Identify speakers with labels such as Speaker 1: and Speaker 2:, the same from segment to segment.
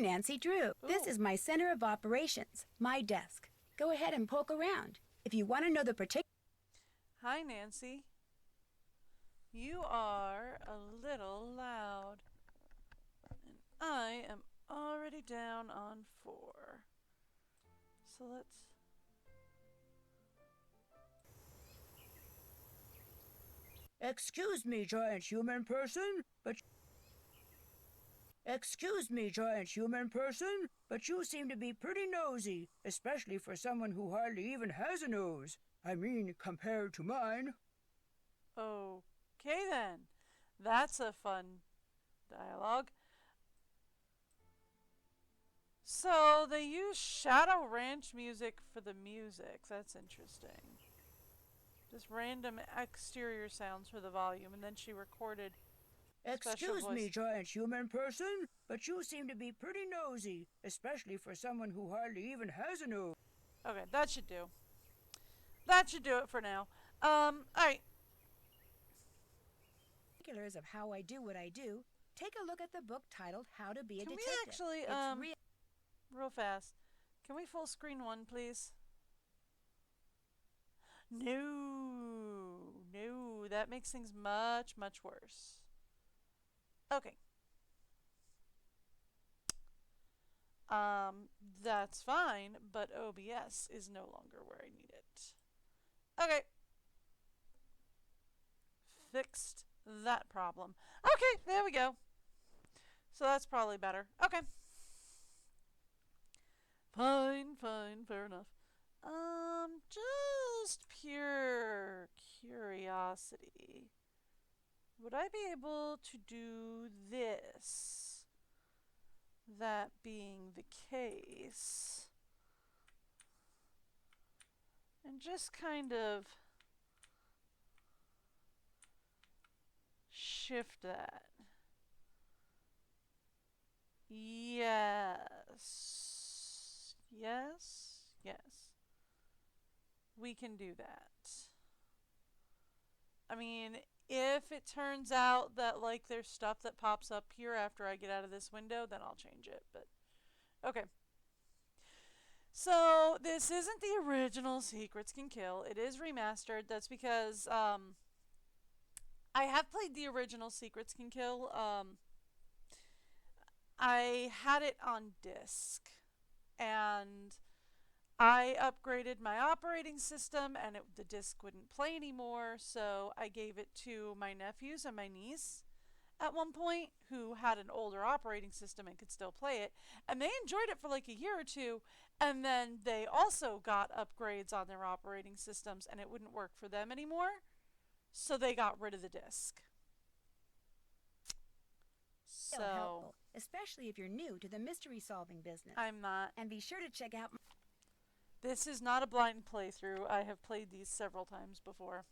Speaker 1: I'm Nancy Drew. This is my center of operations, my desk. Go ahead and poke around. If you want to know the particular...
Speaker 2: Hi, Nancy. You are a little loud. And I am already down on 4. So let's...
Speaker 3: Excuse me, giant human person, but... Excuse me, giant human person, but you seem to be pretty nosy, especially for someone who hardly even has a nose. I mean, compared to mine.
Speaker 2: Okay then. That's a fun dialogue. So they use Shadow Ranch music for the music. That's interesting. Just random exterior sounds for the volume, and then she recorded
Speaker 3: Excuse me, giant human person, but you seem to be pretty nosy, especially for someone who hardly even has a nose.
Speaker 2: Okay, that should do. That should do it for now. Alright.
Speaker 1: Particulars of how I do what I do, take a look at the book titled How to Be a
Speaker 2: Can
Speaker 1: Detective.
Speaker 2: we actually, real fast, can we full screen one, please? No, that makes things much, much worse. Okay. That's fine, but OBS is no longer where I need it. Okay. Fixed that problem. Okay, there we go. So that's probably better. Okay. Fine, fair enough. Just pure curiosity. Would I be able to do this? That being the case. And just kind of shift that. Yes. We can do that. I mean, if it turns out that, like, there's stuff that pops up here after I get out of this window, then I'll change it, but... Okay. So, this isn't the original Secrets Can Kill. It is remastered. That's because, I have played the original Secrets Can Kill. I had it on disc. And I upgraded my operating system and the disc wouldn't play anymore, so I gave it to my nephews and my niece at one point who had an older operating system and could still play it, and they enjoyed it for like a year or two, and then they also got upgrades on their operating systems and it wouldn't work for them anymore, so they got rid of the disc. So
Speaker 1: helpful, especially if you're new to the mystery solving business.
Speaker 2: I'm not.
Speaker 1: And be sure to check out...
Speaker 2: This is not a blind playthrough. I have played these several times before.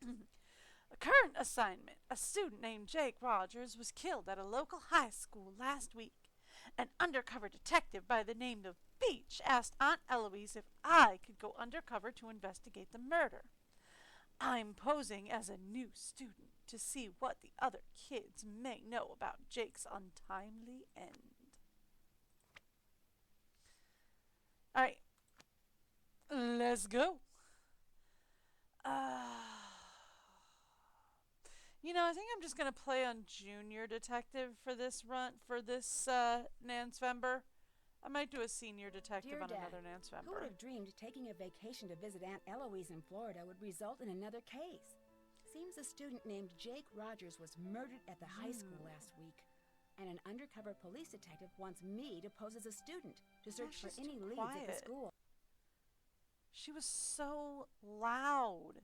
Speaker 2: A current assignment. A student named Jake Rogers was killed at a local high school last week. An undercover detective by the name of Beach asked Aunt Eloise if I could go undercover to investigate the murder. I'm posing as a new student to see what the other kids may know about Jake's untimely end. Alright. Let's go. You know, I think I'm just going to play on Junior Detective for this run, for this Nacvember. I might do a Senior Detective
Speaker 1: Dear
Speaker 2: on
Speaker 1: Dad,
Speaker 2: another Nacvember.
Speaker 1: Who would have dreamed taking a vacation to visit Aunt Eloise in Florida would result in another case? Seems a student named Jake Rogers was murdered at the high school last week. And an undercover police detective wants me to pose as a student to search for any leads at the school.
Speaker 2: She was so loud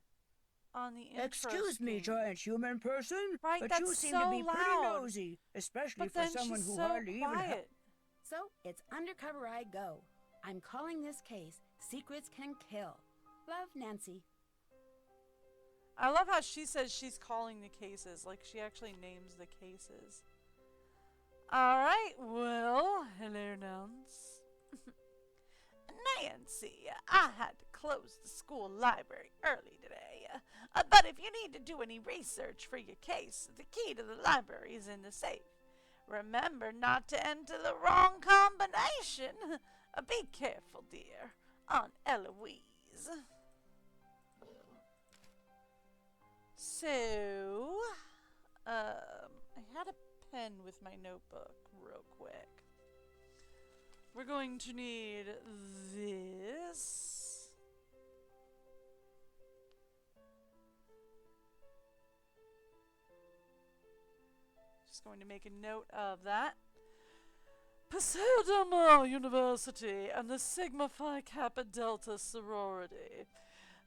Speaker 2: on the intro
Speaker 3: Excuse
Speaker 2: screen.
Speaker 3: me, giant human person,
Speaker 2: Right,
Speaker 3: but
Speaker 2: that's
Speaker 3: you seem
Speaker 2: so
Speaker 3: to be pretty
Speaker 2: loud.
Speaker 3: nosy, especially
Speaker 2: But
Speaker 3: for
Speaker 2: then
Speaker 3: someone
Speaker 2: she's
Speaker 3: who
Speaker 2: so
Speaker 3: hardly even has...
Speaker 2: quiet.
Speaker 1: So, it's undercover I go. I'm calling this case Secrets Can Kill. Love, Nancy.
Speaker 2: I love how she says she's calling the cases, like she actually names the cases. Alright, well, hello, Nance. Nancy, I had to close the school library early today. But if you need to do any research for your case, the key to the library is in the safe. Remember not to enter the wrong combination. Be careful, dear. Aunt Eloise. So, I had a pen with my notebook real quick. We're going to need this. Just going to make a note of that. Paseo Del Mar University and the Sigma Phi Kappa Delta sorority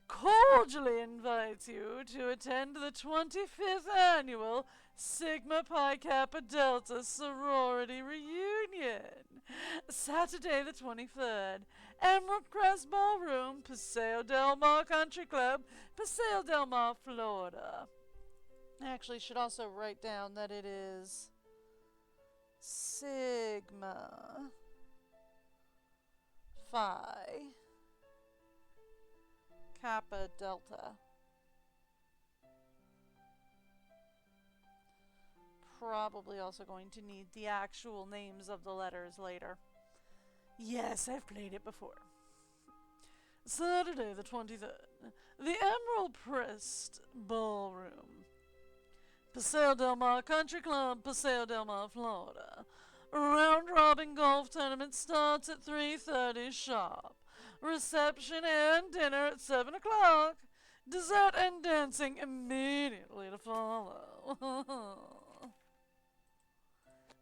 Speaker 2: cordially invites you to attend the 25th annual Sigma Pi Kappa Delta sorority reunion, Saturday the 23rd, Emerald Crest Ballroom, Paseo Del Mar Country Club, Paseo Del Mar, Florida. I actually should also write down that it is Sigma Phi Kappa Delta. Probably also going to need the actual names of the letters later. Yes, I've played it before. Saturday the 23rd, the Emerald Crest Ballroom, Paseo Del Mar Country Club, Paseo Del Mar, Florida. Round-robin golf tournament starts at 3:30 sharp. Reception and dinner at 7 o'clock. Dessert and dancing immediately to follow.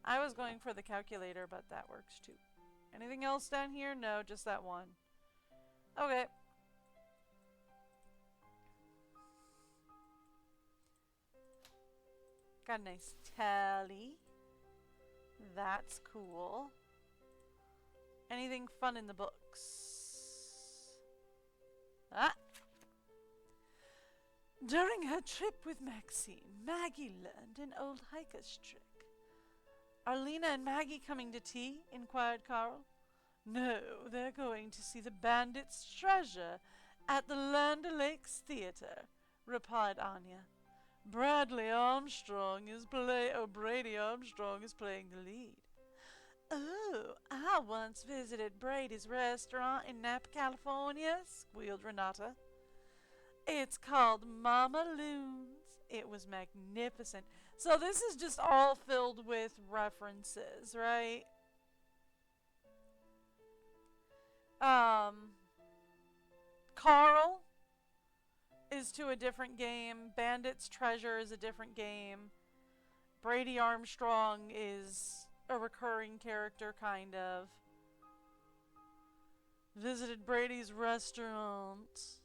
Speaker 2: I was going for the calculator, but that works too. Anything else down here? No, just that one. Okay. Got a nice tally. That's cool. Anything fun in the books? Ah! During her trip with Maxine, Maggie learned an old hiker's trick. Are Lena and Maggie coming to tea? Inquired Carl. No, they're going to see the Bandit's Treasure at the Land O'Lakes Theater, replied Anya. Brady Armstrong is playing the lead. Oh, I once visited Brady's restaurant in Napa, California, squealed Renata. It's called Mama Loon's. It was magnificent. So this is just all filled with references, right? Carl is to a different game. Bandit's Treasure is a different game. Brady Armstrong is a recurring character, kind of. Visited Brady's restaurant.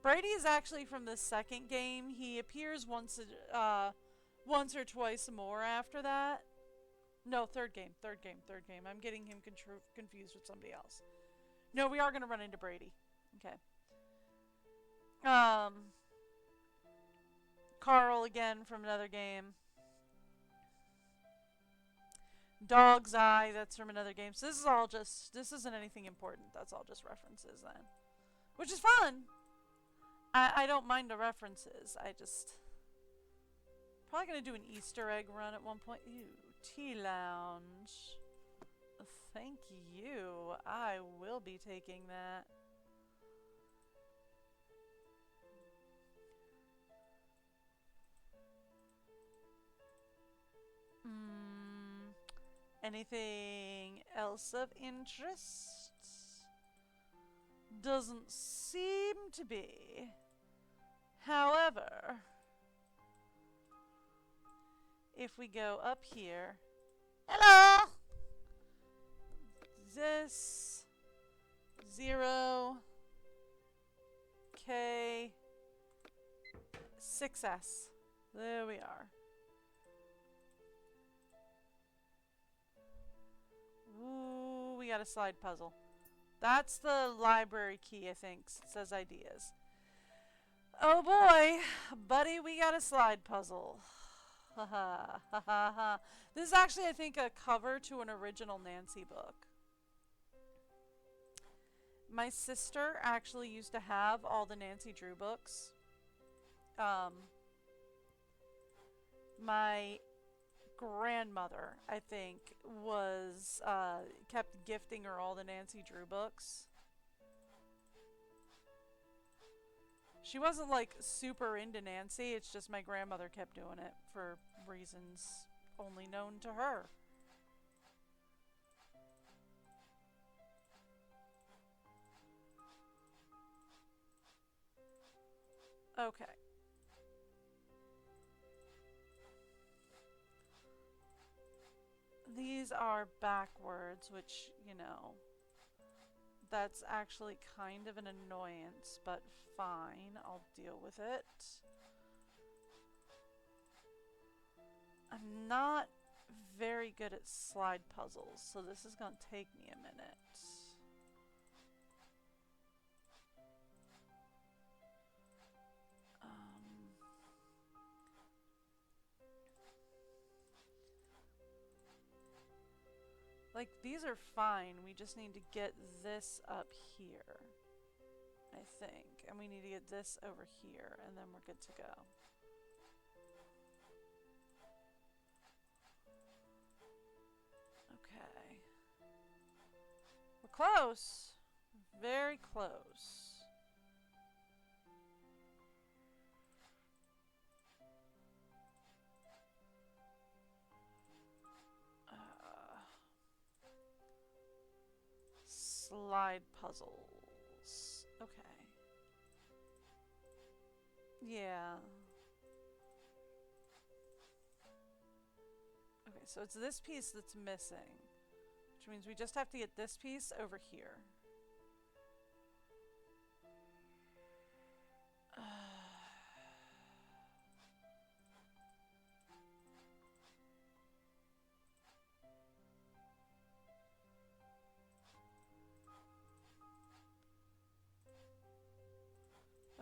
Speaker 2: Brady is actually from the second game. He appears once or twice more after that. No, third game. I'm getting him confused with somebody else. No, we are going to run into Brady. Okay. Carl again from another game. Dog's Eye, that's from another game. So this isn't anything important. That's all just references then. Which is fun. I don't mind the references. I just... Probably going to do an Easter egg run at one point. Ew, Tea Lounge. Thank you. I will be taking that. Anything else of interest? Doesn't seem to be. However, if we go up here, hello! This 0 K 6S. There we are. Ooh, we got a slide puzzle. That's the library key, I think. It says ideas. Oh boy, buddy, we got a slide puzzle. Ha ha ha ha. This is actually, I think, a cover to an original Nancy book. My sister actually used to have all the Nancy Drew books. My grandmother, I think, was kept gifting her all the Nancy Drew books. She wasn't like super into Nancy, it's just my grandmother kept doing it for reasons only known to her. Okay. These are backwards, which, that's actually kind of an annoyance, but fine, I'll deal with it. I'm not very good at slide puzzles, so this is going to take me a minute. Like, these are fine. We just need to get this up here, I think. And we need to get this over here, and then we're good to go. Okay. We're close. Very close. Slide puzzles. Okay. Yeah. Okay, so it's this piece that's missing, which means we just have to get this piece over here.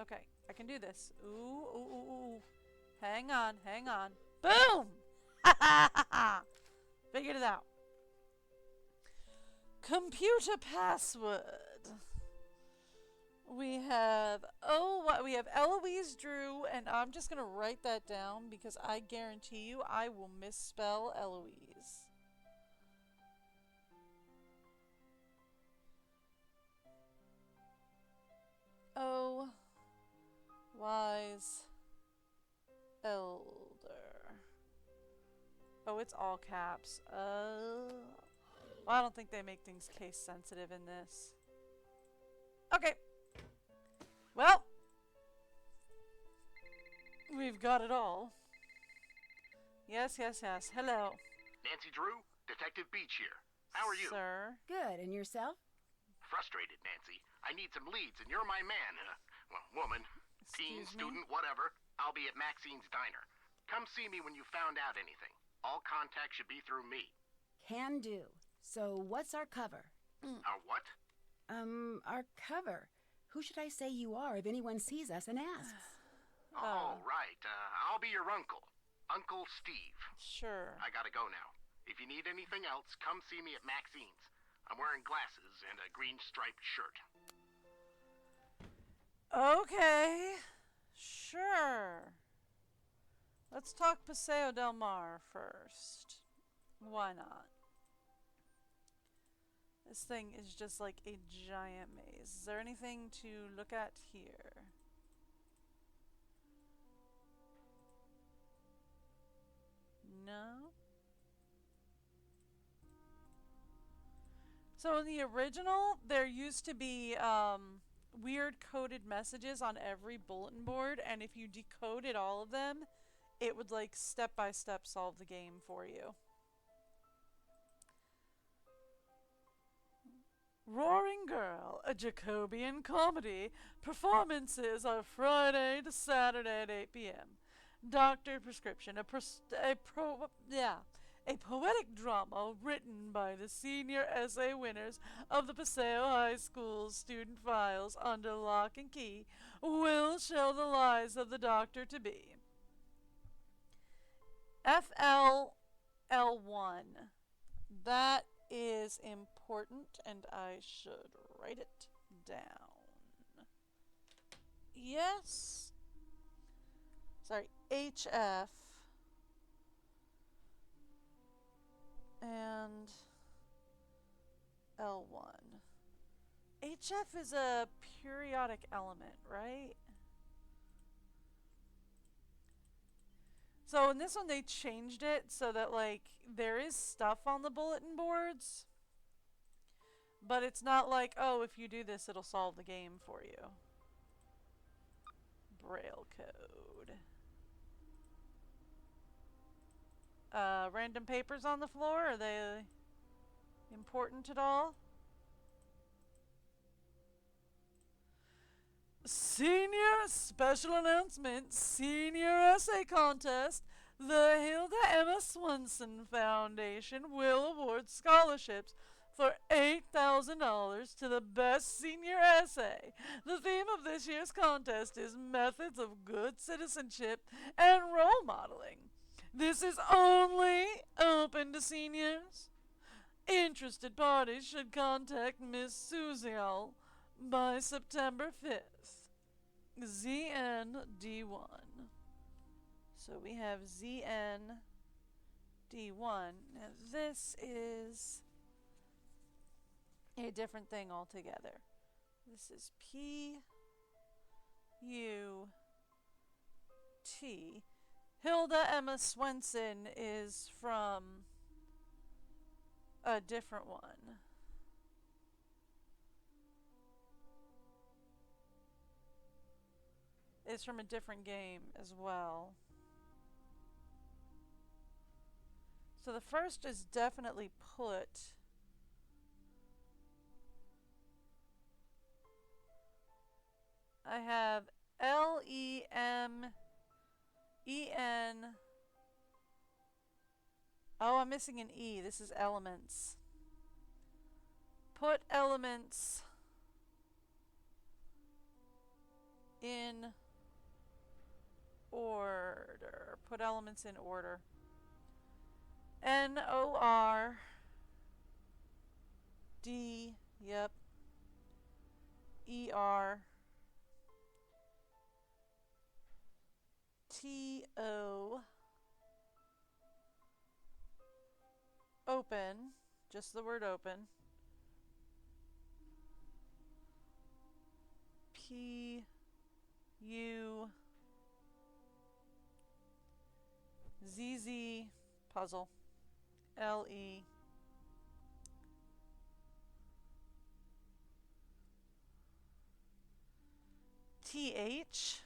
Speaker 2: Okay, I can do this. Ooh, ooh, ooh, ooh. Hang on, hang on. Boom! Ha ha ha ha! Figured it out. Computer password. We have, we have Eloise Drew, and I'm just going to write that down because I guarantee you I will misspell Eloise. Oh, wise elder. Oh, it's all caps. Well, I don't think they make things case sensitive in this. Okay. Well, we've got it all. Yes, yes, yes. Hello.
Speaker 4: Nancy Drew, Detective Beach here. How are you?
Speaker 2: Sir.
Speaker 1: Good, and yourself?
Speaker 4: Frustrated, Nancy. I need some leads, and you're my man. Woman. Teen,
Speaker 2: Excuse me?
Speaker 4: student, whatever. I'll be at Maxine's Diner. Come see me when you found out anything. All contact should be through me.
Speaker 1: Can do. So what's our cover?
Speaker 4: Our what?
Speaker 1: Our cover. Who should I say you are if anyone sees us and asks?
Speaker 4: Oh, right. I'll be your uncle. Uncle Steve.
Speaker 2: Sure.
Speaker 4: I gotta go now. If you need anything else, come see me at Maxine's. I'm wearing glasses and a green striped shirt.
Speaker 2: Okay. Sure. Let's talk Paseo del Mar first. Why not? This thing is just like a giant maze. Is there anything to look at here? No? So in the original, there used to be weird coded messages on every bulletin board, and if you decoded all of them, it would like step by step solve the game for you. Roaring Girl, a Jacobian comedy. Performances are Friday to Saturday at 8 p.m. Doctor Prescription, a poetic drama written by the senior essay winners of the Paseo High School's student files under lock and key will show the lies of the doctor-to-be. FLL1. That is important, and I should write it down. Yes. Sorry, HF. and L1. HF is a periodic element, right? So in this one they changed it so that like there is stuff on the bulletin boards, but it's not like, oh, if you do this it'll solve the game for you. Braille code. Random papers on the floor, are they important at all? Senior special announcement, senior essay contest. The Hilda Emma Swenson Foundation will award scholarships for $8,000 to the best senior essay. The theme of this year's contest is methods of good citizenship and role modeling. This is only open to seniors. Interested parties should contact Miss Suzial by September 5th. ZND1. So we have ZND1. Now this is a different thing altogether. This is PUT. Hilda Emma Swenson is from a different one. It's from a different game as well. So the first is definitely put. I have LEMEN. Oh, I'm missing an E. This is elements. Put elements in order. Put elements in order. NORD. Yep. ER. TO. Open. Just the word open. PU. ZZ puzzle. LE. TH.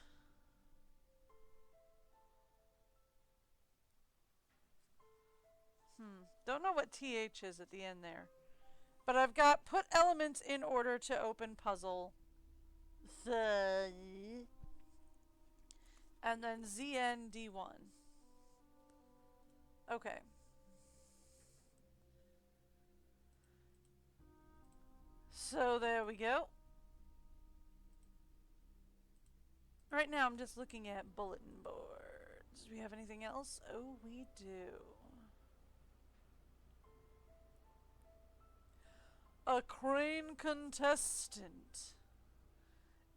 Speaker 2: Don't know what TH is at the end there. But I've got put elements in order to open puzzle. And then ZND1. Okay. So there we go. Right now I'm just looking at bulletin boards. Do we have anything else? Oh, we do. A crane contestant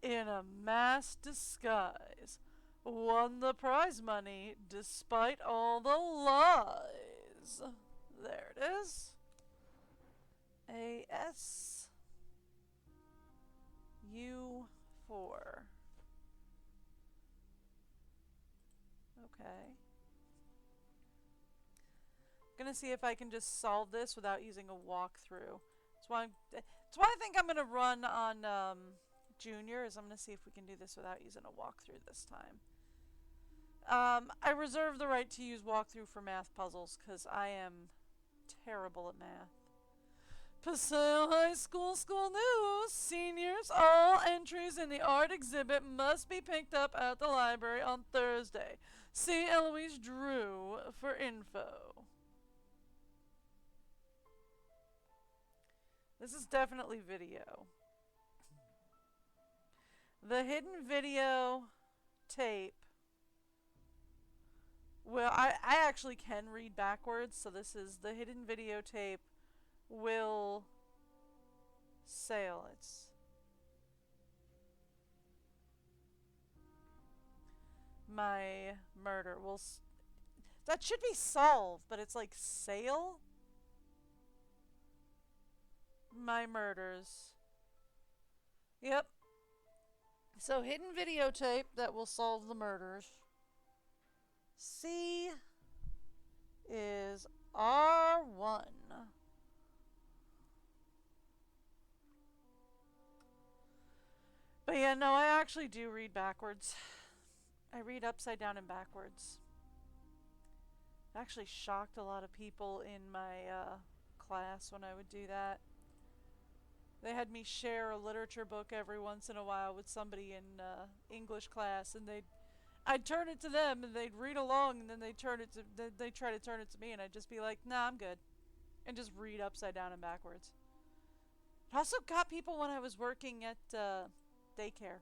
Speaker 2: in a masked disguise won the prize money despite all the lies. There it is. ASU4. Okay. I'm gonna see if I can just solve this without using a walkthrough. That's why I think I'm gonna run on Junior. I'm gonna see if we can do this without using a walkthrough this time. I reserve the right to use walkthrough for math puzzles because I am terrible at math. Paseo High School News. Seniors, all entries in the art exhibit must be picked up at the library on Thursday. See Eloise Drew for info. This is definitely video. The hidden video tape. Well, I actually can read backwards, so this is the hidden videotape will sail. It's my murder will that should be solved, but it's like sail. my murders. Yep. So, hidden videotape that will solve the murders. C is R1. But yeah, no, I actually do read backwards. I read upside down and backwards. It actually shocked a lot of people in my class when I would do that. They had me share a literature book every once in a while with somebody in English class, and I'd turn it to them, and they'd read along, and then they'd try to turn it to me, and I'd just be like, "Nah, I'm good," and just read upside down and backwards. It also got people when I was working at daycare.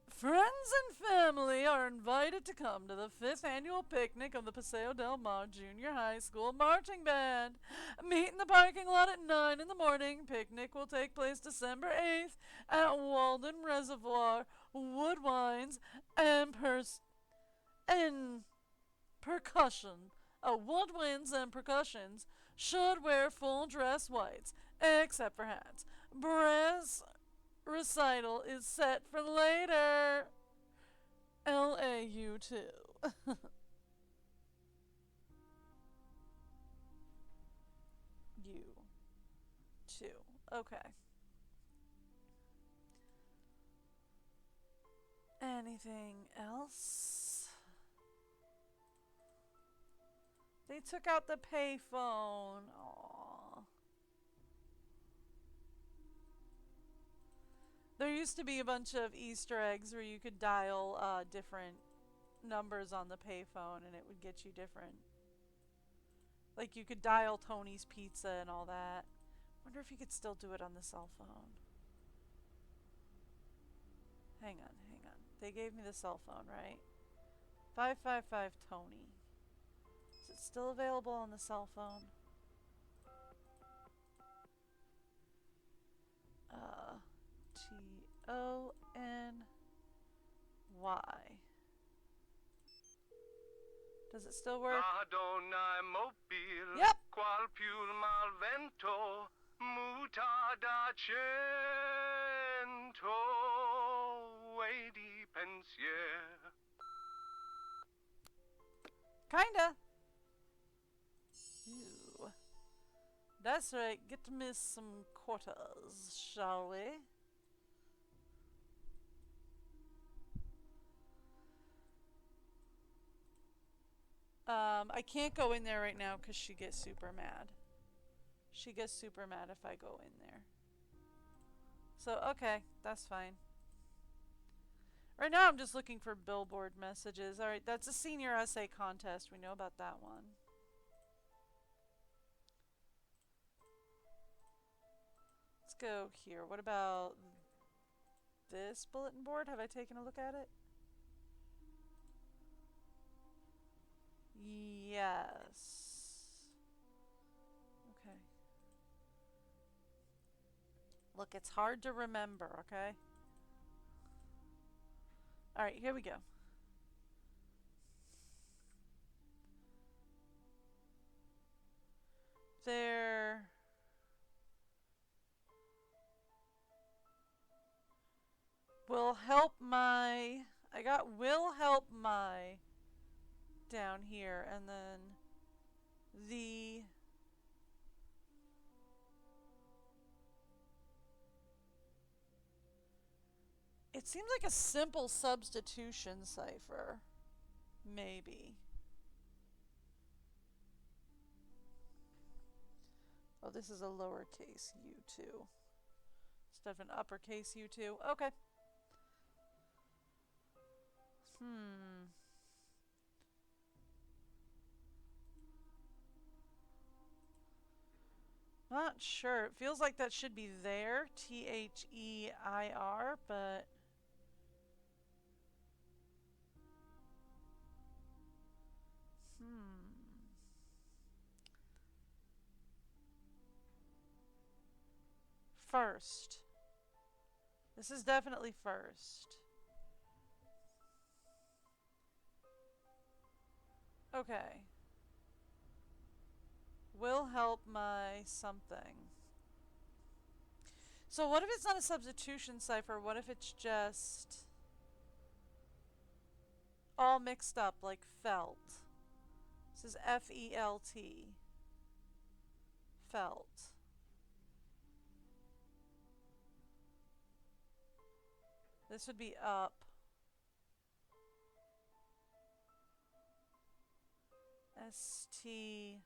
Speaker 2: Friends and family are invited to come to the 5th annual picnic of the Paseo del Mar Junior High School Marching Band. Meet in the parking lot at 9 in the morning. Picnic will take place December 8th at Walden Reservoir. Wood wines and percussion. Woodwinds and percussions should wear full dress whites, except for hats. Brass recital is set for later. LAU 2. U2. Okay. Anything else? They took out the payphone. Aww. There used to be a bunch of Easter eggs where you could dial different numbers on the payphone and it would get you different. Like you could dial Tony's Pizza and all that. Wonder if you could still do it on the cell phone. Hang on. They gave me the cell phone, right? 555 Tony. Is it still available on the cell phone? Tony. Does it still work?
Speaker 5: Adonai mobile.
Speaker 2: Yep.
Speaker 5: Qual più malvento mutada cento e di pensier.
Speaker 2: Kinda. Ooh. That's right. Get me some quarters, shall we? I can't go in there right now because she gets super mad. She gets super mad if I go in there. So, okay, that's fine. Right now I'm just looking for billboard messages. Alright, that's a senior essay contest. We know about that one. Let's go here. What about this bulletin board? Have I taken a look at it? Yes. Okay. Look, it's hard to remember, okay? Alright, here we go. There will help my... I got will help my down here, and then the... It seems like a simple substitution cipher. Maybe. Oh, this is a lowercase u2. Instead of an uppercase u2. Okay. Not sure. It feels like that should be there. T-H-E-I-R, but... First. This is definitely first. Okay. Will help my something. So what if it's not a substitution cipher? What if it's just all mixed up like felt? This is F-E-L-T. Felt. This would be up. S-T-R-E.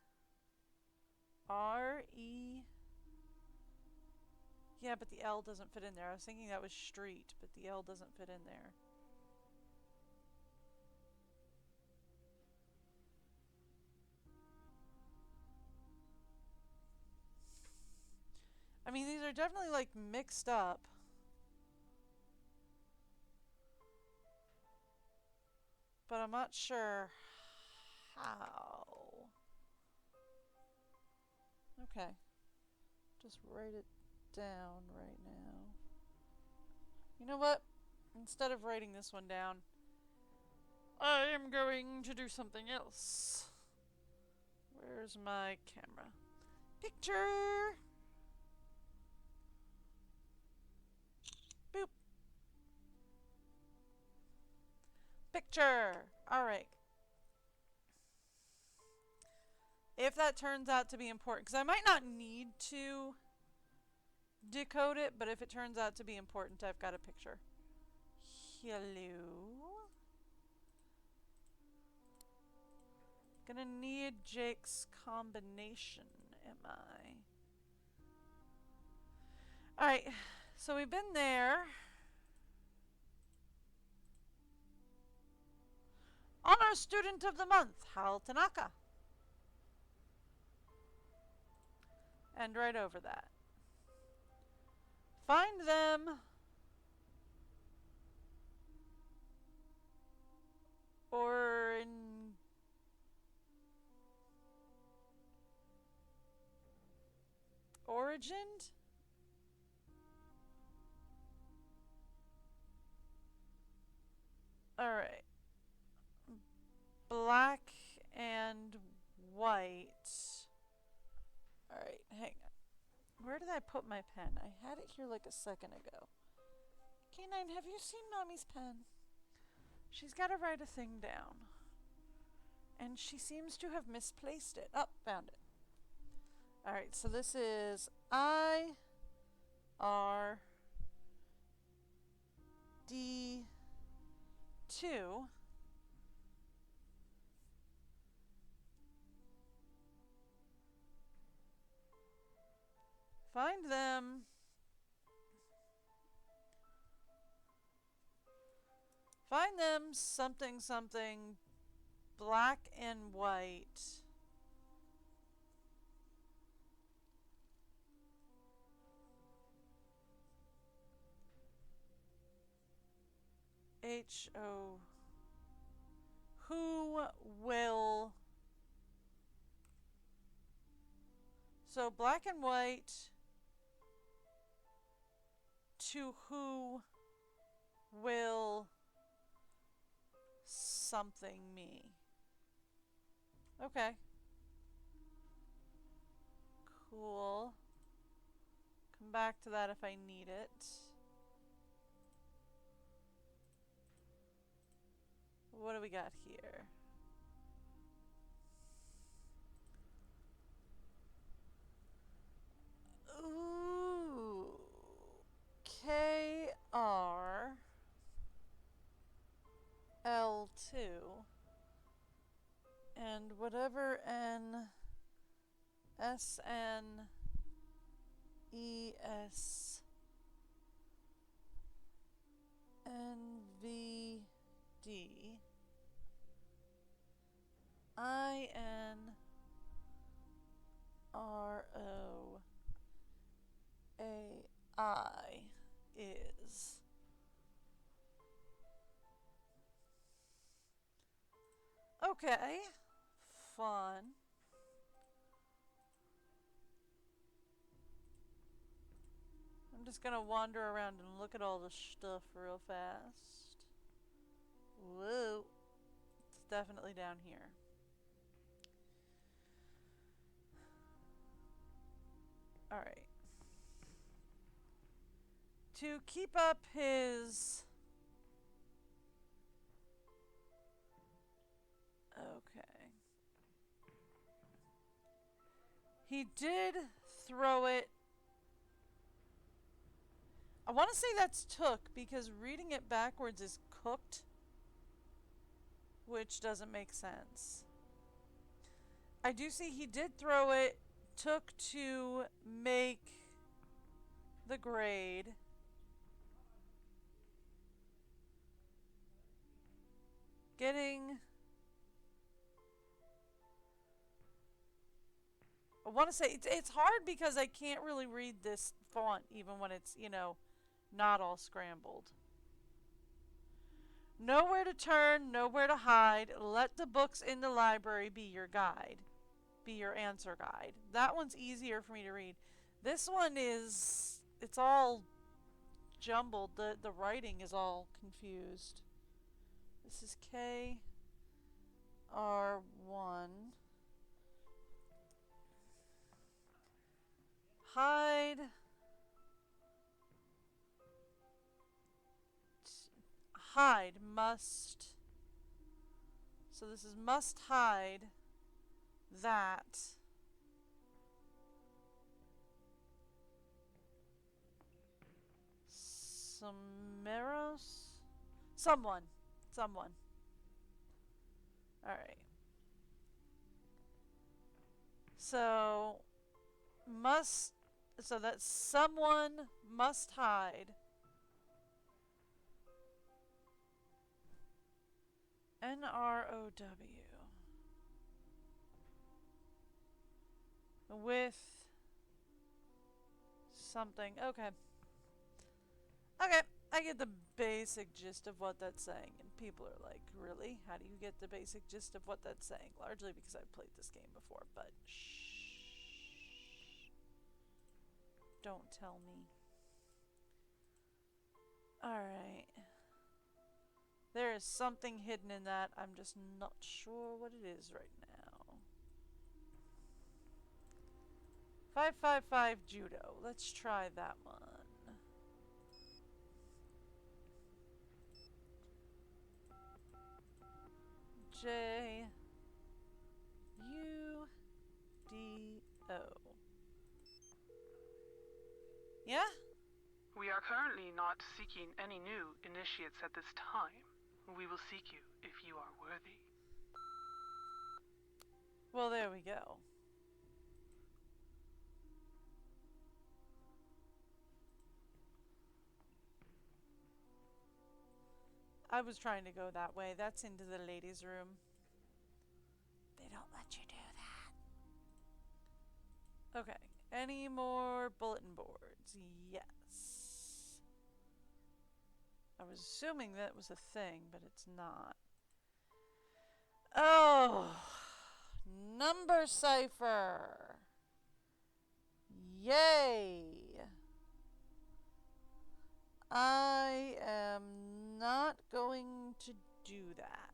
Speaker 2: Yeah, but the L doesn't fit in there. I was thinking that was street, but the L doesn't fit in there. I mean, these are definitely like mixed up. But I'm not sure how. Okay. Just write it down right now. You know what? Instead of writing this one down, I am going to do something else. Where's my camera? Picture! Boop. Picture! Alright. If that turns out to be important, because I might not need to decode it, but if it turns out to be important, I've got a picture. Hello. Gonna need Jake's combination, am I? Alright, so we've been there. Honor Student of the Month, Hal Tanaka. And right over that. Find them. Origined? Alright. Black and white. Alright, hang on. Where did I put my pen? I had it here like a second ago. K9, have you seen Mommy's pen? She's got to write a thing down. And she seems to have misplaced it. Oh, found it. Alright, so this is IRD2. Find them. Find them something something black and white. H-O. Who will... So black and white to who will something me. Okay. Cool. Come back to that if I need it. What do we got here? Ooh. KRL2 and whatever NSNES NVD INROAI is. Okay, fun. I'm just gonna wander around and look at all the stuff real fast. Whoa. It's definitely down here. Alright. To keep up his... Okay. He did throw it. I want to say that's took because reading it backwards is cooked, which doesn't make sense. I do see he did throw it, took to make the grade. Getting... I want to say it's hard because I can't really read this font even when it's, you know, not all scrambled. Nowhere to turn, nowhere to hide. Let the books in the library be your guide. Be your answer guide. That one's easier for me to read. This one is, it's all jumbled. The writing is all confused. This is KR1. Hide. Hide. Must. So this is must hide that. Someros? Someone. Alright. So, must, so that someone must hide. NROW. With something. Okay. Okay, I get the basic gist of what that's saying, and people are like, really? How do you get the basic gist of what that's saying? Largely because I've played this game before, but shh. Don't tell me. Alright. There is something hidden in that. I'm just not sure what it is right now. 555 Judo. Let's try that one. J U D O. Yeah?
Speaker 6: We are currently not seeking any new initiates at this time. We will seek you if you are worthy.
Speaker 2: Well, there we go. I was trying to go that way. That's into the ladies' room. They don't let you do that. Okay. Any more bulletin boards? Yes. I was assuming that was a thing, but it's not. Oh. Number cipher. Yay. I am not going to do that.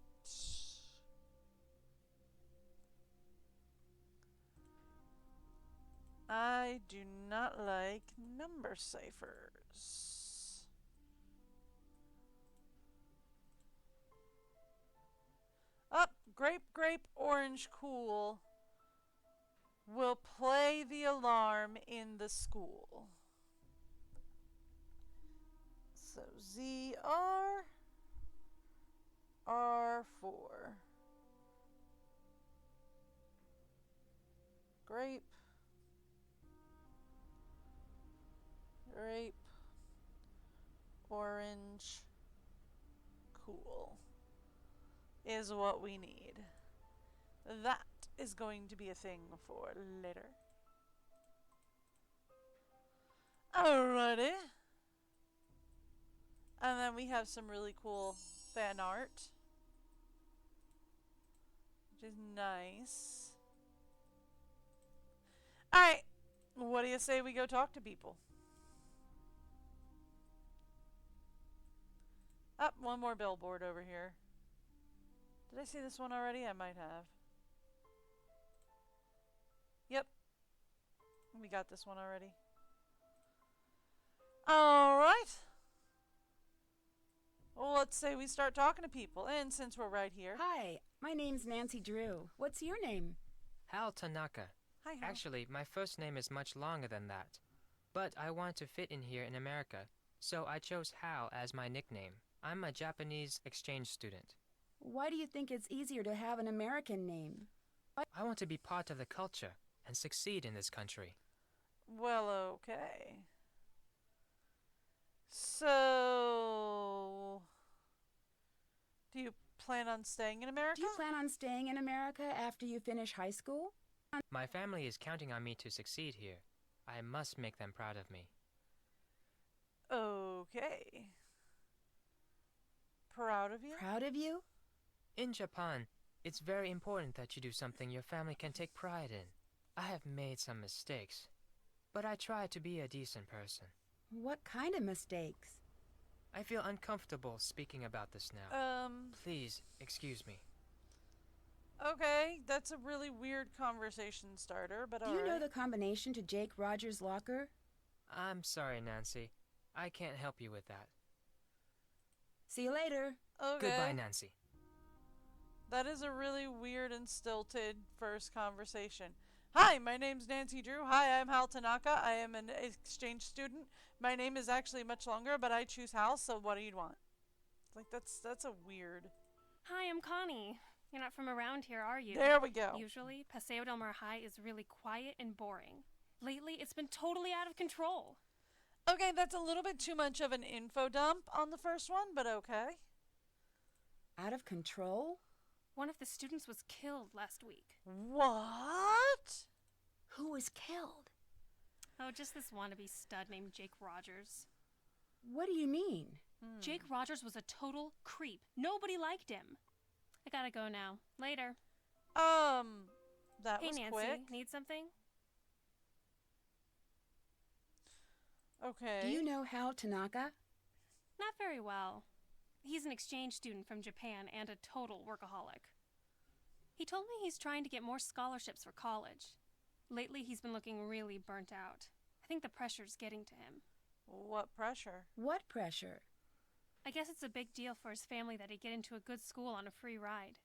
Speaker 2: I do not like number ciphers. Up, grape, orange, cool. Will play the alarm in the school. So ZR R4. Grape, orange, cool is what we need. That is going to be a thing for later. Alrighty. And then we have some really cool fan art, which is nice. Alright, what do you say we go talk to people? Up, one more billboard over here. Did I see this one already? I might have. Yep. We got this one already. Alright. right. Well, let's say we start talking to people, and since we're right here.
Speaker 1: Hi, my name's Nancy Drew. What's your name?
Speaker 7: Hal Tanaka.
Speaker 2: Hi, Hal.
Speaker 7: Actually, my first name is much longer than that. But I want to fit in here in America, so I chose Hal as my nickname. I'm a Japanese exchange student.
Speaker 1: Why do you think it's easier to have an American name?
Speaker 7: I want to be part of the culture and succeed in this country.
Speaker 2: Well, okay. So, do you plan on staying in America?
Speaker 1: Do you plan on staying in America after you finish high school?
Speaker 7: My family is counting on me to succeed here. I must make them proud of me.
Speaker 2: Okay. Proud of you?
Speaker 1: Proud of you?
Speaker 7: In Japan, it's very important that you do something your family can take pride in. I have made some mistakes, but I try to be a decent person.
Speaker 1: What kind of mistakes?
Speaker 7: I feel uncomfortable speaking about this now. Please, excuse me.
Speaker 2: Okay, that's a really weird conversation starter, but
Speaker 1: Do you know the combination to Jake Rogers' locker?
Speaker 7: I'm sorry, Nancy. I can't help you with that.
Speaker 1: See you later.
Speaker 2: Okay.
Speaker 7: Goodbye, Nancy.
Speaker 2: That is a really weird and stilted first conversation. Hi, my name's Nancy Drew. Hi, I'm Hal Tanaka. I am an exchange student. My name is actually much longer, but I choose Hal, so what do you want? Like, that's a weird...
Speaker 8: Hi, I'm Connie. You're not from around here, are you?
Speaker 2: There we go.
Speaker 8: Usually, Paseo del Mar High is really quiet and boring. Lately, it's been totally out of control.
Speaker 2: Okay, that's a little bit too much of an info dump on the first one, but okay.
Speaker 1: Out of control?
Speaker 8: One of the students was killed last week.
Speaker 2: What?
Speaker 1: Who was killed?
Speaker 8: Oh, just this wannabe stud named Jake Rogers.
Speaker 1: What do you mean?
Speaker 8: Jake Rogers was a total creep. Nobody liked him. I gotta go now. Later.
Speaker 2: That
Speaker 8: Hey,
Speaker 2: was
Speaker 8: Nancy,
Speaker 2: quick.
Speaker 8: need something?
Speaker 2: Okay.
Speaker 1: Do you know Hal Tanaka?
Speaker 8: Not very well. He's an exchange student from Japan and a total workaholic. He told me he's trying to get more scholarships for college. Lately, he's been looking really burnt out. I think the pressure's getting to him.
Speaker 2: What pressure?
Speaker 1: What pressure?
Speaker 8: I guess it's a big deal for his family that he get into a good school on a free ride.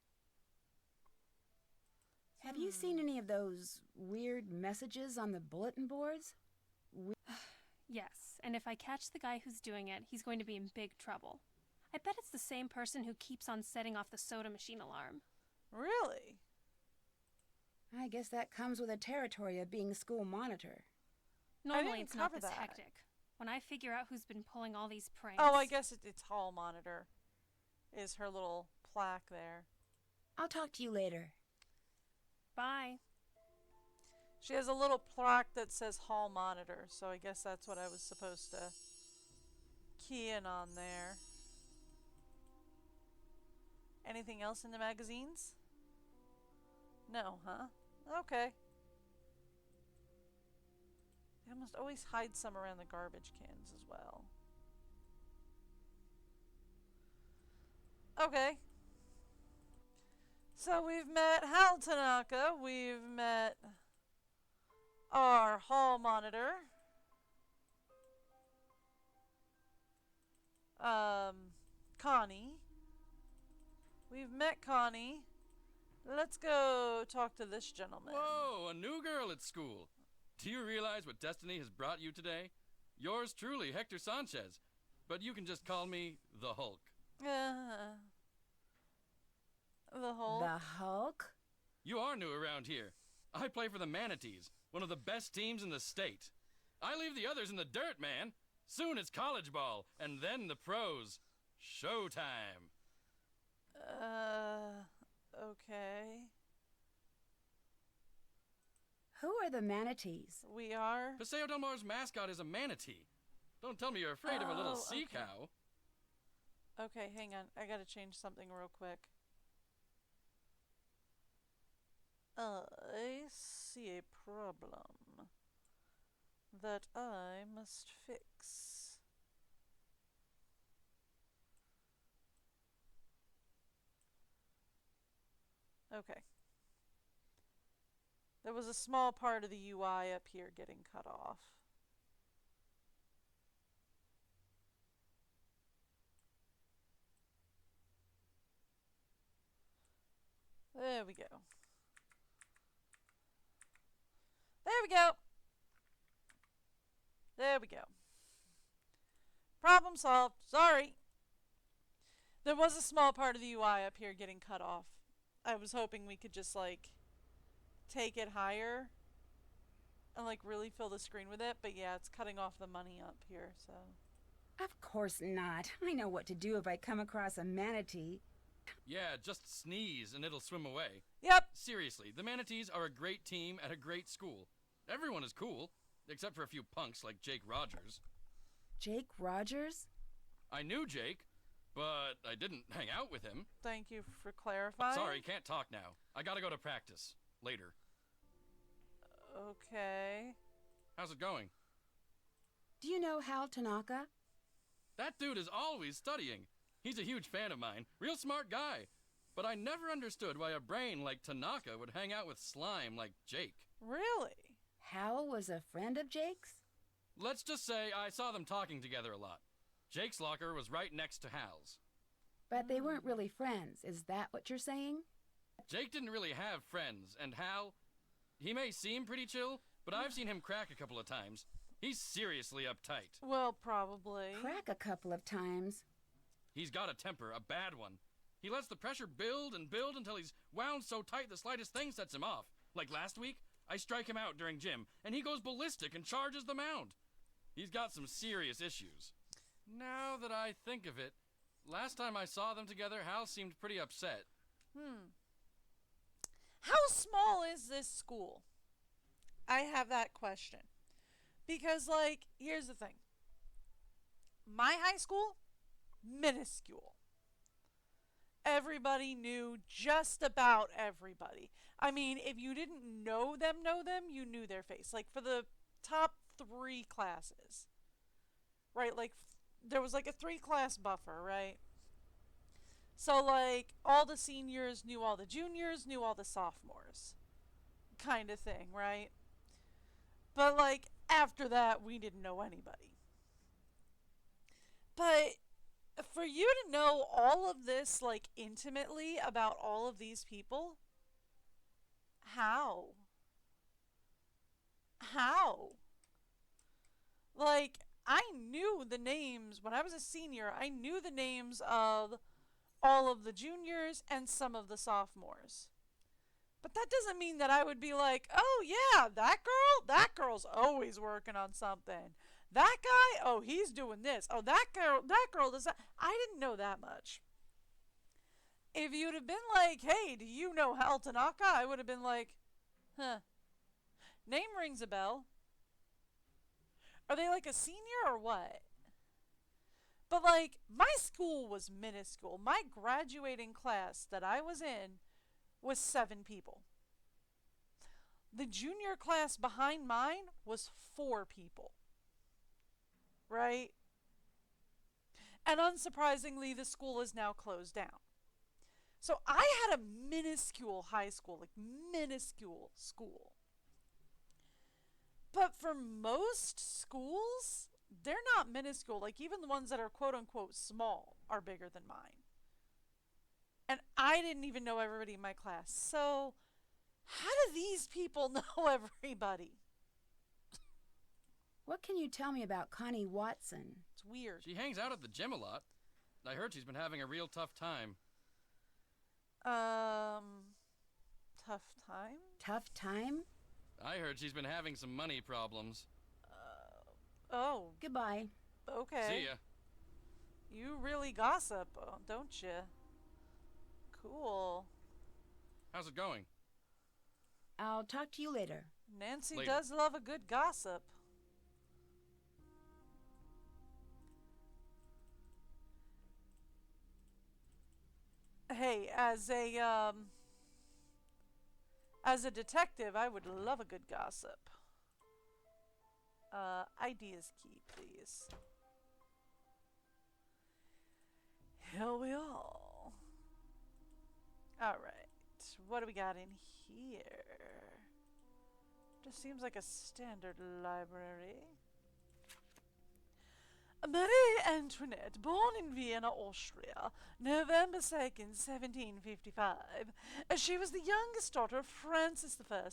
Speaker 1: Have you seen any of those weird messages on the bulletin boards?
Speaker 8: Yes, and if I catch the guy who's doing it, he's going to be in big trouble. I bet it's the same person who keeps on setting off the soda machine alarm.
Speaker 2: Really?
Speaker 1: I guess that comes with the territory of being school monitor.
Speaker 8: Normally
Speaker 2: didn't
Speaker 8: it's not
Speaker 2: cover
Speaker 8: this
Speaker 2: that.
Speaker 8: hectic. When I figure out who's been pulling all these pranks...
Speaker 2: Oh, I guess it's hall monitor. Is her little plaque there.
Speaker 1: I'll talk to you later.
Speaker 8: Bye.
Speaker 2: She has a little plaque that says hall monitor, so I guess that's what I was supposed to key in on there. Anything else in the magazines? No, huh? Okay. They almost always hide some around the garbage cans as well. Okay. So we've met Hal Tanaka, we've met our hall monitor, Connie. We've met Connie. Let's go talk to this gentleman.
Speaker 9: Whoa, a new girl at school. Do you realize what destiny has brought you today? Yours truly, Hector Sanchez. But you can just call me the Hulk.
Speaker 2: The Hulk.
Speaker 1: The Hulk?
Speaker 9: You are new around here. I play for the Manatees, one of the best teams in the state. I leave the others in the dirt, man. Soon it's college ball, and then the pros. Showtime.
Speaker 2: Okay.
Speaker 1: Who are the manatees?
Speaker 2: We are.
Speaker 9: Paseo Del Mar's mascot is a manatee. Don't tell me you're afraid of a little sea
Speaker 2: okay.
Speaker 9: cow.
Speaker 2: Okay, hang on. I gotta change something real quick. I see a problem that I must fix. Okay. There was a small part of the UI up here getting cut off. There we go. There we go. There we go. Problem solved. Sorry. There was a small part of the UI up here getting cut off. I was hoping we could just, like, take it higher and, like, really fill the screen with it. But yeah, it's cutting off the money up here, so.
Speaker 1: Of course not. I know what to do if I come across a manatee.
Speaker 9: Yeah, just sneeze and it'll swim away.
Speaker 2: Yep.
Speaker 9: Seriously, the Manatees are a great team at a great school. Everyone is cool, except for a few punks like Jake Rogers.
Speaker 1: Jake Rogers?
Speaker 9: I knew Jake, but I didn't hang out with him.
Speaker 2: Thank you for clarifying.
Speaker 9: Sorry, can't talk now. I gotta go to practice. Later.
Speaker 2: Okay.
Speaker 9: How's it going?
Speaker 1: Do you know Hal Tanaka?
Speaker 9: That dude is always studying. He's a huge fan of mine. Real smart guy. But I never understood why a brain like Tanaka would hang out with slime like Jake.
Speaker 2: Really?
Speaker 1: Hal was a friend of Jake's?
Speaker 9: Let's just say I saw them talking together a lot. Jake's locker was right next to Hal's.
Speaker 1: But they weren't really friends. Is that what you're saying?
Speaker 9: Jake didn't really have friends, and Hal, he may seem pretty chill, but I've seen him crack a couple of times. He's seriously uptight.
Speaker 2: Well, probably.
Speaker 1: Crack a couple of times.
Speaker 9: He's got a temper, a bad one. He lets the pressure build and build until he's wound so tight the slightest thing sets him off. Like last week, I strike him out during gym, and he goes ballistic and charges the mound. He's got some serious issues. Now that I think of it, last time I saw them together, Hal seemed pretty upset.
Speaker 2: How small is this school? I have that question. Because, like, here's the thing. My high school, minuscule. Everybody knew just about everybody. I mean, if you didn't know them, you knew their face. Like, for the top 3 classes. Right? Like, there was, like, a 3-class buffer, right? So, like, all the seniors knew all the juniors, knew all the sophomores. Kind of thing, right? But, like, after that, we didn't know anybody. But for you to know all of this, like, intimately about all of these people, how? How? Like, I knew the names, when I was a senior, I knew the names of all of the juniors and some of the sophomores. But that doesn't mean that I would be like, oh yeah, that girl's always working on something. That guy, oh, he's doing this. Oh, that girl does that. I didn't know that much. If you'd have been like, hey, do you know Hal Tanaka? I would have been like, huh. Name rings a bell. Are they like a senior or what? But like, my school was minuscule. My graduating class that I was in was 7 people. The junior class behind mine was 4 people. Right? And unsurprisingly, the school is now closed down. So I had a minuscule high school, like minuscule school. But for most schools, they're not minuscule. Like even the ones that are quote unquote small are bigger than mine. And I didn't even know everybody in my class. So how do these people know everybody?
Speaker 1: What can you tell me about Connie Watson?
Speaker 2: It's weird.
Speaker 9: She hangs out at the gym a lot. I heard she's been having a real tough time.
Speaker 2: Tough time?
Speaker 1: Tough time?
Speaker 9: I heard she's been having some money problems.
Speaker 2: Oh.
Speaker 1: Goodbye.
Speaker 2: Okay.
Speaker 9: See ya.
Speaker 2: You really gossip, don't you? Cool.
Speaker 9: How's it going?
Speaker 1: I'll talk to you later.
Speaker 2: Nancy
Speaker 9: Later.
Speaker 2: does love a good gossip. Hey, as a detective, I would love a good gossip. ID is key, please. Here we are. Alright, what do we got in here? Just seems like a standard library. Marie Antoinette, born in Vienna, Austria, November 2nd, 1755. She was the youngest daughter of Francis I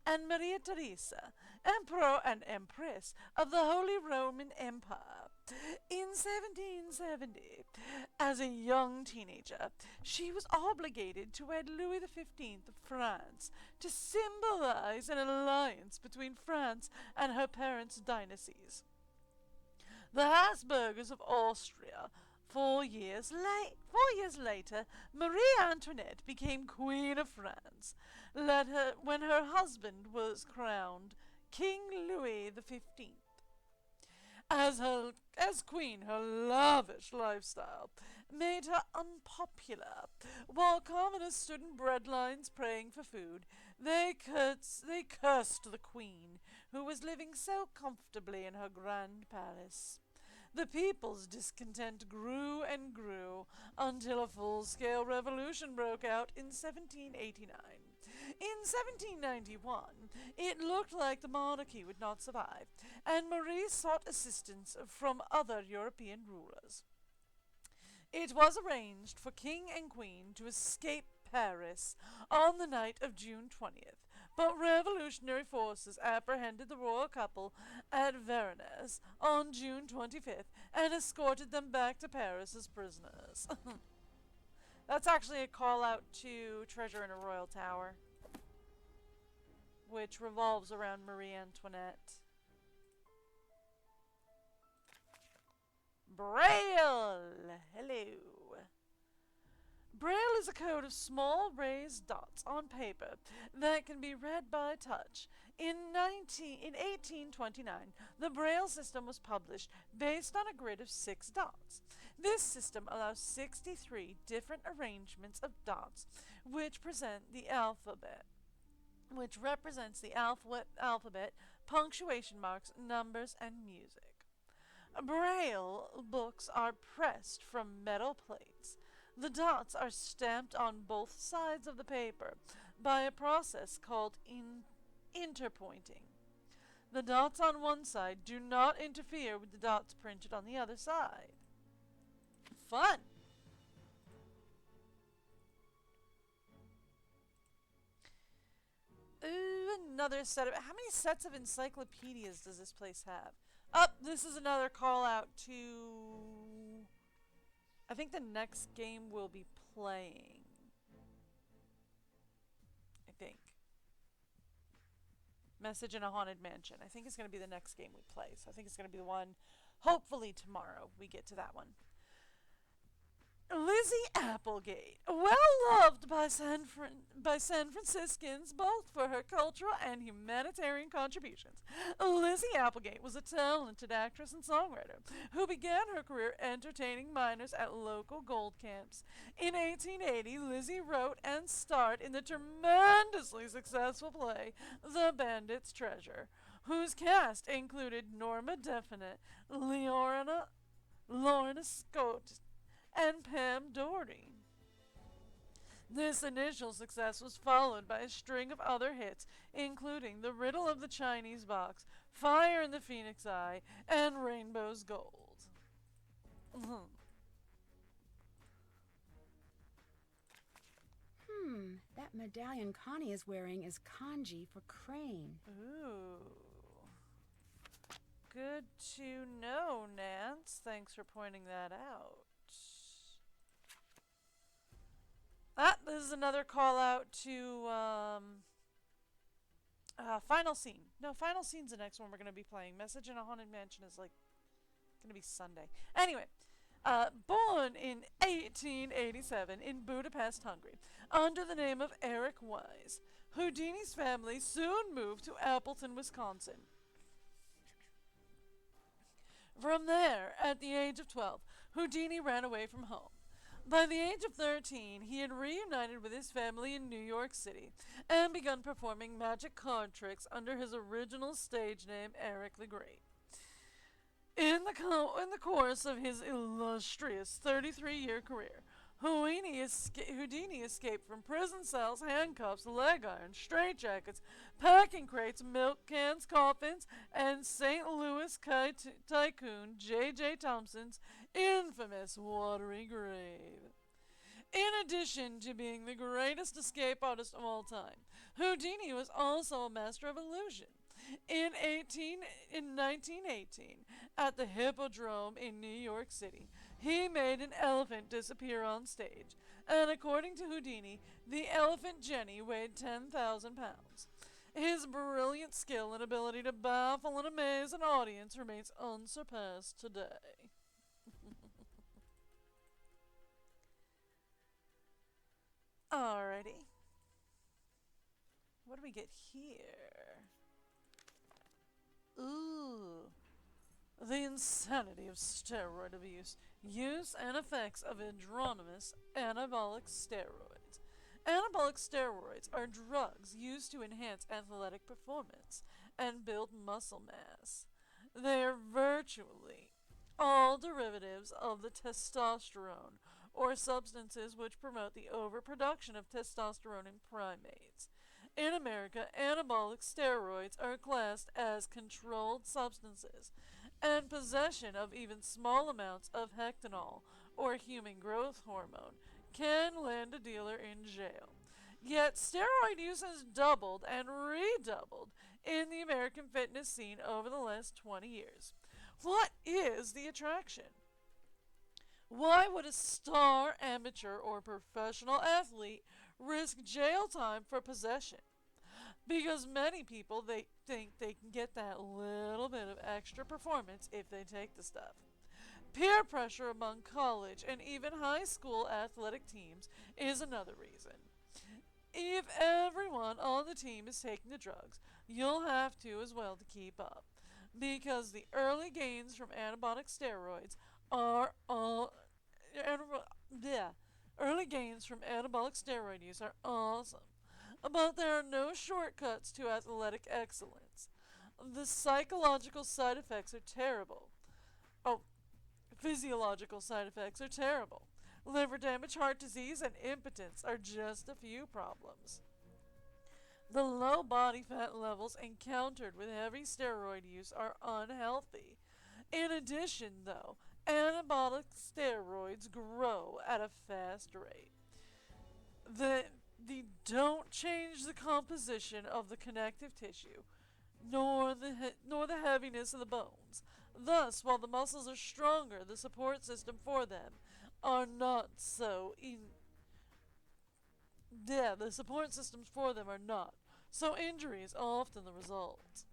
Speaker 2: and Maria Theresa, Emperor and Empress of the Holy Roman Empire. In 1770, as a young teenager, she was obligated to wed Louis XV of France to symbolize an alliance between France and her parents' dynasties. The Habsburgers of Austria. 4 years later, Marie Antoinette became Queen of France. When her husband was crowned King Louis XV. As queen, her lavish lifestyle made her unpopular. While commoners stood in bread lines praying for food, they cursed the queen, who was living so comfortably in her grand palace. The people's discontent grew and grew until a full-scale revolution broke out in 1789. In 1791, it looked like the monarchy would not survive, and Marie sought assistance from other European rulers. It was arranged for King and Queen to escape Paris on the night of June 20th, but revolutionary forces apprehended the royal couple at Varennes on June 25th and escorted them back to Paris as prisoners. That's actually a call-out to Treasure in a Royal Tower, which revolves around Marie Antoinette. Braille! Hello. Braille is a code of small raised dots on paper that can be read by touch. In 1829, the Braille system was published based on a grid of 6 dots. This system allows 63 different arrangements of dots which represents the alphabet, punctuation marks, numbers, and music. Braille books are pressed from metal plates. The dots are stamped on both sides of the paper by a process called interpointing. The dots on one side do not interfere with the dots printed on the other side. Fun! Ooh, another set of... How many sets of encyclopedias does this place have? This is another call out to... I think the next game we'll be playing. I think. Message in a Haunted Mansion. I think it's going to be the next game we play. So I think it's going to be the one, hopefully tomorrow, we get to that one. Lizzie Applegate, well loved by San Franciscans both for her cultural and humanitarian contributions. Lizzie Applegate was a talented actress and songwriter who began her career entertaining miners at local gold camps. In 1880, Lizzie wrote and starred in the tremendously successful play The Bandit's Treasure, whose cast included Norma Definite, Lorna Scott, and Pam Doherty. This initial success was followed by a string of other hits, including The Riddle of the Chinese Box, Fire in the Phoenix Eye, and Rainbow's Gold.
Speaker 1: That medallion Connie is wearing is kanji for crane.
Speaker 2: Ooh. Good to know, Nance. Thanks for pointing that out. This is another call out to Final Scene. No, Final Scene's the next one we're going to be playing. Message in a Haunted Mansion is like going to be Sunday. Anyway, born in 1887 in Budapest, Hungary, under the name of Eric Wise, Houdini's family soon moved to Appleton, Wisconsin. From there, at the age of 12, Houdini ran away from home. By the age of 13, he had reunited with his family in New York City and begun performing magic card tricks under his original stage name, Eric the Great. In the course of his illustrious 33-year career, Houdini escaped from prison cells, handcuffs, leg irons, straitjackets, packing crates, milk cans, coffins, and St. Louis tycoon J.J. Thompson's infamous watery grave. In addition to being the greatest escape artist of all time, Houdini was also a master of illusion. In 1918, at the Hippodrome in New York City, he made an elephant disappear on stage, and according to Houdini, the elephant Jenny weighed 10,000 pounds. His brilliant skill and ability to baffle and amaze an audience remains unsurpassed today. Alrighty. What do we get here? Ooh. The insanity of steroid abuse, use and effects of androgynous anabolic steroids. Anabolic steroids are drugs used to enhance athletic performance and build muscle mass. They are virtually all derivatives of the testosterone, or substances which promote the overproduction of testosterone in primates. In America, anabolic steroids are classed as controlled substances, and possession of even small amounts of hectanol, or human growth hormone, can land a dealer in jail. Yet steroid use has doubled and redoubled in the American fitness scene over the last 20 years. What is the attraction? Why would a star, amateur, or professional athlete risk jail time for possession? Because many people, they think they can get that little bit of extra performance if they take the stuff. Peer pressure among college and even high school athletic teams is another reason. If everyone on the team is taking the drugs, you'll have to as well to keep up. Because the early gains from anabolic steroids are early gains from anabolic steroid use are awesome. But there are no shortcuts to athletic excellence. The psychological side effects are terrible. Physiological side effects are terrible. Liver damage, heart disease, and impotence are just a few problems. The low body fat levels encountered with heavy steroid use are unhealthy. In addition, though, anabolic steroids grow at a fast rate. They don't change the composition of the connective tissue, nor the heaviness of the bones. Thus, while the muscles are stronger, the support system for them are not so the support systems for them are not. So injury is often the result.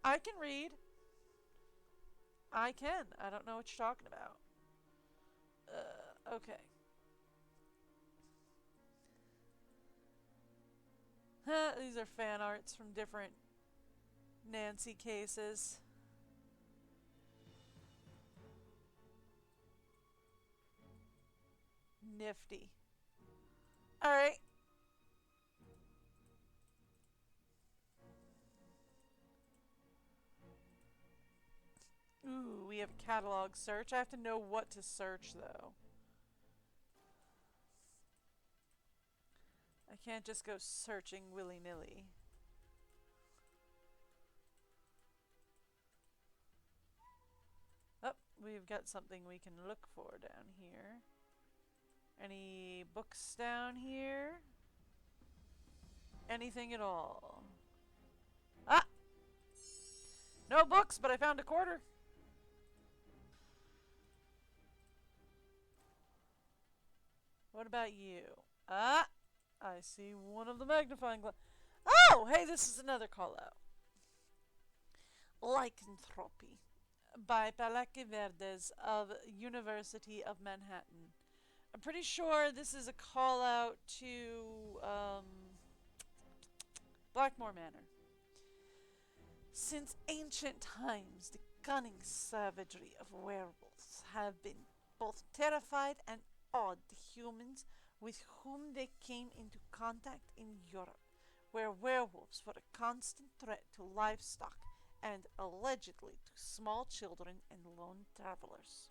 Speaker 2: I can read. I can. I don't know what you're talking about. Okay. These are fan arts from different Nancy cases. Nifty. Alright. Ooh, we have catalog search. I have to know what to search, though. I can't just go searching willy-nilly. Oh, we've got something we can look for down here. Any books down here? Anything at all? Ah! No books, but I found a quarter. What about you? Ah! I see one of the magnifying glass. Oh! Hey, this is another call out. Lycanthropy by Palaki Verdes of University of Manhattan. I'm pretty sure this is a call out to Blackmore Manor. Since ancient times, the cunning savagery of werewolves have been both terrified and awed the humans with whom they came into contact in Europe, where werewolves were a constant threat to livestock and allegedly to small children and lone travelers.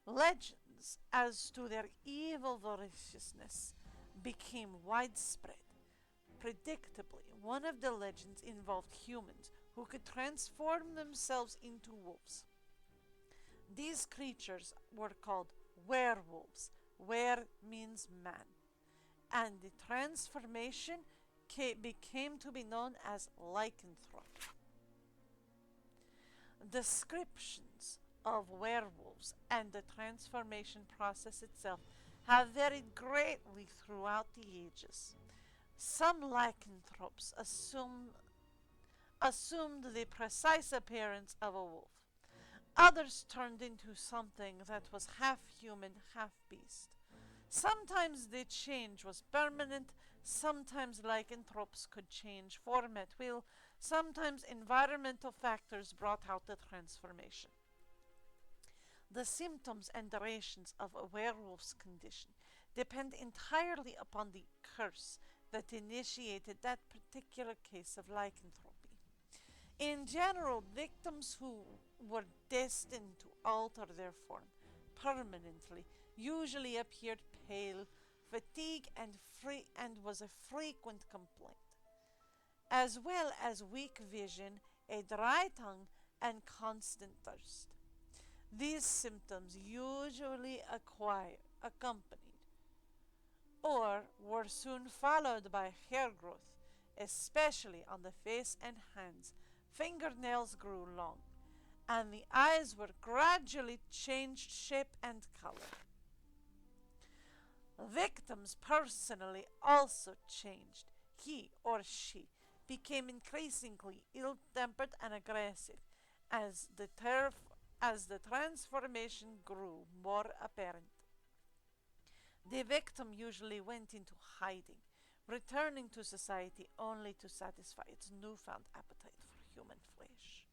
Speaker 2: Legends as to their evil voraciousness became widespread. Predictably, one of the legends involved humans who could transform themselves into wolves. These creatures were called werewolves. Wer means man. And the transformation became to be known as lycanthropy. Descriptions of werewolves and the transformation process itself have varied greatly throughout the ages. Some lycanthropes assumed the precise appearance of a wolf. Others turned into something that was half human, half beast. Sometimes the change was permanent, sometimes lycanthropes could change form at will, sometimes environmental factors brought out the transformation. The symptoms and durations of a werewolf's condition depend entirely upon the curse that initiated that particular case of lycanthropy. In general, victims who were destined to alter their form permanently usually appeared pale, fatigue, and was a frequent complaint, as well as weak vision, a dry tongue, and constant thirst. These symptoms usually accompanied or were soon followed by hair growth, especially on the face and hands. Fingernails grew long, and the eyes were gradually changed shape and color. Victims personally also changed. He or she became increasingly ill-tempered and aggressive as the transformation grew more apparent. The victim usually went into hiding, returning to society only to satisfy its newfound appetite for human flesh.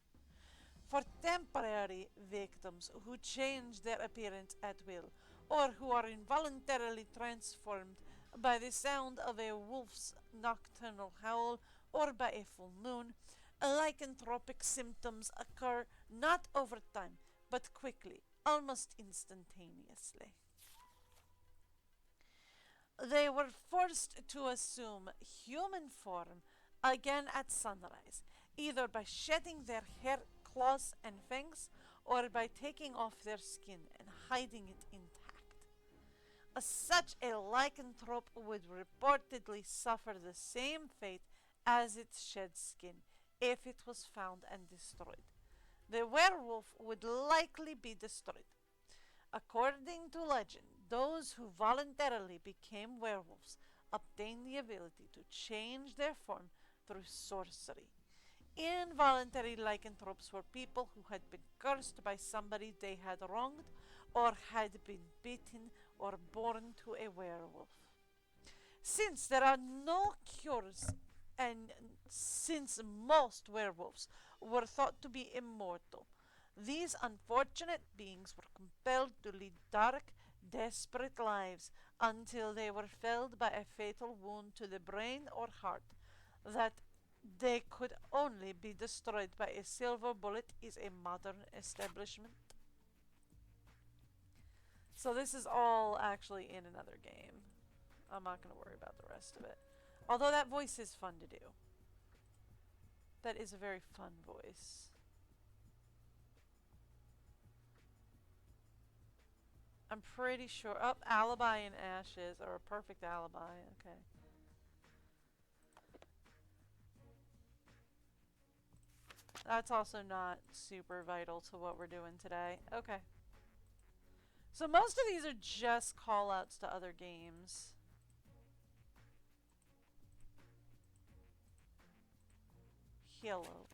Speaker 2: For temporary victims who change their appearance at will, or who are involuntarily transformed by the sound of a wolf's nocturnal howl or by a full moon, lycanthropic symptoms occur not over time, but quickly, almost instantaneously. They were forced to assume human form again at sunrise, either by shedding their hair, claws, and fangs, or by taking off their skin and hiding it intact. Such a lycanthrope would reportedly suffer the same fate as its shed skin if it was found and destroyed. The werewolf would likely be destroyed. According to legend, those who voluntarily became werewolves obtained the ability to change their form through sorcery. Involuntary lycanthropes were people who had been cursed by somebody they had wronged, or had been bitten or born to a werewolf. Since there are no cures, and since most werewolves were thought to be immortal, these unfortunate beings were compelled to lead dark, desperate lives until they were felled by a fatal wound to the brain or heart that they could only be destroyed by a silver bullet is a modern establishment. So this is all actually in another game. I'm not going to worry about the rest of it. Although that voice is fun to do. That is a very fun voice. I'm pretty sure. Oh, Alibi and Ashes, or a perfect alibi. Okay. That's also not super vital to what we're doing today. Okay. So most of these are just call-outs to other games. Hello.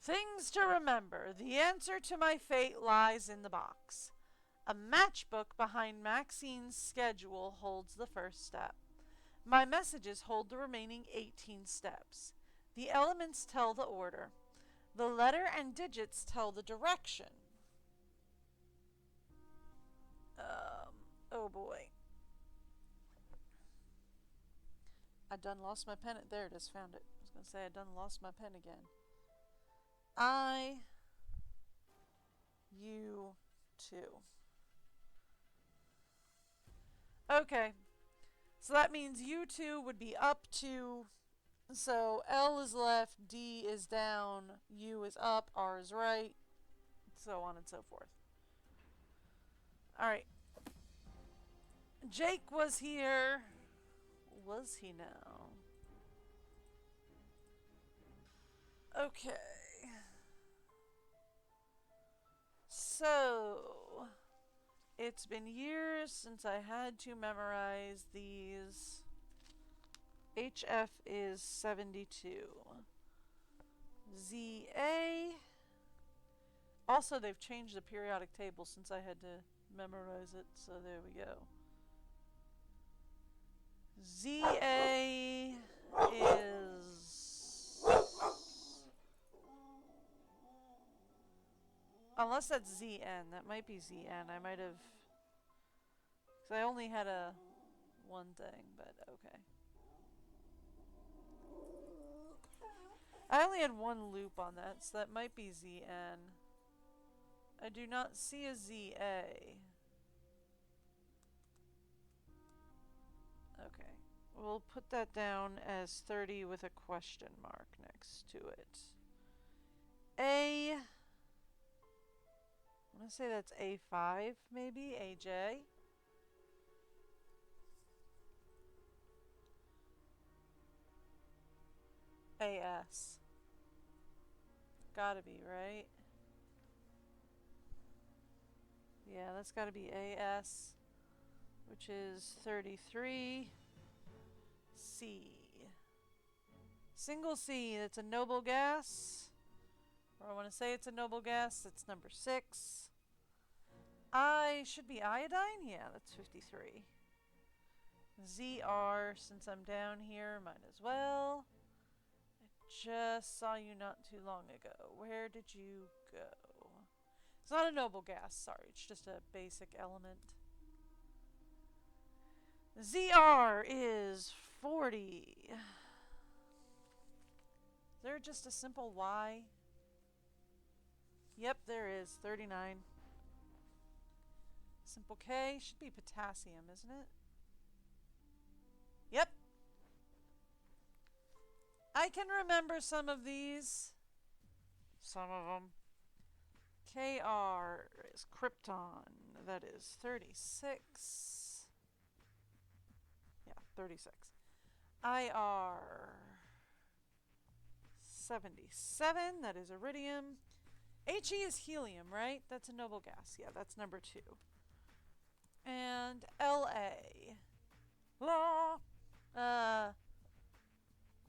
Speaker 2: Things to remember. The answer to my fate lies in the box. A matchbook behind Maxine's schedule holds the first step. My messages hold the remaining 18 steps. The elements tell the order. The letter and digits tell the direction. Oh boy. I done lost my pen. There it is. Found it. I was gonna say I done lost my pen again. I, you, 2. Okay. So that means you 2 would be up 2. So L is left, D is down, U is up, R is right, so on and so forth. Alright. Jake was here. Was he now? Okay. So, it's been years since I had to memorize these. HF is 72. ZA. Also, they've changed the periodic table since I had to memorize it, so there we go. ZA is... Unless that's ZN. That might be ZN. I might have... Because I only had a one thing, but okay. I only had one loop on that, so that might be ZN. I do not see a ZA. Okay. We'll put that down as 30 with a question mark next to it. A... I want to say that's A5, maybe? AJ? AS. Gotta be, right? Yeah, that's gotta be AS, which is 33. C. Single C, that's a noble gas. Or I want to say it's a noble gas, that's number 6. I should be iodine? Yeah, that's 53. ZR, since I'm down here, might as well. Just saw you not too long ago. Where did you go? It's not a noble gas, sorry. It's just a basic element. ZR is 40. Is there just a simple Y? Yep, there is. 39. Simple K should be potassium, isn't it? Yep. I can remember some of these. Some of them. KR is krypton. That is 36. Yeah, 36. IR 77. That is iridium. HE is helium, right? That's a noble gas. Yeah, that's number 2. And LA.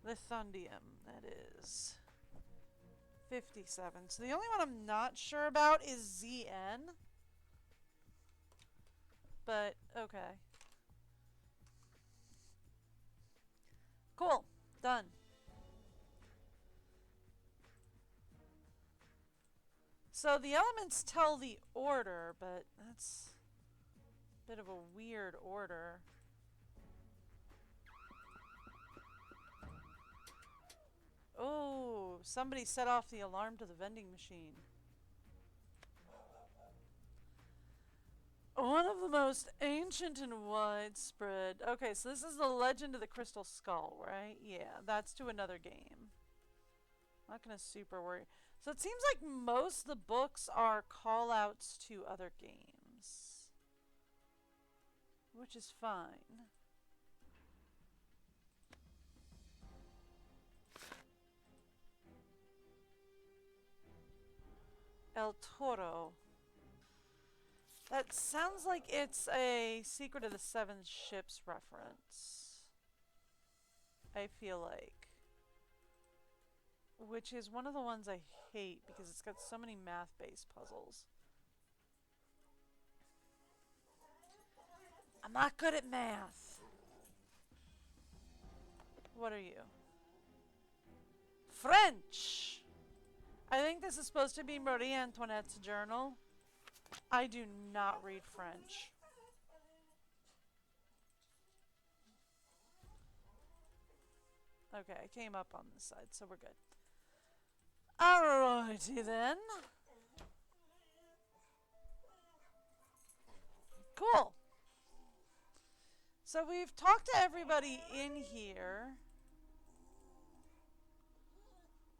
Speaker 2: Lithium, that is 57. So the only one I'm not sure about is ZN. But, okay. Cool. Done. So the elements tell the order, but that's a bit of a weird order. Oh, somebody set off the alarm to the vending machine. One of the most ancient and widespread. Okay, so this is the Legend of the Crystal Skull, right? Yeah, that's to another game. Not gonna super worry. So it seems like most of the books are call-outs to other games, which is fine. El Toro. That sounds like it's a Secret of the Seven Ships reference. I feel like. Which is one of the ones I hate because it's got so many math-based puzzles. I'm not good at math. What are you? French! I think this is supposed to be Marie Antoinette's journal. I do not read French. Okay, I came up on this side, so we're good. Alrighty then. Cool. So we've talked to everybody in here.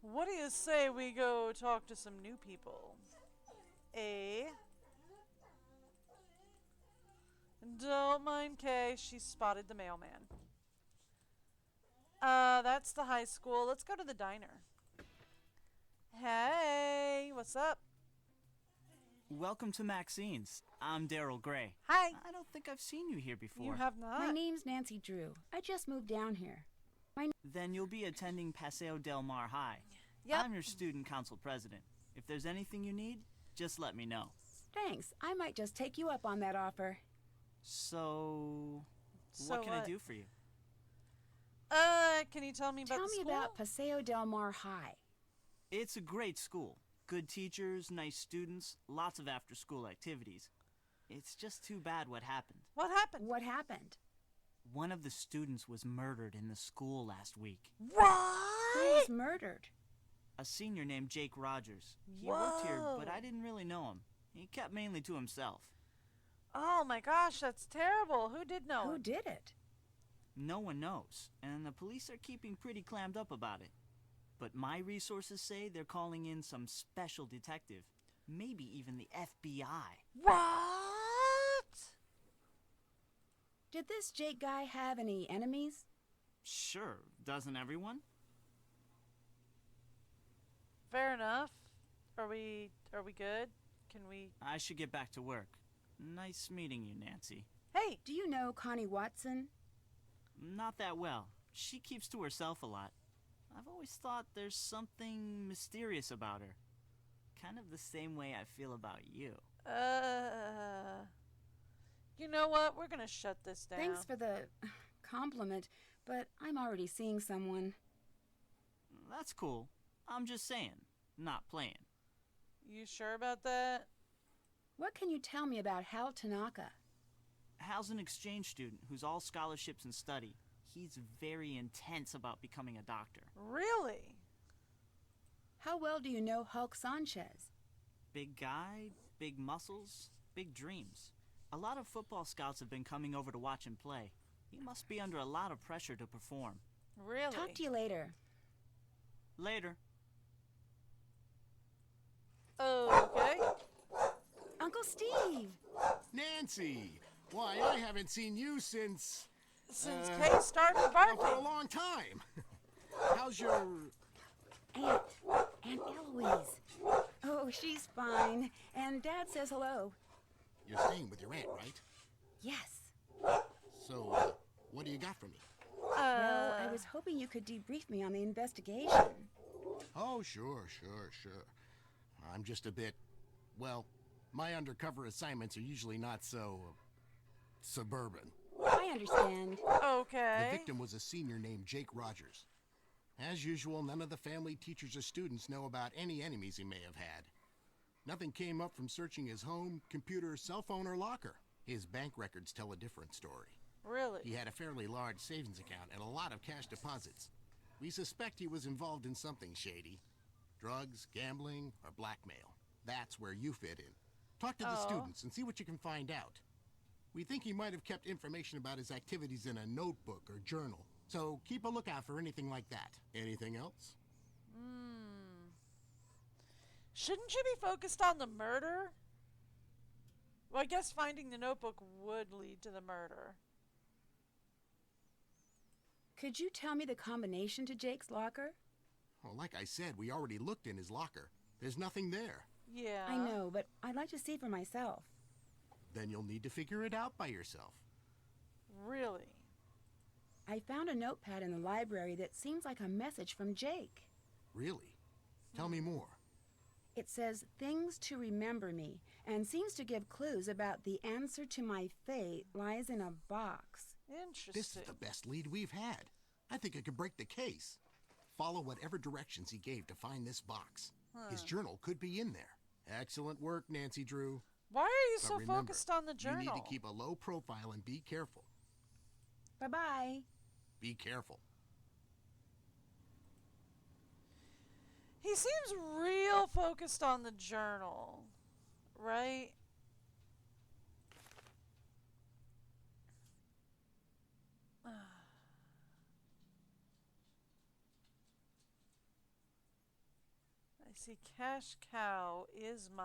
Speaker 2: What do you say we go talk to some new people? Don't mind Kay, she spotted the mailman. That's the high school. Let's go to the diner. Hey, what's up?
Speaker 10: Welcome to Maxine's. I'm Daryl Gray.
Speaker 2: Hi.
Speaker 10: I don't think I've seen you here before.
Speaker 2: You have not?
Speaker 1: My name's Nancy Drew. I just moved down here.
Speaker 10: Then you'll be attending Paseo Del Mar High.
Speaker 2: Yep.
Speaker 10: I'm your student council president. If there's anything you need, just let me know.
Speaker 1: Thanks. I might just take you up on that offer.
Speaker 10: So what can I do for you?
Speaker 2: Can you tell me about the school?
Speaker 1: Tell me about Paseo Del Mar High.
Speaker 10: It's a great school. Good teachers, nice students, lots of after-school activities. It's just too bad what happened.
Speaker 2: What happened?
Speaker 1: What happened?
Speaker 10: One of the students was murdered in the school last week.
Speaker 2: What?
Speaker 1: Who was murdered?
Speaker 10: A senior named Jake Rogers. He worked here, but I didn't really know him. He kept mainly to himself.
Speaker 2: Oh my gosh, that's terrible. Who did know?
Speaker 1: Who did it?
Speaker 10: No one knows, and the police are keeping pretty clammed up about it. But my resources say they're calling in some special detective, maybe even the FBI.
Speaker 2: What?
Speaker 1: Did this Jake guy have any enemies?
Speaker 10: Sure, doesn't everyone?
Speaker 2: Fair enough. Are we good? Can we...
Speaker 10: I should get back to work. Nice meeting you, Nancy.
Speaker 2: Hey!
Speaker 1: Do you know Connie Watson?
Speaker 10: Not that well. She keeps to herself a lot. I've always thought there's something mysterious about her. Kind of the same way I feel about you.
Speaker 2: You know what? We're gonna shut this down.
Speaker 1: Thanks for the compliment, but I'm already seeing someone.
Speaker 10: That's cool. I'm just saying, not playing.
Speaker 2: You sure about that?
Speaker 1: What can you tell me about Hal Tanaka?
Speaker 10: Hal's an exchange student who's all scholarships and study. He's very intense about becoming a doctor.
Speaker 2: Really?
Speaker 1: How well do you know Hulk Sanchez?
Speaker 10: Big guy, big muscles, big dreams. A lot of football scouts have been coming over to watch him play. He must be under a lot of pressure to perform.
Speaker 2: Really?
Speaker 1: Talk to you later.
Speaker 10: Later.
Speaker 2: Okay.
Speaker 1: Uncle Steve!
Speaker 4: Nancy! Why, I haven't seen you since
Speaker 2: Kay started
Speaker 4: for a
Speaker 2: barking.
Speaker 4: long time. How's your...
Speaker 1: Aunt Eloise. Oh, she's fine. And Dad says hello.
Speaker 4: You're staying with your aunt, right?
Speaker 1: Yes.
Speaker 4: So, what do you got for me?
Speaker 1: Well, I was hoping you could debrief me on the investigation.
Speaker 4: Oh, sure. I'm just a bit... Well, my undercover assignments are usually not so... suburban.
Speaker 1: I understand.
Speaker 2: Okay.
Speaker 4: The victim was a senior named Jake Rogers. As usual, none of the family, teachers, or students know about any enemies he may have had. Nothing came up from searching his home, computer, cell phone, or locker. His bank records tell a different story.
Speaker 2: Really?
Speaker 4: He had a fairly large savings account and a lot of cash deposits. We suspect he was involved in something shady. Drugs, gambling, or blackmail. That's where you fit in. Talk to the students and see what you can find out. We think he might have kept information about his activities in a notebook or journal. So keep a lookout for anything like that. Anything else?
Speaker 2: Shouldn't you be focused on the murder? Well, I guess finding the notebook would lead to the murder.
Speaker 1: Could you tell me the combination to Jake's locker?
Speaker 4: Well, like I said, we already looked in his locker. There's nothing there.
Speaker 2: Yeah.
Speaker 1: I know, but I'd like to see for myself.
Speaker 4: Then you'll need to figure it out by yourself.
Speaker 2: Really?
Speaker 1: I found a notepad in the library that seems like a message from Jake.
Speaker 4: Really? Tell me more.
Speaker 1: It says, "Things to remember me," and seems to give clues about the answer to my fate lies in a box.
Speaker 2: Interesting.
Speaker 4: This is the best lead we've had. I think I could break the case. Follow whatever directions he gave to find this box. His journal could be in there. Excellent work, Nancy Drew.
Speaker 2: Why are you
Speaker 4: But
Speaker 2: so
Speaker 4: remember,
Speaker 2: focused on the journal?
Speaker 4: You need to keep a low profile and be careful.
Speaker 1: Bye-bye.
Speaker 4: Be careful.
Speaker 2: He seems real focused on the journal, right? I see cash cow is my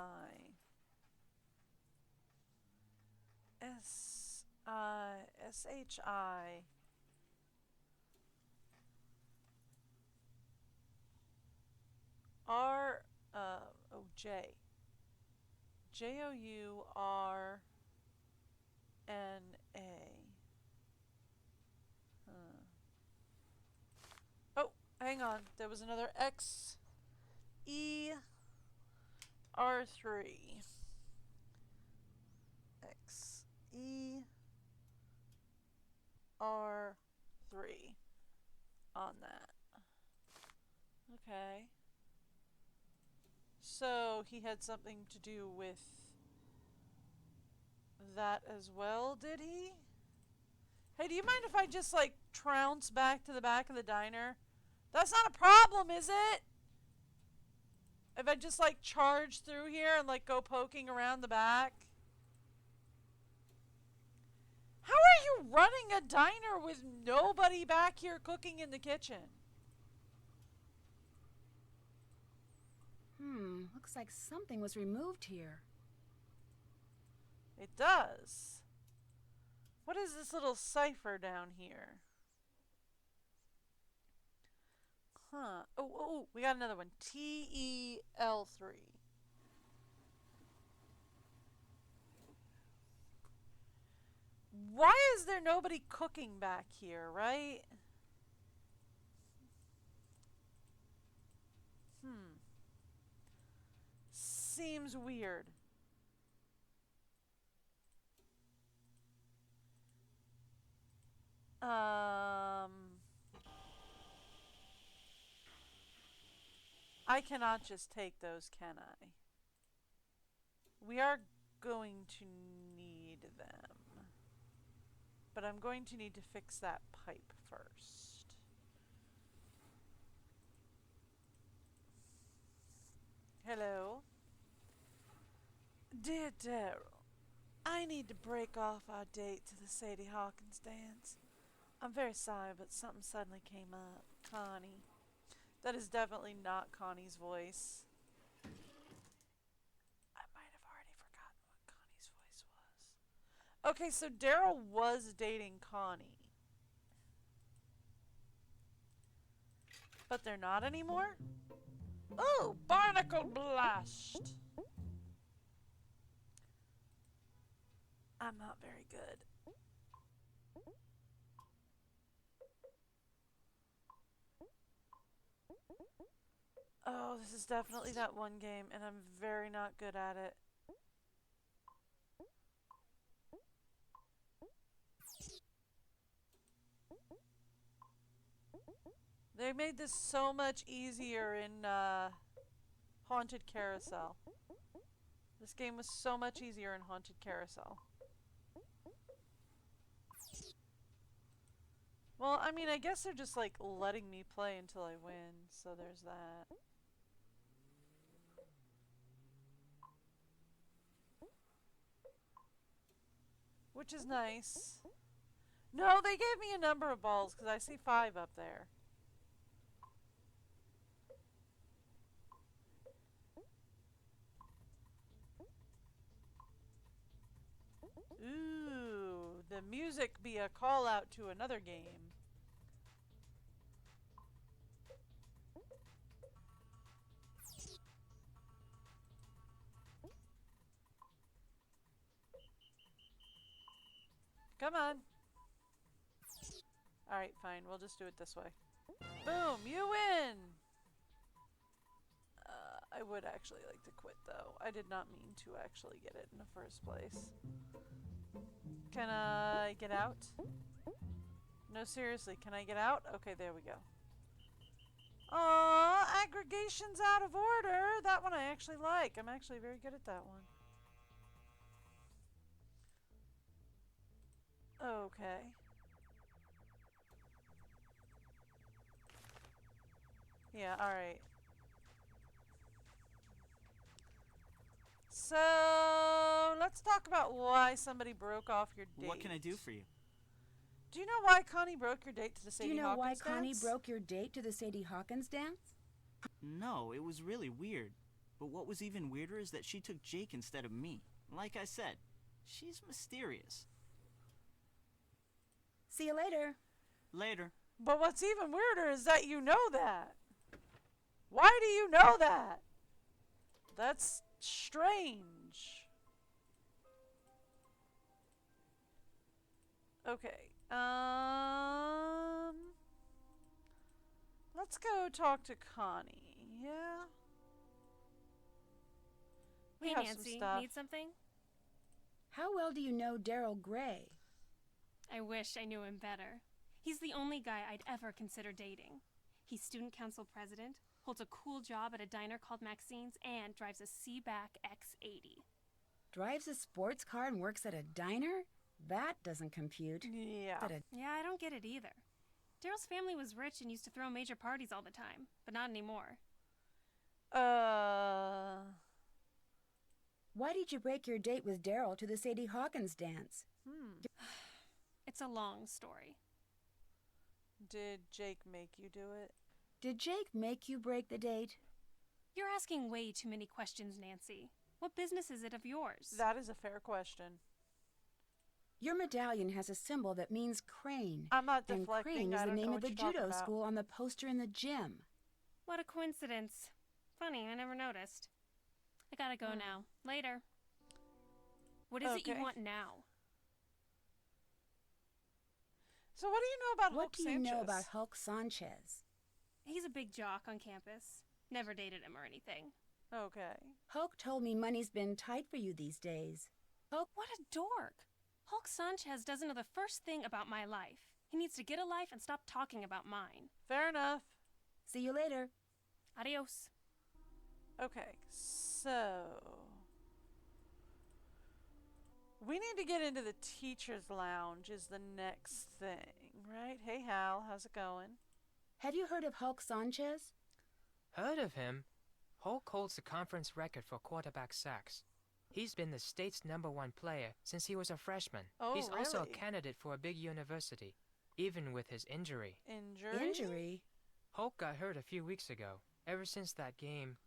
Speaker 2: SHI R J JOURNA. Oh, hang on. There was another XER3. XER3 on that. Okay. So he had something to do with that as well, did he? Hey, do you mind if I just, like, trounce back to the back of the diner? That's not a problem, is it? If I just, like, charge through here and, like, go poking around the back? How are you running a diner with nobody back here cooking in the kitchen?
Speaker 1: Looks like something was removed here.
Speaker 2: It does. What is this little cipher down here? Huh. Oh, we got another one. TEL3. Why is there nobody cooking back here, right? Seems weird. I cannot just take those, can I? We are going to need them. But I'm going to need to fix that pipe first. Hello? Dear Daryl, I need to break off our date to the Sadie Hawkins dance. I'm very sorry, but something suddenly came up. Connie. That is definitely not Connie's voice. I might have already forgotten what Connie's voice was. Okay, so Daryl was dating Connie. But they're not anymore? Oh, barnacle blast! I'm not very good. Oh, this is definitely that one game, and I'm very not good at it. They made this so much easier in Haunted Carousel. This game was so much easier in Haunted Carousel. Well, I mean, I guess they're just, like, letting me play until I win, so there's that. Which is nice. No, they gave me a number of balls, because I see 5 up there. Ooh, the music be a call out to another game. Come on. Alright, fine. We'll just do it this way. Boom! You win! I would actually like to quit, though. I did not mean to actually get it in the first place. Can I get out? No, seriously, can I get out? Okay, there we go. Aww, aggregation's out of order! That one I actually like. I'm actually very good at that one. Okay. Yeah, alright. So, let's talk about why somebody broke off your date.
Speaker 10: What can I do for you?
Speaker 2: Do you know why Connie broke your date to the
Speaker 1: Do
Speaker 2: Sadie
Speaker 1: you know why
Speaker 2: Hawkins
Speaker 1: Connie
Speaker 2: dance?
Speaker 1: broke your date to the Sadie Hawkins dance?
Speaker 10: No, it was really weird. But what was even weirder is that she took Jake instead of me. Like I said, she's mysterious.
Speaker 1: See you later.
Speaker 10: Later.
Speaker 2: But what's even weirder is that you know that. Why do you know that? That's strange. Okay. Let's go talk to Connie. Yeah. We
Speaker 8: Hey,
Speaker 2: have some
Speaker 8: Nancy,
Speaker 2: stuff.
Speaker 8: need something?
Speaker 1: How well do you know Daryl Gray?
Speaker 8: I wish I knew him better. He's the only guy I'd ever consider dating. He's student council president, holds a cool job at a diner called Maxine's, and drives a Seaback X80.
Speaker 1: Drives a sports car and works at a diner? That doesn't compute.
Speaker 2: Yeah.
Speaker 8: Yeah, I don't get it either. Daryl's family was rich and used to throw major parties all the time, but not anymore.
Speaker 1: Why did you break your date with Daryl to the Sadie Hawkins dance?
Speaker 8: It's a long story.
Speaker 2: Did Jake make you do it?
Speaker 1: Did Jake make you break the date?
Speaker 8: You're asking way too many questions, Nancy. What business is it of yours?
Speaker 2: That is a fair question.
Speaker 1: Your medallion has a symbol that means crane.
Speaker 2: I'm not
Speaker 1: And
Speaker 2: deflecting.
Speaker 1: crane is
Speaker 2: I
Speaker 1: the
Speaker 2: don't
Speaker 1: name
Speaker 2: know
Speaker 1: of
Speaker 2: what
Speaker 1: the
Speaker 2: you're talking
Speaker 1: judo
Speaker 2: about.
Speaker 1: school on the poster in the gym.
Speaker 8: What a coincidence. Funny, I never noticed. I gotta go now. Later. What is it you
Speaker 2: Okay.
Speaker 8: want now?
Speaker 2: So what do you know about
Speaker 1: What
Speaker 2: Hulk
Speaker 1: do you
Speaker 2: Sanchez?
Speaker 1: know about Hulk Sanchez?
Speaker 8: He's a big jock on campus. Never dated him or anything.
Speaker 2: Okay.
Speaker 1: Hulk told me money's been tight for you these days.
Speaker 8: What a dork. Hulk Sanchez doesn't know the first thing about my life. He needs to get a life and stop talking about mine.
Speaker 2: Fair enough.
Speaker 1: See you later.
Speaker 8: Adios.
Speaker 2: Okay, so we need to get into the teacher's lounge is the next thing, right? Hey Hal, how's it going?
Speaker 1: Have you heard of Hulk Sanchez?
Speaker 7: Heard of him? Hulk holds the conference record for quarterback sacks. He's been the state's #1 player since he was a freshman.
Speaker 2: Oh,
Speaker 7: He's also a
Speaker 2: really?
Speaker 7: candidate for a big university, even with his injury.
Speaker 1: Injury?
Speaker 7: Hulk got hurt a few weeks ago. Ever since that game,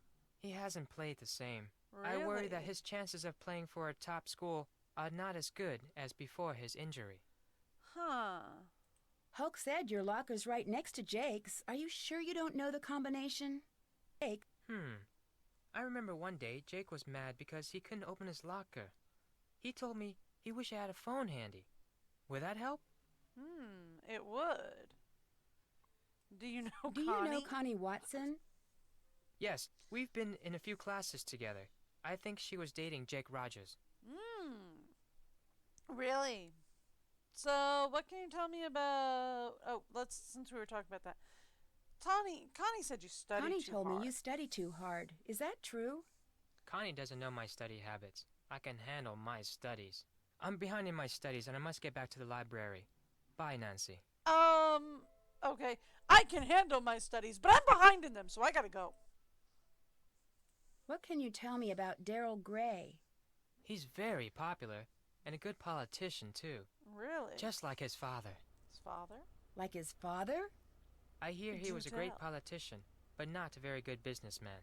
Speaker 7: he hasn't played the same. I worry that
Speaker 2: Really?
Speaker 7: his chances of playing for a top school are not as good as before his injury.
Speaker 2: Huh.
Speaker 1: Hulk said your locker's right next to Jake's. Are you sure you don't know the combination? Jake.
Speaker 7: I remember one day Jake was mad because he couldn't open his locker. He told me he wished he had a phone handy. Would that help?
Speaker 2: It would. Do you know
Speaker 1: Do
Speaker 2: Connie?
Speaker 1: you know Connie Watson?
Speaker 7: Yes, we've been in a few classes together. I think she was dating Jake Rogers.
Speaker 2: Really? So, what can you tell me about... Oh, since we were talking about that. Connie said you studied
Speaker 1: Connie
Speaker 2: too
Speaker 1: told
Speaker 2: hard.
Speaker 1: me you study too hard. Is that true?
Speaker 7: Connie doesn't know my study habits. I can handle my studies. I'm behind in my studies and I must get back to the library. Bye, Nancy.
Speaker 2: Okay. I can handle my studies, but I'm behind in them, so I gotta go.
Speaker 1: What can you tell me about Daryl Gray?
Speaker 7: He's very popular and a good politician, too.
Speaker 2: Really?
Speaker 7: Just like his father.
Speaker 2: His father?
Speaker 1: Like his father?
Speaker 7: I hear he
Speaker 2: Do
Speaker 7: was a great
Speaker 2: tell.
Speaker 7: politician, but not a very good businessman.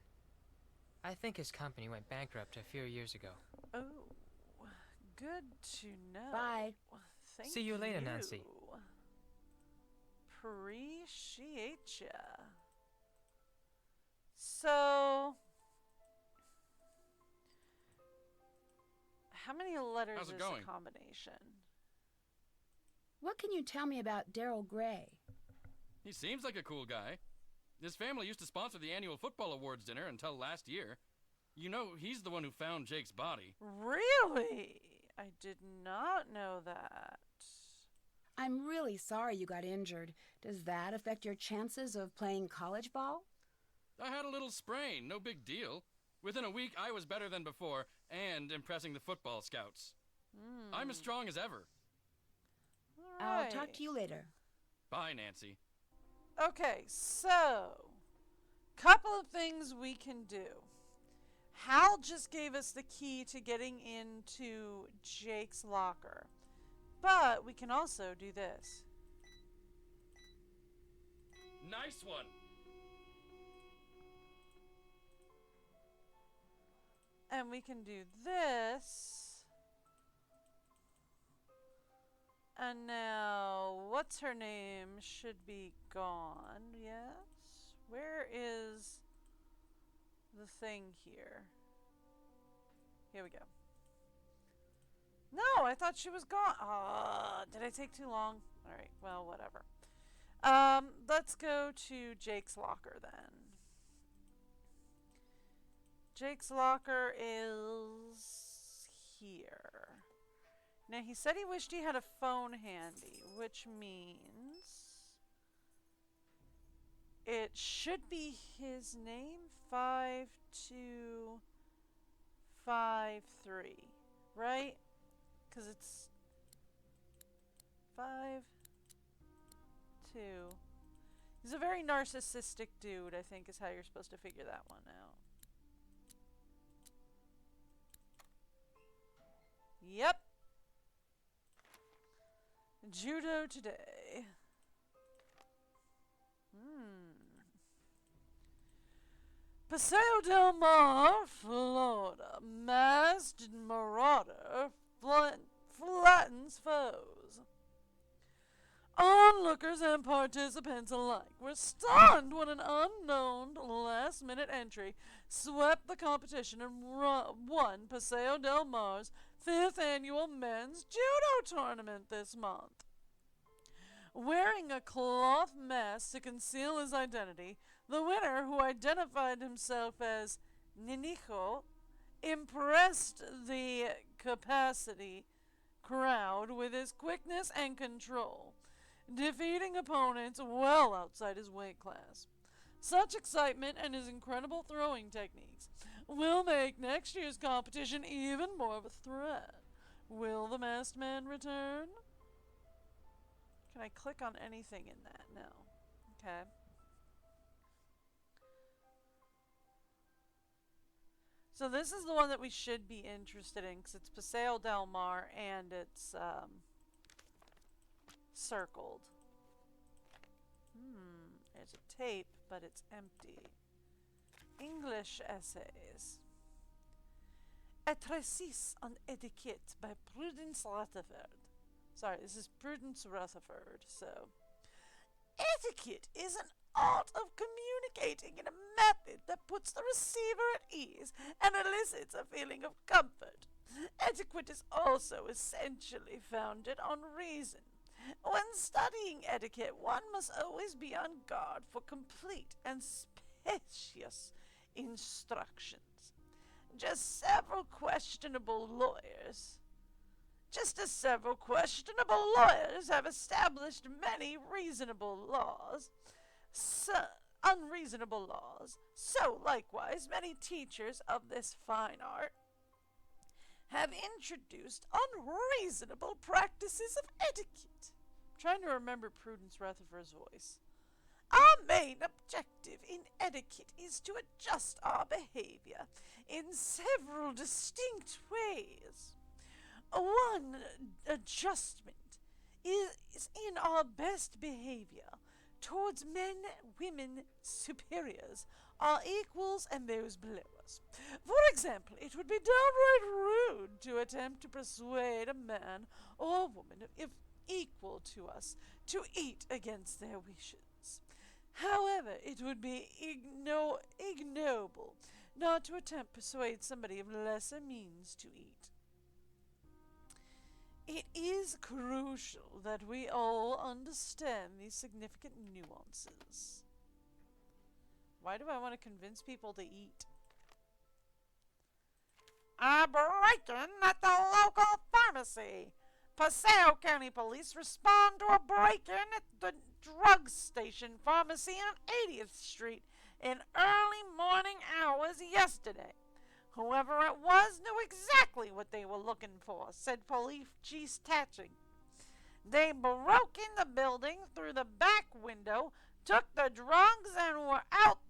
Speaker 7: I think his company went bankrupt a few years ago.
Speaker 2: Oh, good to know.
Speaker 1: Bye.
Speaker 2: Thank
Speaker 7: See you later, Nancy.
Speaker 2: Appreciate ya. So, how many letters
Speaker 9: How's it
Speaker 2: is
Speaker 9: going?
Speaker 2: the combination?
Speaker 1: What can you tell me about Daryl Gray?
Speaker 9: He seems like a cool guy. His family used to sponsor the annual football awards dinner until last year. You know, he's the one who found Jake's body.
Speaker 2: Really? I did not know that.
Speaker 1: I'm really sorry you got injured. Does that affect your chances of playing college ball?
Speaker 9: I had a little sprain, no big deal. Within a week, I was better than before and impressing the football scouts. I'm as strong as ever.
Speaker 1: I'll talk to you later.
Speaker 9: Bye, Nancy.
Speaker 2: Okay, so couple of things we can do. Hal just gave us the key to getting into Jake's locker. But we can also do this.
Speaker 9: Nice one.
Speaker 2: And we can do this. And now, what's her name should be gone. Yes. Where is the thing here? Here we go. No, I thought she was gone. Did I take too long? Alright, well, whatever. Let's go to Jake's locker then. Jake's locker is here. Now, he said he wished he had a phone handy, which means it should be his name, 5253, right? Because it's 52. He's a very narcissistic dude, I think, is how you're supposed to figure that one out. Yep. Judo today. Paseo del Mar, Florida. Masked marauder flattens foes. Onlookers and participants alike were stunned when an unknown last-minute entry swept the competition and won Paseo del Mar's 5th annual men's judo tournament this month. Wearing a cloth mask to conceal his identity, the winner, who identified himself as Ninijo, impressed the capacity crowd with his quickness and control, defeating opponents well outside his weight class. Such excitement and his incredible throwing techniques will make next year's competition even more of a threat. Will the masked man return? Can I click on anything in that? No. Okay. So this is the one that we should be interested in because it's Paseo del Mar and it's circled. There's a tape, but it's empty. English essays. A treatise on etiquette by Prudence Rutherford. Sorry, this is Prudence Rutherford, so. Etiquette is an art of communicating in a method that puts the receiver at ease and elicits a feeling of comfort. Etiquette is also essentially founded on reason. When studying etiquette, one must always be on guard for complete and specious instructions. Just as several questionable lawyers have established many unreasonable laws, so likewise many teachers of this fine art have introduced unreasonable practices of etiquette. I'm trying to remember Prudence Rutherford's voice. Our main objective in etiquette is to adjust our behavior in several distinct ways. One adjustment is in our best behavior towards men, women, superiors, our equals, and those below us. For example, it would be downright rude to attempt to persuade a man or woman, if equal to us, to eat against their wishes. However, it would be ignoble not to attempt to persuade somebody of lesser means to eat. It is crucial that we all understand these significant nuances. Why do I want to convince people to eat? A break-in at the local pharmacy. Paseo County Police respond to a break-in at the drug station pharmacy on 80th Street in early morning hours yesterday. Whoever it was knew exactly what they were looking for, said Police Chief Tatching. They broke in the building through the back window, took the drugs, and were out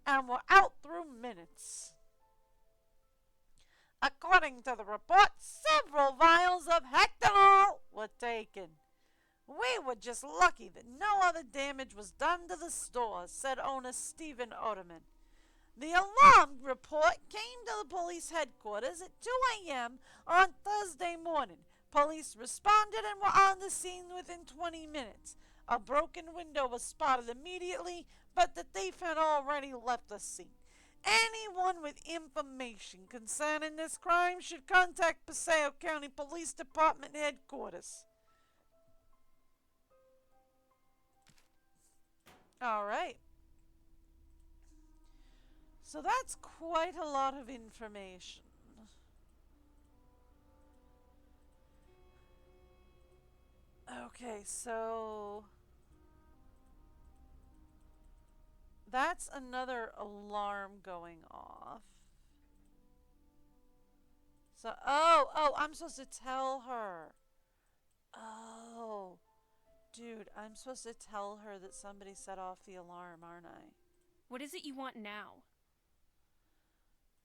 Speaker 2: and were out through minutes. According to the report, several vials of hectanol were taken. We were just lucky that no other damage was done to the store, said owner Stephen Oderman. The alarm report came to the police headquarters at 2 a.m. on Thursday morning. Police responded and were on the scene within 20 minutes. A broken window was spotted immediately, but the thief had already left the scene. Anyone with information concerning this crime should contact Passaic County Police Department headquarters. All right. So that's quite a lot of information. Okay, so that's another alarm going off. So, I'm supposed to tell her. Oh, dude, I'm supposed to tell her that somebody set off the alarm, aren't I?
Speaker 8: What is it you want now?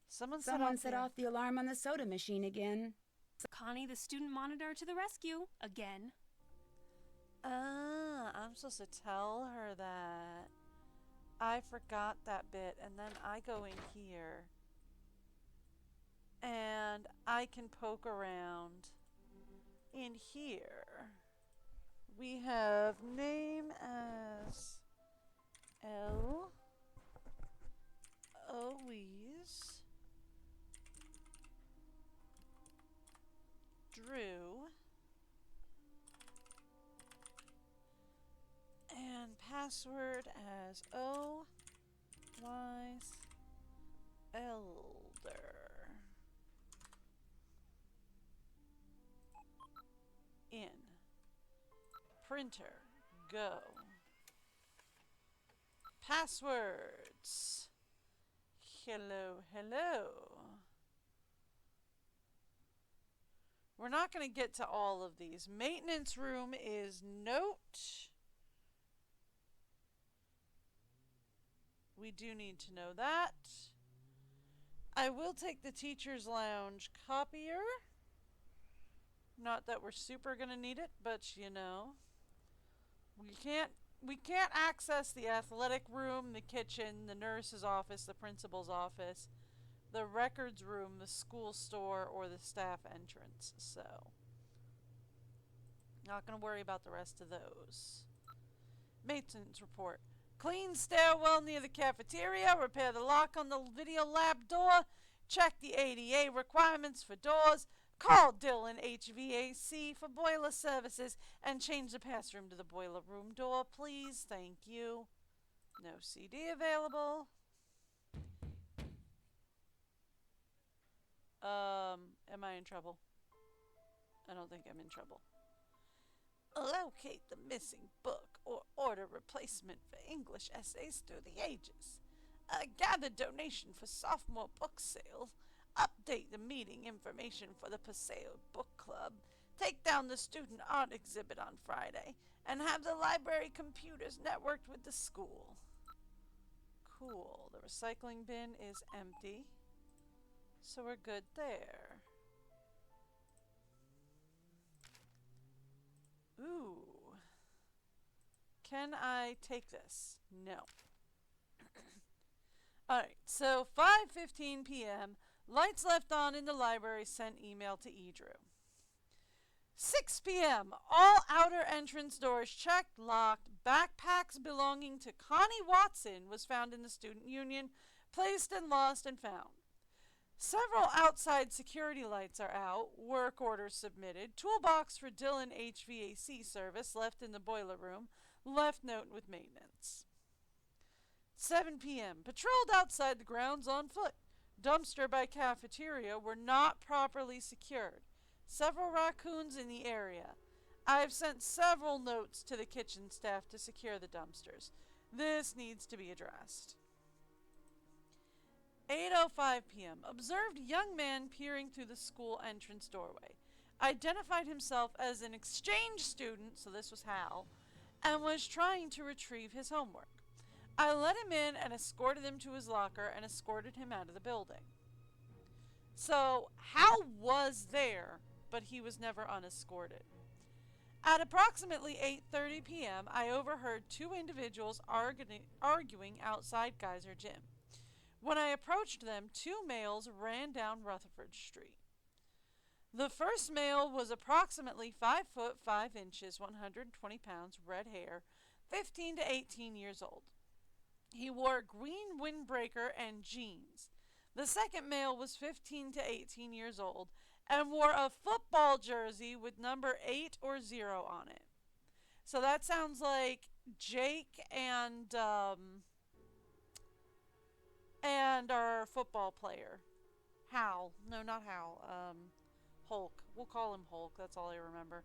Speaker 1: Someone set off the alarm on the soda machine again.
Speaker 8: Connie, the student monitor, to the rescue. Again.
Speaker 2: I'm supposed to tell her that. I forgot that bit, and then I go in here. And I can poke around in here. We have name as Eloise Drew, and password as O-Wise Elder. In. Printer. Go. Passwords. Hello, hello. We're not going to get to all of these. Maintenance room is note. We do need to know that. I will take the teacher's lounge copier. Not that we're super going to need it, but you know. We can't access the athletic room, the kitchen, the nurse's office, the principal's office, the records room, the school store, or the staff entrance. So, not going to worry about the rest of those. Maintenance report. Clean stairwell near the cafeteria. Repair the lock on the video lab door. Check the ADA requirements for doors. Call Dillon HVAC for boiler services and change the pass room to the boiler room door, please. Thank you. No CD available. Am I in trouble? I don't think I'm in trouble. Locate the missing book or order replacement for English essays through the ages. Gather donation for sophomore book sale. Update the meeting information for the Passaic Book Club. Take down the student art exhibit on Friday. And have the library computers networked with the school. Cool. The recycling bin is empty. So we're good there. Ooh. Can I take this? No. Alright, so 5:15 p.m. Lights left on in the library, sent email to Edrew. 6 p.m. All outer entrance doors checked, locked. Backpacks belonging to Connie Watson was found in the student union, placed and lost and found. Several outside security lights are out. Work orders submitted. Toolbox for Dillon HVAC service left in the boiler room. Left note with maintenance. 7 p.m. Patrolled outside the grounds on foot. Dumpster by cafeteria were not properly secured. Several raccoons in the area. I have sent several notes to the kitchen staff to secure the dumpsters. This needs to be addressed. 8:05 p.m. Observed young man peering through the school entrance doorway. Identified himself as an exchange student, so this was Hal, and was trying to retrieve his homework. I let him in and escorted him to his locker and escorted him out of the building. So, Hal was there, but he was never unescorted. At approximately 8:30 p.m., I overheard two individuals arguing outside Geyser Gym. When I approached them, two males ran down Rutherford Street. The first male was approximately 5 foot 5 inches, 120 pounds, red hair, 15 to 18 years old. He wore a green windbreaker and jeans. The second male was 15 to 18 years old and wore a football jersey with number 8 or 0 on it. So that sounds like Jake and our football player. Hal. No, not Hal. Hulk. We'll call him Hulk. That's all I remember.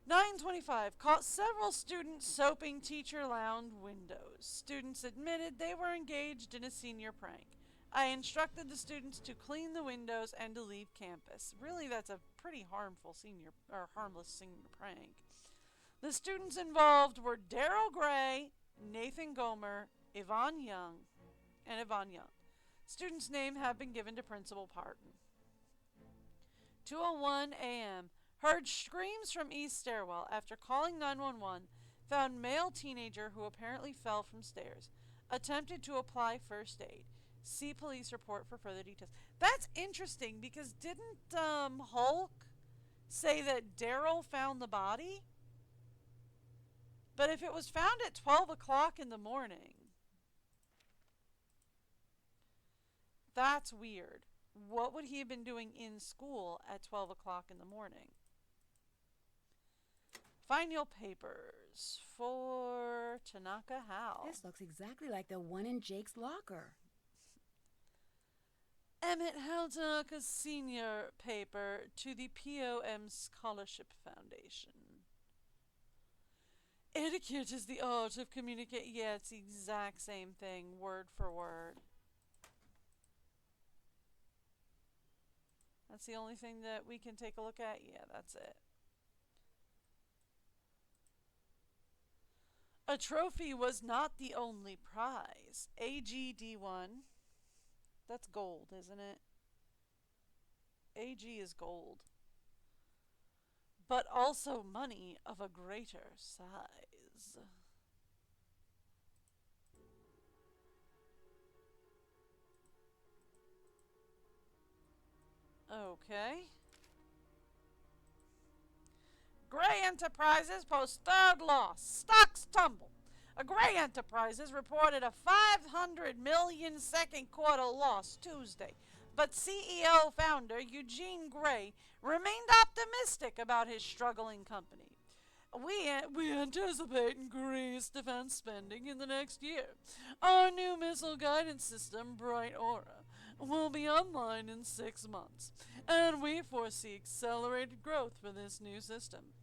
Speaker 2: 9:25. Caught several students soaping teacher lounge windows. Students admitted they were engaged in a senior prank. I instructed the students to clean the windows and to leave campus. Really, that's a pretty harmless senior prank. The students involved were Daryl Gray, Nathan Gomer, Yvonne Young. Students' names have been given to Principal Parton. 2:01 a.m. Heard screams from East Stairwell. After calling 911, found male teenager who apparently fell from stairs. Attempted to apply first aid. See police report for further details. That's interesting because didn't Hulk say that Daryl found the body? But if it was found at 12 o'clock in the morning, that's weird. What would he have been doing in school at 12 o'clock in the morning? Find your papers for Tanaka Hal.
Speaker 1: This looks exactly like the one in Jake's locker.
Speaker 2: Emmett Hal Tanaka Sr. paper to the POM Scholarship Foundation. Etiquette is the art of communicating. Yeah, it's the exact same thing, word for word. That's the only thing that we can take a look at? Yeah, that's it. A trophy was not the only prize. AGD1. That's gold, isn't it? AG is gold. But also money of a greater size. Okay. Gray Enterprises posts third loss. Stocks tumble. Gray Enterprises reported a 500 million second quarter loss Tuesday, but CEO founder Eugene Gray remained optimistic about his struggling company. We anticipate increased defense spending in the next year. Our new missile guidance system, Bright Aura, will be online in 6 months, and we foresee accelerated growth for this new system.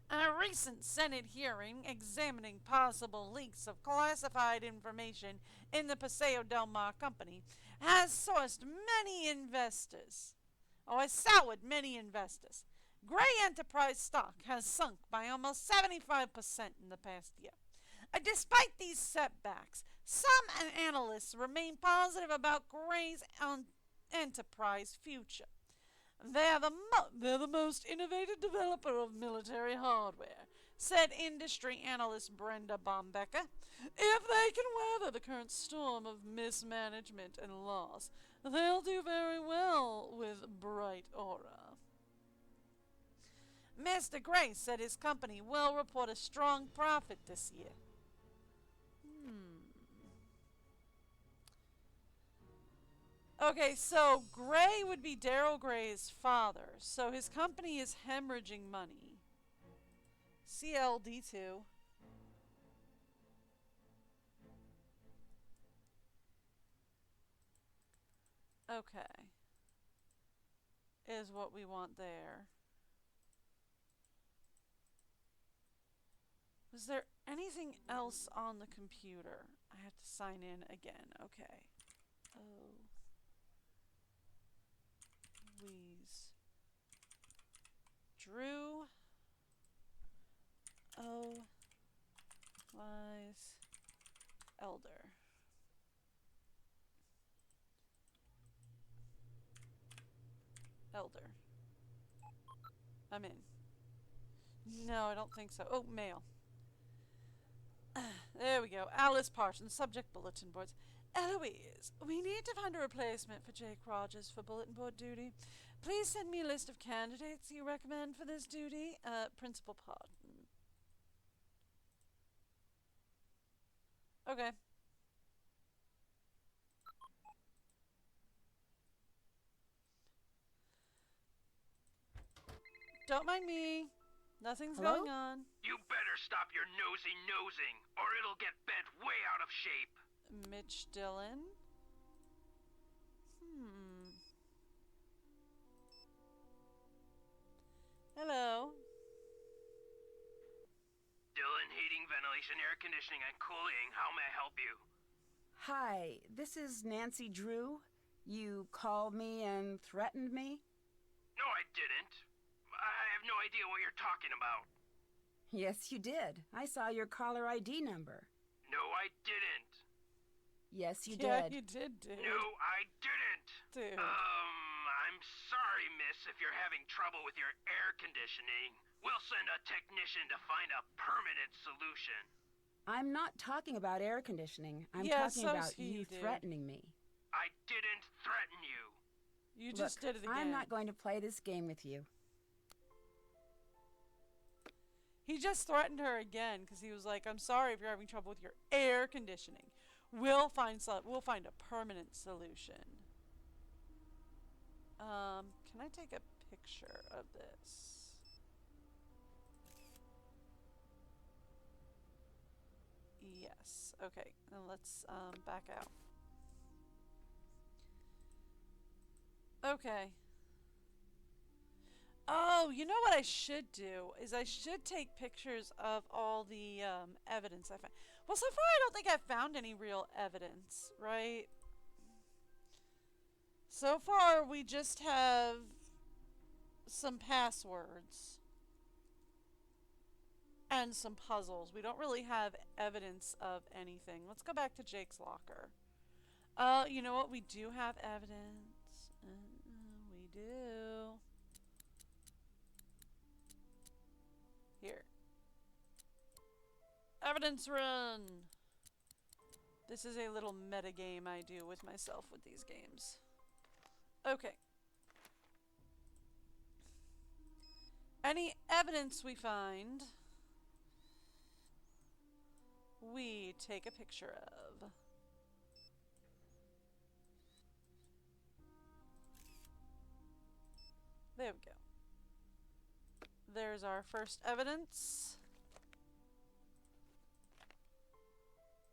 Speaker 2: A recent Senate hearing examining possible leaks of classified information in the Paseo Del Mar company has soured many investors. Gray Enterprise stock has sunk by almost 75% in the past year. Despite these setbacks, some analysts remain positive about Gray's enterprise future. They're the most innovative developer of military hardware, said industry analyst Brenda Bombecker. If they can weather the current storm of mismanagement and loss, they'll do very well with Bright Aura. Mr. Gray said his company will report a strong profit this year. Okay, so Gray would be Daryl Gray's father, so his company is hemorrhaging money. CLD2. Okay. Is what we want there. Was there anything else on the computer? I have to sign in again. Okay. Oh. Please. Drew. Oh. Lies. Elder. Elder. I'm in. No, I don't think so. Oh, mail. There we go. Alice Parsons, subject bulletin boards. Eloise, we need to find a replacement for Jake Rogers for bulletin board duty. Please send me a list of candidates you recommend for this duty. Principal Pardon. Okay. Don't mind me. Nothing's
Speaker 1: Hello?
Speaker 2: going on.
Speaker 5: You better stop your nosy nosing, or it'll get bent way out of shape.
Speaker 2: Mitch Dillon. Hello.
Speaker 5: Dylan, heating, ventilation, air conditioning, and cooling. How may I help you?
Speaker 1: Hi, this is Nancy Drew. You called me and threatened me?
Speaker 5: No, I didn't. I have no idea what you're talking about.
Speaker 1: Yes, you did. I saw your caller ID number.
Speaker 5: No, I didn't.
Speaker 1: Yes, you
Speaker 2: Yeah,
Speaker 1: did.
Speaker 2: you did, dude.
Speaker 5: No, I didn't.
Speaker 2: Dude.
Speaker 5: I'm sorry, miss, if you're having trouble with your air conditioning. We'll send a technician to find a permanent solution.
Speaker 1: I'm not talking about air conditioning. I'm
Speaker 2: Yeah,
Speaker 1: talking
Speaker 2: so's
Speaker 1: about
Speaker 2: he,
Speaker 1: you
Speaker 2: dude.
Speaker 1: threatening me.
Speaker 5: I didn't threaten you.
Speaker 2: You just
Speaker 1: Look,
Speaker 2: did it again.
Speaker 1: I'm not going to play this game with you.
Speaker 2: He just threatened her again because he was like, "I'm sorry if you're having trouble with your air conditioning. We'll find a permanent solution." Can I take a picture of this? Yes. Okay. Then let's back out. Okay. Oh, you know what I should do is I should take pictures of all the evidence I found. Well, so far I don't think I've found any real evidence, right? So far we just have some passwords and some puzzles. We don't really have evidence of anything. Let's go back to Jake's locker. You know what? We do have evidence. We do. Here. Evidence run! This is a little meta game I do with myself with these games. Okay. Any evidence we find, we take a picture of. There we go. There's our first evidence.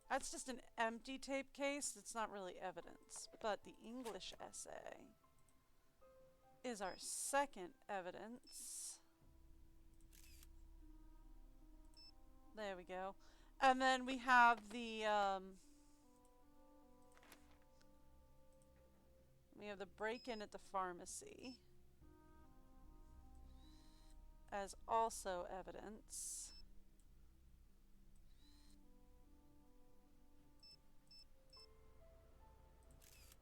Speaker 2: That's just an empty tape case. It's not really evidence. But the English essay is our second evidence. There we go. And then we have the break-in at the pharmacy as also evidence.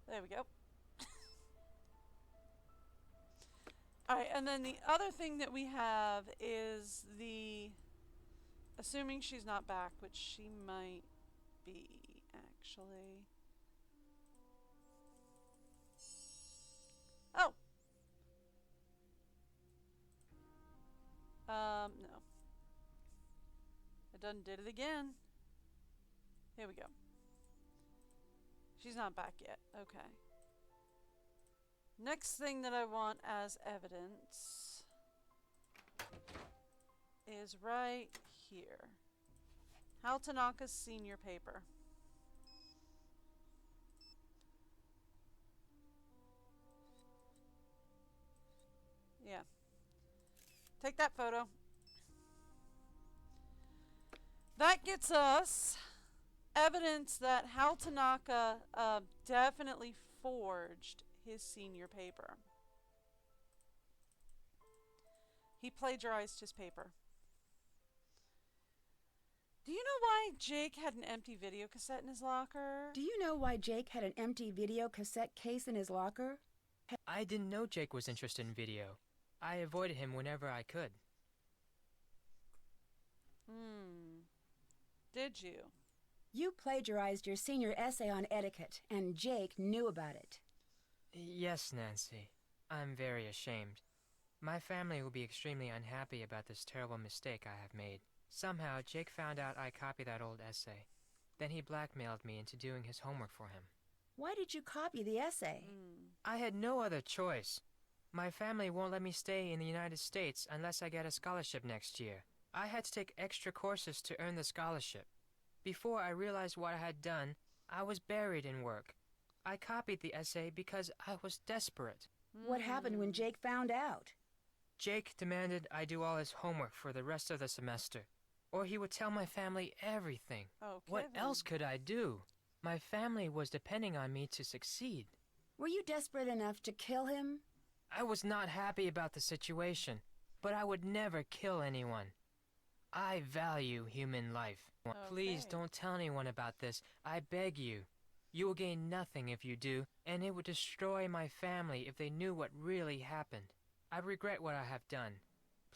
Speaker 2: There we go. Alright, and then the other thing that we have is the, assuming she's not back, which she might be, actually. Oh! No. I done did it again. Here we go. She's not back yet. Okay. Next thing that I want as evidence is right here. Hal Tanaka's senior paper. Yeah. Take that photo. That gets us evidence that Hal Tanaka definitely forged his senior paper. He plagiarized his paper. Do you know why Jake had an empty video cassette in his locker?
Speaker 1: Do you know why Jake had an empty video cassette case in his locker?
Speaker 7: I didn't know Jake was interested in video. I avoided him whenever I could.
Speaker 2: Did you?
Speaker 1: You plagiarized your senior essay on etiquette, and Jake knew about it.
Speaker 7: Yes, Nancy. I'm very ashamed. My family will be extremely unhappy about this terrible mistake I have made. Somehow, Jake found out I copied that old essay. Then he blackmailed me into doing his homework for him.
Speaker 1: Why did you copy the essay?
Speaker 7: I had no other choice. My family won't let me stay in the United States unless I get a scholarship next year. I had to take extra courses to earn the scholarship. Before I realized what I had done, I was buried in work. I copied the essay because I was desperate.
Speaker 1: What happened when Jake found out?
Speaker 7: Jake demanded I do all his homework for the rest of the semester, or he would tell my family everything.
Speaker 2: Okay,
Speaker 7: What
Speaker 2: then.
Speaker 7: else could I do? My family was depending on me to succeed.
Speaker 1: Were you desperate enough to kill him?
Speaker 7: I was not happy about the situation, but I would never kill anyone. I value human life. Please
Speaker 2: Okay.
Speaker 7: don't tell anyone about this. I beg you. You will gain nothing if you do, and it would destroy my family if they knew what really happened. I regret what I have done.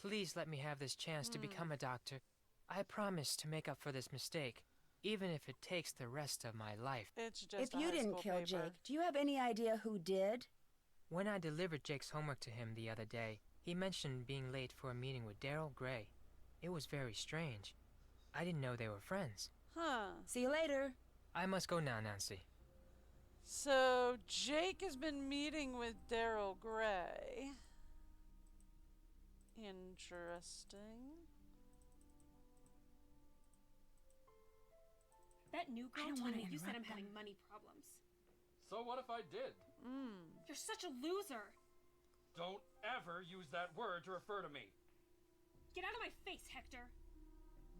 Speaker 7: Please let me have this chance to become a doctor. I promise to make up for this mistake, even if it takes the rest of my life.
Speaker 2: It's just
Speaker 1: If
Speaker 2: a
Speaker 1: you
Speaker 2: high
Speaker 1: didn't
Speaker 2: school
Speaker 1: kill
Speaker 2: paper.
Speaker 1: Jake, do you have any idea who did?
Speaker 7: When I delivered Jake's homework to him the other day, he mentioned being late for a meeting with Daryl Gray. It was very strange. I didn't know they were friends.
Speaker 2: Huh.
Speaker 1: See you later.
Speaker 7: I must go now, Nancy.
Speaker 2: So, Jake has been meeting with Daryl Gray. Interesting.
Speaker 8: That new girl
Speaker 1: don't
Speaker 8: told
Speaker 1: wanna
Speaker 8: me you said I'm
Speaker 1: interrupt
Speaker 8: having
Speaker 1: them.
Speaker 8: money problems.
Speaker 9: So what if I did?
Speaker 8: You're such a loser.
Speaker 9: Don't ever use that word to refer to me.
Speaker 8: Get out of my face, Hector.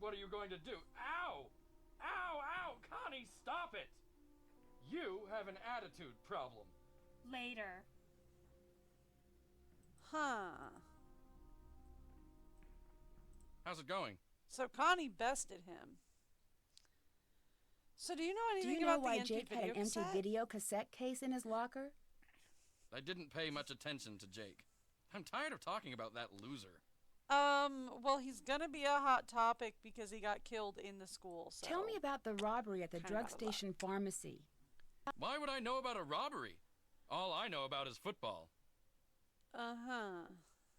Speaker 9: What are you going to do? Ow! Ow, ow! Connie, stop it! You have an attitude problem.
Speaker 8: Later.
Speaker 2: Huh.
Speaker 9: How's it going?
Speaker 2: So Connie bested him. So do you know
Speaker 1: Do
Speaker 2: anything
Speaker 1: you know
Speaker 2: about
Speaker 1: why
Speaker 2: the empty
Speaker 1: Jake had
Speaker 2: video
Speaker 1: an empty
Speaker 2: cassette?
Speaker 1: video cassette case in his locker?
Speaker 9: I didn't pay much attention to Jake. I'm tired of talking about that loser.
Speaker 2: Well, he's gonna be a hot topic because he got killed in the school, so...
Speaker 1: Tell me about the robbery at the
Speaker 2: Kinda
Speaker 1: drug
Speaker 2: got a lot.
Speaker 1: station pharmacy.
Speaker 9: Why would I know about a robbery? All I know about is football.
Speaker 2: Uh-huh.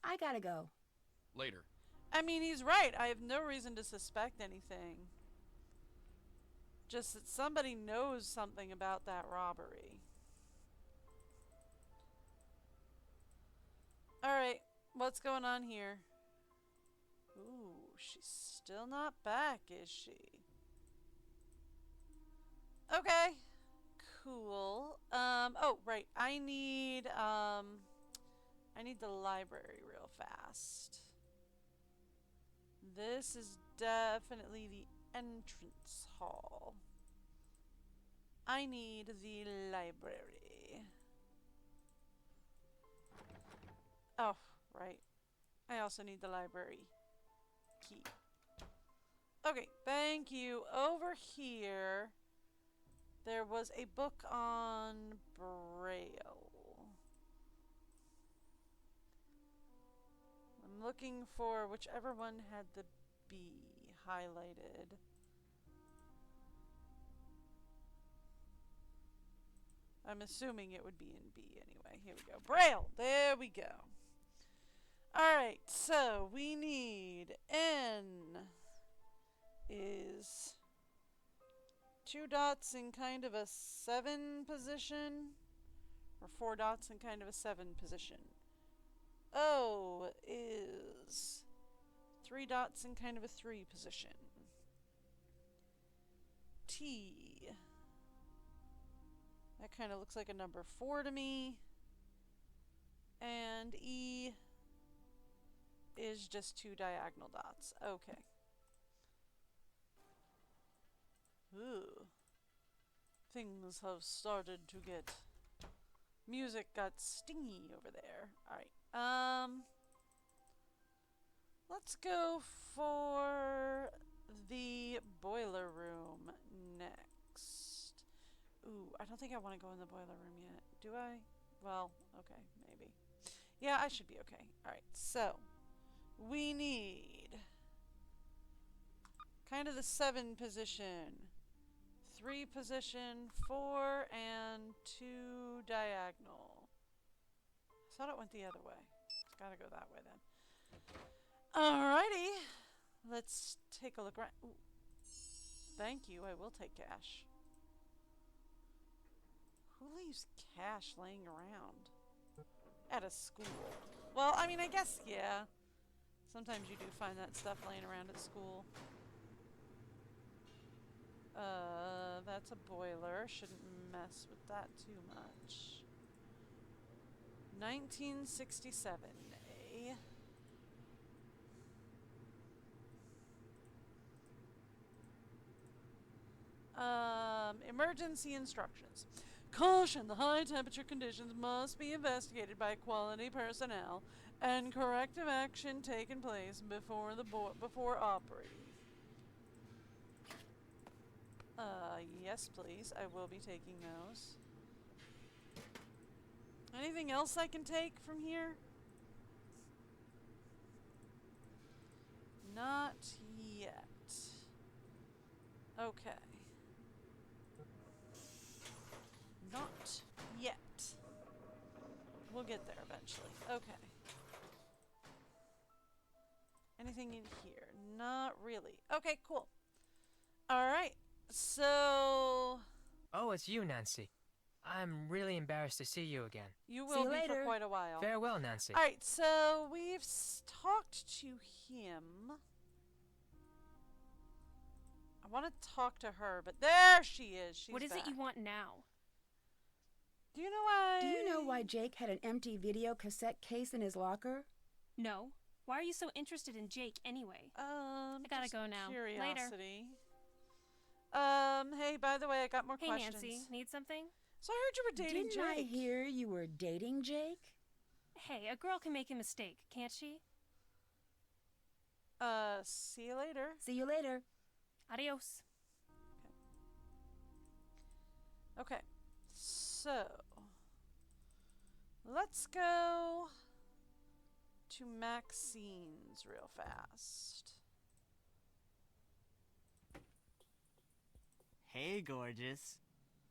Speaker 1: I gotta go.
Speaker 9: Later.
Speaker 2: I mean, he's right. I have no reason to suspect anything. Just that somebody knows something about that robbery. Alright, what's going on here? Ooh, she's still not back, is she? Okay. Cool. Oh, right. I need the library real fast. This is definitely the entrance hall. I need the library. Oh, right. I also need the library key. Okay, thank you. Over here, there was a book on Braille. I'm looking for whichever one had the B highlighted. I'm assuming it would be in B anyway. Here we go. Braille! There we go. Alright, so we need N is 2 dots in kind of a 7 position, or 4 dots in kind of a 7 position. O is 3 dots in kind of a 3 position. T, that kind of looks like a number 4 to me. And E is just 2 diagonal dots. Okay. Ooh. Things have started to get... Music got stingy over there. Alright. Let's go for the boiler room next. Ooh, I don't think I want to go in the boiler room yet. Do I? Well, okay, maybe. Yeah, I should be okay. Alright, so we need kind of the 7 position, 3 position, 4, and 2 diagonal. I thought it went the other way. It's gotta go that way then. Alrighty. Let's take a look around. Ooh. Thank you, I will take cash. Who leaves cash laying around? At a school. Well, I mean, I guess, yeah. Sometimes you do find that stuff laying around at school. That's a boiler. Shouldn't mess with that too much. 1967A. Emergency instructions. Caution, the high temperature conditions must be investigated by quality personnel and corrective action taken place before operating. Yes, please. I will be taking those. Anything else I can take from here? Not yet. Okay. Not yet. We'll get there eventually. Okay. Anything in here? Not really. Okay, cool. Alright. So...
Speaker 7: Oh, it's you, Nancy. I'm really embarrassed to see you again.
Speaker 2: You will be
Speaker 1: later.
Speaker 2: for quite a while.
Speaker 7: Farewell, Nancy.
Speaker 2: Alright, so we've talked to him. I want to talk to her, but there she is. She's
Speaker 8: What is
Speaker 2: back.
Speaker 8: it you want now?
Speaker 2: Do you know why?
Speaker 1: Do you know why Jake had an empty video cassette case in his locker?
Speaker 8: No. Why are you so interested in Jake anyway?
Speaker 2: I
Speaker 8: gotta go now. Later.
Speaker 2: Curiosity. Hey, by the way, I got more
Speaker 8: Hey,
Speaker 2: questions.
Speaker 8: Nancy, need something?
Speaker 2: So I heard you were dating
Speaker 1: Didn't I
Speaker 2: Jake.
Speaker 1: hear you were dating Jake?
Speaker 8: Hey, a girl can make a mistake, can't she?
Speaker 2: See you later.
Speaker 1: See you later.
Speaker 8: Adios.
Speaker 2: Okay. So, let's go to Maxine's real fast.
Speaker 10: Hey, gorgeous.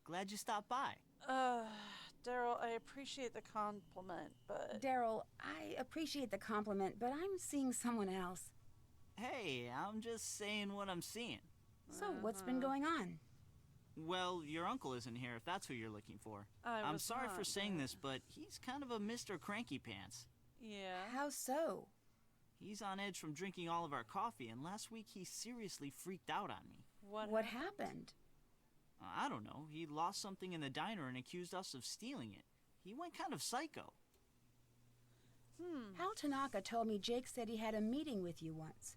Speaker 10: Glad you stopped by.
Speaker 2: Daryl, I appreciate the compliment, but...
Speaker 1: Daryl, I appreciate the compliment, but I'm seeing someone else.
Speaker 10: Hey, I'm just saying what I'm seeing.
Speaker 1: So, what's been going on?
Speaker 10: Well, your uncle isn't here if that's who you're looking for. I'm
Speaker 2: was
Speaker 10: sorry for
Speaker 2: not,
Speaker 10: saying
Speaker 2: but-
Speaker 10: this, but he's kind of a Mr. Cranky Pants.
Speaker 2: Yeah.
Speaker 1: How so?
Speaker 10: He's on edge from drinking all of our coffee, and last week he seriously freaked out on me.
Speaker 1: What happened?
Speaker 10: I don't know. He lost something in the diner and accused us of stealing it. He went kind of psycho.
Speaker 1: Hal Tanaka told me Jake said he had a meeting with you once.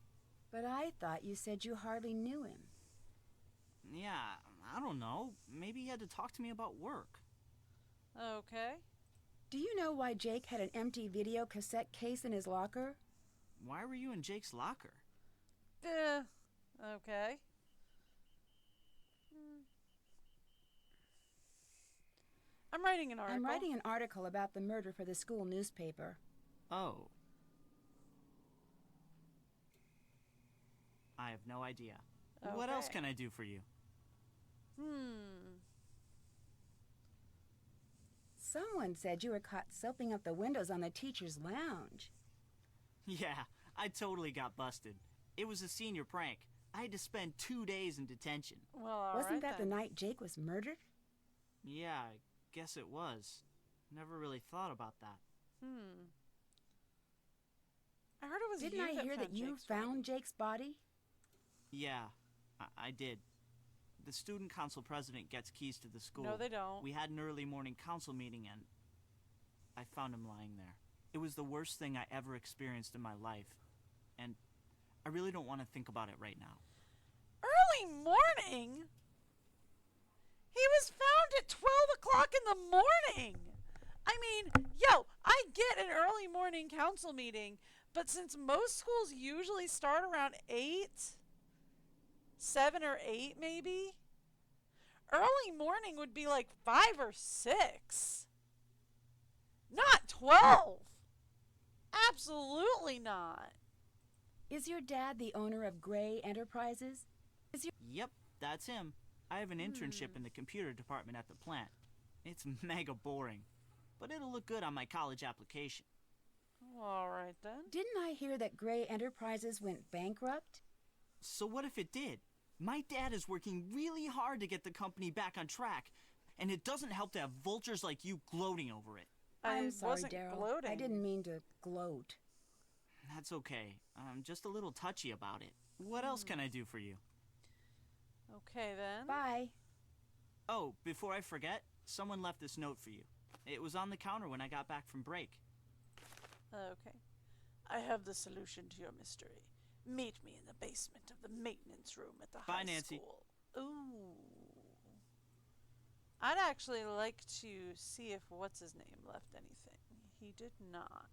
Speaker 1: But I thought you said you hardly knew him.
Speaker 10: Yeah, I don't know. Maybe he had to talk to me about work.
Speaker 2: Okay.
Speaker 1: Do you know why Jake had an empty video cassette case in his locker?
Speaker 10: Why were you in Jake's locker?
Speaker 2: Okay. I'm writing an article.
Speaker 1: I'm writing an article about the murder for the school newspaper.
Speaker 10: Oh. I have no idea. What else
Speaker 2: Okay.
Speaker 10: can I do for you?
Speaker 1: Someone said you were caught soaping up the windows on the teacher's lounge.
Speaker 10: Yeah, I totally got busted. It was a senior prank. I had to spend 2 days in detention.
Speaker 2: Well, all
Speaker 1: Wasn't
Speaker 2: right
Speaker 1: that
Speaker 2: then.
Speaker 1: the night Jake was murdered?
Speaker 10: Yeah, I guess it was. Never really thought about that.
Speaker 2: I heard it was
Speaker 1: Didn't
Speaker 2: you
Speaker 1: I
Speaker 2: that
Speaker 1: hear that
Speaker 2: found
Speaker 1: you
Speaker 2: Jake's
Speaker 1: found
Speaker 2: body.
Speaker 1: Jake's body?
Speaker 10: Yeah, I did. The student council president gets keys to the school.
Speaker 2: No, they don't.
Speaker 10: We had an early morning council meeting and I found him lying there. It was the worst thing I ever experienced in my life. And I really don't want to think about it right now.
Speaker 2: Early morning? He was found at 12 o'clock in the morning. I mean, yo, I get an early morning council meeting, but since most schools usually start around 8, 7 or 8, maybe? Early morning would be like 5 or 6. Not 12. Absolutely not.
Speaker 1: Is your dad the owner of Gray Enterprises?
Speaker 10: Yep, that's him. I have an internship in the computer department at the plant. It's mega boring, but it'll look good on my college application.
Speaker 2: All right then.
Speaker 1: Didn't I hear that Gray Enterprises went bankrupt?
Speaker 10: So what if it did? My dad is working really hard to get the company back on track, and it doesn't help to have vultures like you gloating over it.
Speaker 1: I'm sorry,
Speaker 2: wasn't
Speaker 1: Daryl.
Speaker 2: gloating.
Speaker 1: I didn't mean to gloat.
Speaker 10: That's okay. I'm just a little touchy about it. What else can I do for you?
Speaker 2: Okay then.
Speaker 1: Bye.
Speaker 10: Oh, before I forget, someone left this note for you. It was on the counter when I got back from break.
Speaker 2: Okay. I have the solution to your mystery. Meet me in the basement of the maintenance room at the
Speaker 10: Bye,
Speaker 2: high
Speaker 10: Nancy.
Speaker 2: school. Ooh. I'd actually like to see if what's-his-name left anything. He did not.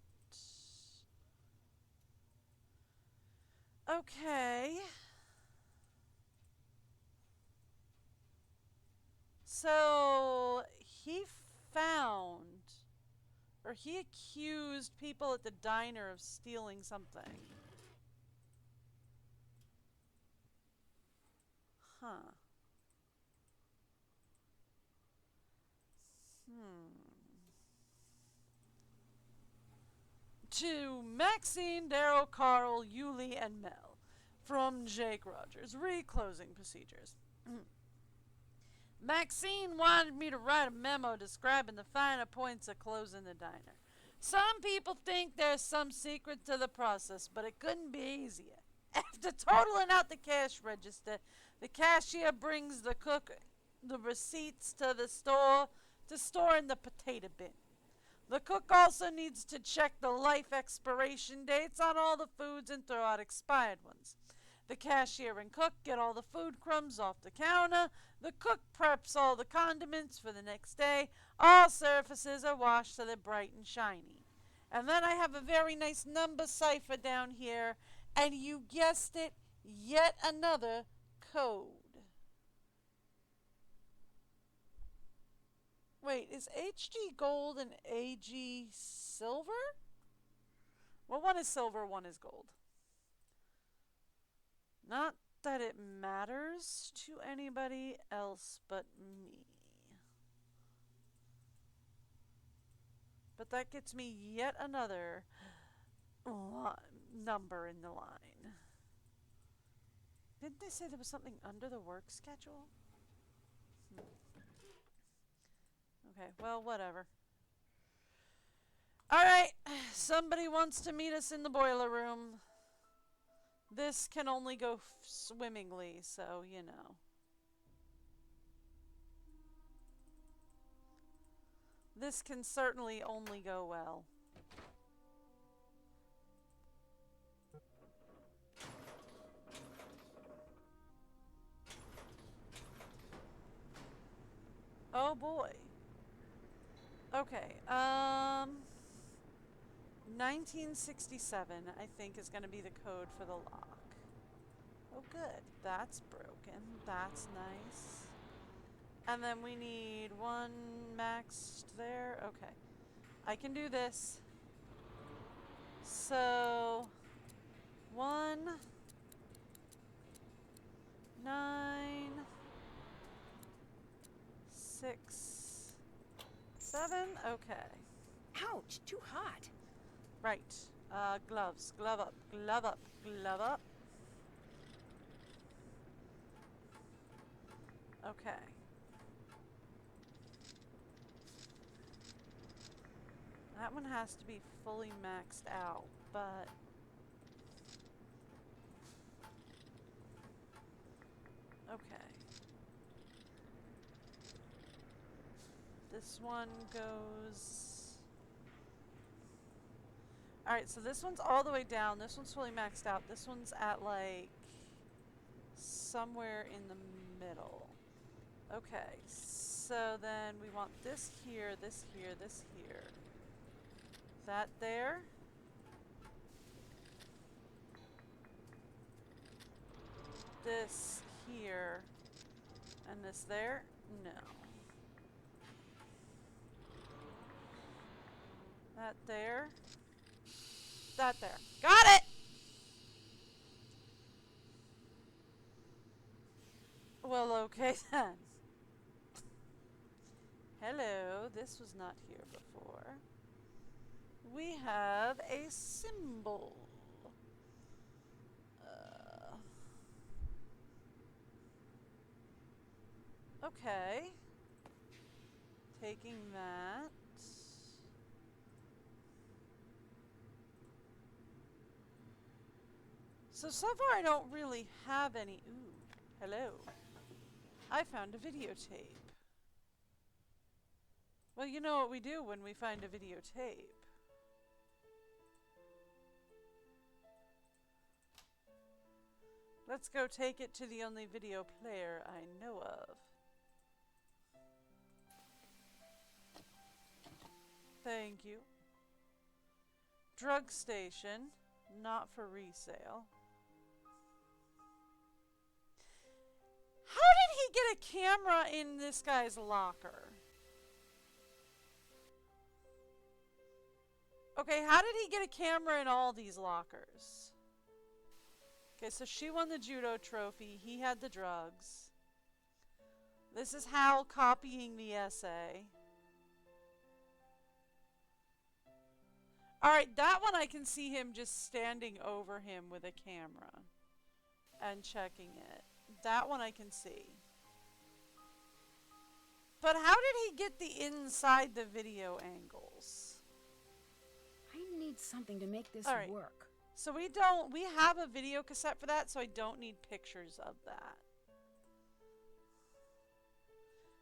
Speaker 2: Okay. So, he found, or he accused people at the diner of stealing something. Huh. To Maxine, Daryl, Carl, Yuli, and Mel. From Jake Rogers. Reclosing procedures. Maxine wanted me to write a memo describing the finer points of closing the diner. Some people think there's some secret to the process, but it couldn't be easier. After totaling out the cash register, the cashier brings the cook the receipts to the store to store in the potato bin. The cook also needs to check the life expiration dates on all the foods and throw out expired ones. The cashier and cook get all the food crumbs off the counter. The cook preps all the condiments for the next day. All surfaces are washed so they're bright and shiny. And then I have a very nice number cipher down here, and you guessed it, yet another code. Wait, is HG gold and AG silver? Well, one is silver, one is gold. Not that it matters to anybody else but me. But that gets me yet another number in the line. Didn't they say there was something under the work schedule? Okay, well, whatever. Alright, somebody wants to meet us in the boiler room. This can only go swimmingly, so, you know. This can certainly only go well. Oh boy. Okay, 1967, I think, is going to be the code for the lock. Oh, good. That's broken. That's nice. And then we need one maxed there. Okay. I can do this. So, 1, 9, 6, 7. Okay.
Speaker 1: Ouch, too hot.
Speaker 2: Right. Gloves. Glove up. Glove up. Glove up. Okay. That one has to be fully maxed out, but... Okay. This one goes... Alright, so this one's all the way down. This one's fully maxed out. This one's at, like, somewhere in the middle. Okay, so then we want this here, this here, this here. That there. This here. And this there? No. That there. That there. Got it! Well, okay then. Hello, this was not here before. We have a symbol. Okay. Taking that. So far I don't really have any. Ooh, hello. I found a videotape. Well, you know what we do when we find a videotape. Let's go take it to the only video player I know of. Thank you. Drug station, not for resale. How did he get a camera in this guy's locker? Okay, how did he get a camera in all these lockers? Okay, so she won the judo trophy. He had the drugs. This is Hal copying the essay. Alright, that one I can see him just standing over him with a camera and checking it. That one I can see. But how did he get the inside the video angles?
Speaker 1: I need something to make this
Speaker 2: Alright.
Speaker 1: work.
Speaker 2: So we have a video cassette for that, so I don't need pictures of that.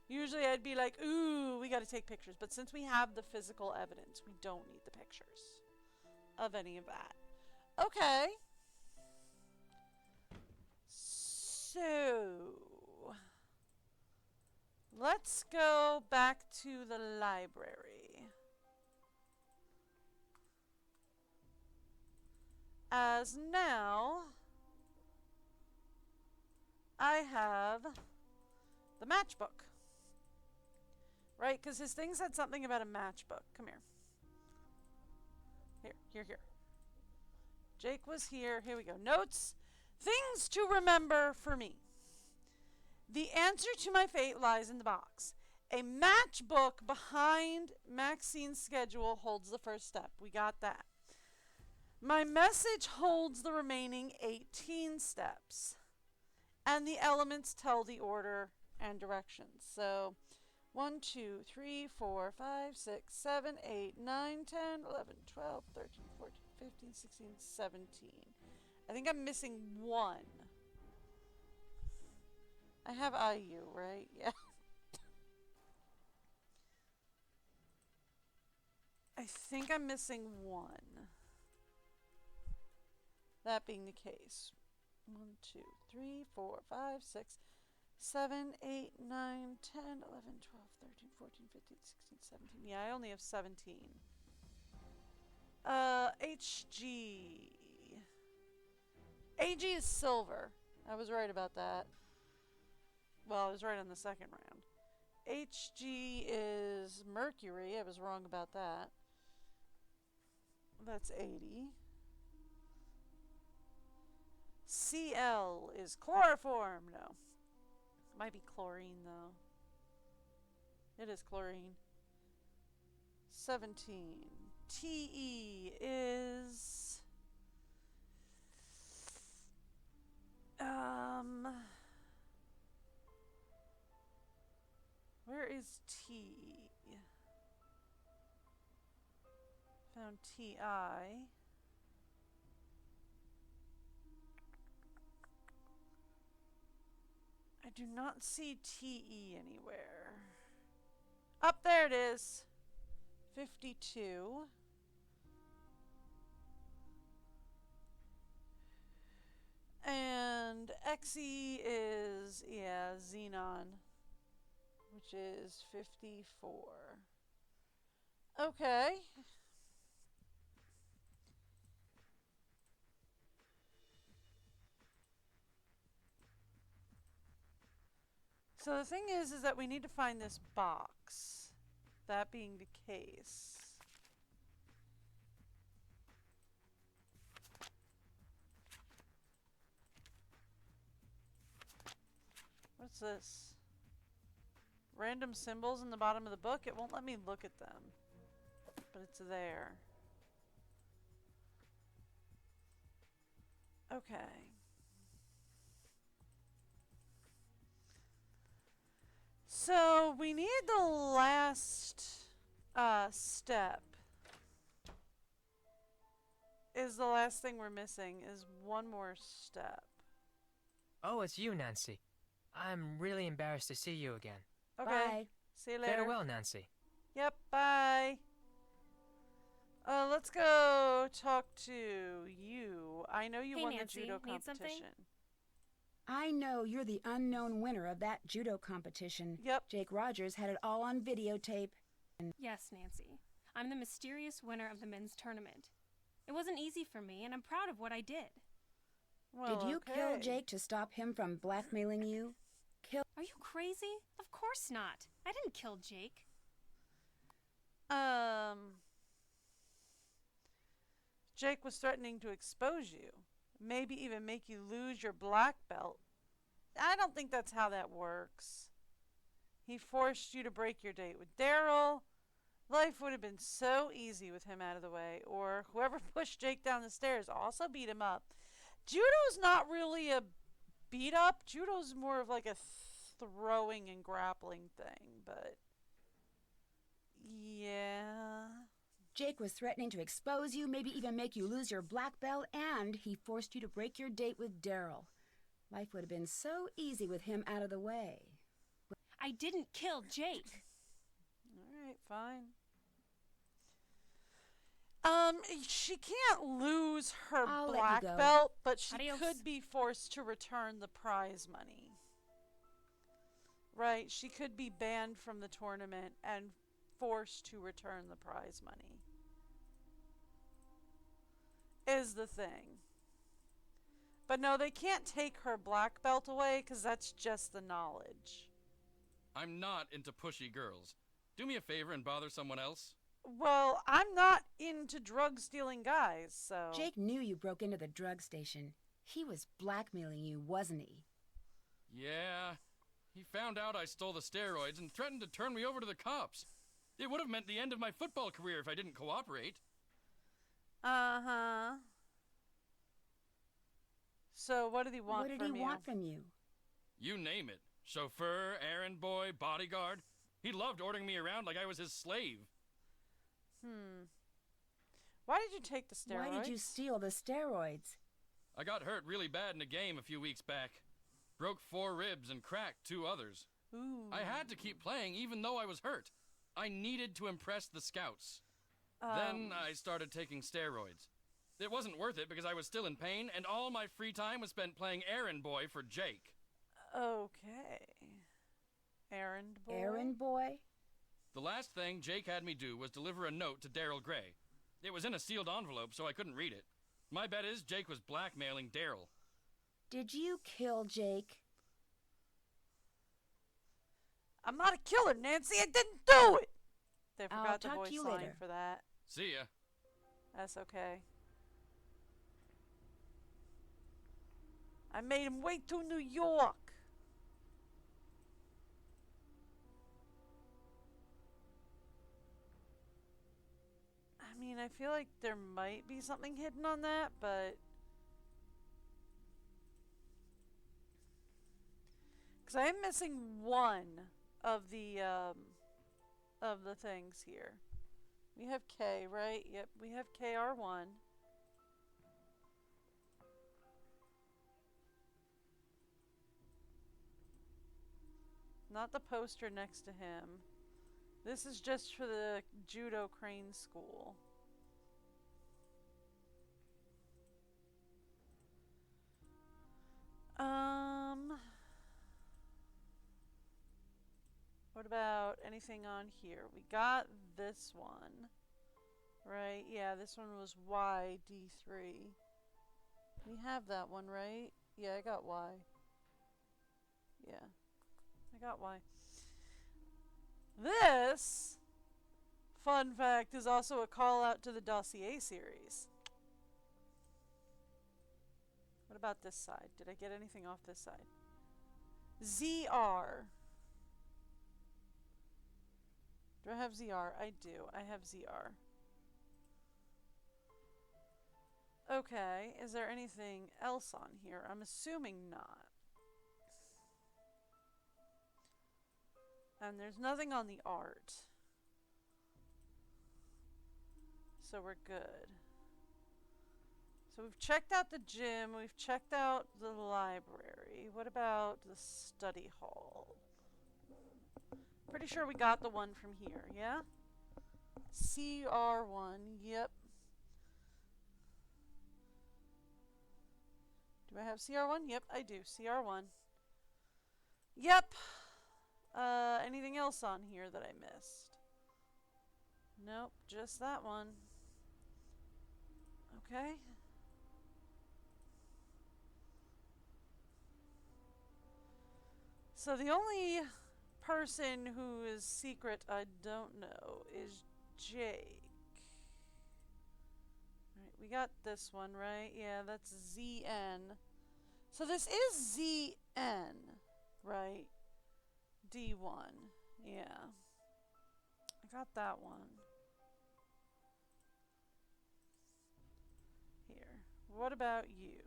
Speaker 2: Usually I'd be like, ooh, we gotta take pictures. But since we have the physical evidence, we don't need the pictures of any of that. Okay. So, let's go back to the library. As now, I have the matchbook. Right? Because his thing said something about a matchbook. Come here. Here. Jake was here. Here we go. Notes. Things to remember for me. The answer to my fate lies in the box. A matchbook behind Maxine's schedule holds the first step. We got that. My message holds the remaining 18 steps. And the elements tell the order and directions. So, 1, 2, 3, 4, 5, 6, 7, 8, 9, 10, 11, 12, 13, 14, 15, 16, 17. I think I'm missing one. I have IU, right? Yeah. I think I'm missing one. That being the case. 1, 2, 3, 4, 5, 6, 7, 8, 9, 10, 11, 12, 13, 14, 15, 16, 17. Yeah, I only have 17. HG. AG is silver. I was right about that. Well, I was right on the second round. HG is mercury. I was wrong about that. That's 80. CL is chloroform. No. Might be chlorine, though. It is chlorine. 17. TE is... Where is T? Found TI. I do not see TE anywhere. Up there it is. 52. And XE is, yeah, xenon, which is 54. Okay. So the thing is that we need to find this box. That being the case. What's this? Random symbols in the bottom of the book? It won't let me look at them. But it's there. Okay. So we need the last step. Is the last thing we're missing is one more step.
Speaker 7: Oh, it's you, Nancy. I'm really embarrassed to see you again.
Speaker 2: Okay.
Speaker 1: Bye.
Speaker 2: See you later.
Speaker 7: Farewell, Nancy.
Speaker 2: Yep, bye. Let's go talk to you. I know you
Speaker 8: Hey,
Speaker 2: won
Speaker 8: Nancy,
Speaker 2: the judo
Speaker 8: need something?
Speaker 2: competition.
Speaker 1: I know you're the unknown winner of that judo competition.
Speaker 2: Yep.
Speaker 1: Jake Rogers had it all on videotape.
Speaker 8: Yes, Nancy. I'm the mysterious winner of the men's tournament. It wasn't easy for me, and I'm proud of what I did.
Speaker 2: Well,
Speaker 1: Did you kill
Speaker 2: okay.
Speaker 1: Jake to stop him from blackmailing you?
Speaker 8: Are you crazy? Of course not. I didn't kill Jake.
Speaker 2: Jake was threatening to expose you. Maybe even make you lose your black belt. I don't think that's how that works. He forced you to break your date with Daryl. Life would have been so easy with him out of the way. Or whoever pushed Jake down the stairs also beat him up. Judo's not really a beat up. Judo's more of like a throwing and grappling thing, but yeah.
Speaker 1: Jake was threatening to expose you, maybe even make you lose your black belt, and he forced you to break your date with Daryl. Life would have been so easy with him out of the way.
Speaker 8: I didn't kill Jake.
Speaker 2: Alright, fine. She can't lose her
Speaker 1: I'll let you
Speaker 2: black
Speaker 1: go.
Speaker 2: belt, but she
Speaker 8: Adios.
Speaker 2: could be forced to return the prize money. Right, she could be banned from the tournament and forced to return the prize money. Is the thing. But no, they can't take her black belt away because that's just the knowledge.
Speaker 9: I'm not into pushy girls. Do me a favor and bother someone else.
Speaker 2: Well, I'm not into drug-stealing guys, so...
Speaker 1: Jake knew you broke into the drug station. He was blackmailing you, wasn't he?
Speaker 9: Yeah. He found out I stole the steroids and threatened to turn me over to the cops. It would have meant the end of my football career if I didn't cooperate.
Speaker 2: Uh-huh. So what did he want from you?
Speaker 1: What did he want from you?
Speaker 9: You name it. Chauffeur, errand boy, bodyguard. He loved ordering me around like I was his slave.
Speaker 2: Why did you take the steroids?
Speaker 1: Why did you steal the steroids?
Speaker 9: I got hurt really bad in a game a few weeks back. Broke 4 ribs and cracked 2 others.
Speaker 2: Ooh.
Speaker 9: I had to keep playing even though I was hurt. I needed to impress the scouts. Then I started taking steroids. It wasn't worth it because I was still in pain and all my free time was spent playing errand boy for Jake.
Speaker 2: Okay. Errand boy?
Speaker 1: Errand boy?
Speaker 9: The last thing Jake had me do was deliver a note to Daryl Gray. It was in a sealed envelope, so I couldn't read it. My bet is Jake was blackmailing Daryl.
Speaker 1: Did you kill Jake?
Speaker 2: I'm not a killer, Nancy. I didn't do it. They
Speaker 1: I'll
Speaker 2: forgot the
Speaker 1: talk to
Speaker 2: voice
Speaker 1: you
Speaker 2: line
Speaker 1: later.
Speaker 2: for that.
Speaker 9: See ya.
Speaker 2: That's okay. I made him wait to New York. I mean, I feel like there might be something hidden on that, but... Because I am missing one of the things here. We have K, right? Yep, we have KR1. Not the poster next to him. This is just for the judo crane school. What about anything on here? We got this one. Right? Yeah, this one was YD3. We have that one, right? Yeah, I got Y. Yeah. I got why. This, fun fact, is also a call out to the dossier series. What about this side? Did I get anything off this side? ZR. Do I have ZR? I do. I have ZR. Okay, is there anything else on here? I'm assuming not. And there's nothing on the art. So we're good. So we've checked out the gym, we've checked out the library. What about the study hall? Pretty sure we got the one from here, yeah? CR1, yep. Do I have CR1? Yep, I do. CR1. Yep. Anything else on here that I missed? Nope, just that one. Okay. So the only person who is secret I don't know is Jake. Alright, we got this one, right? Yeah, that's ZN. So this is ZN, right? D1. Yeah. I got that one. Here. What about you?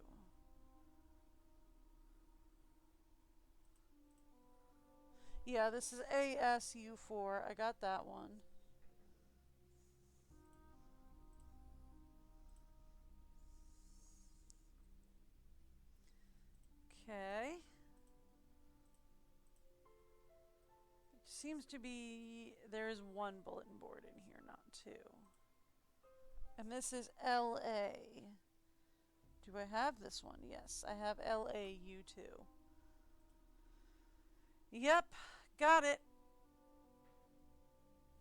Speaker 2: Yeah, this is ASU4. I got that one. Okay. Seems to be there is one bulletin board in here, not two. And this is LA. Do I have this one? Yes, I have LAU2. Yep, got it.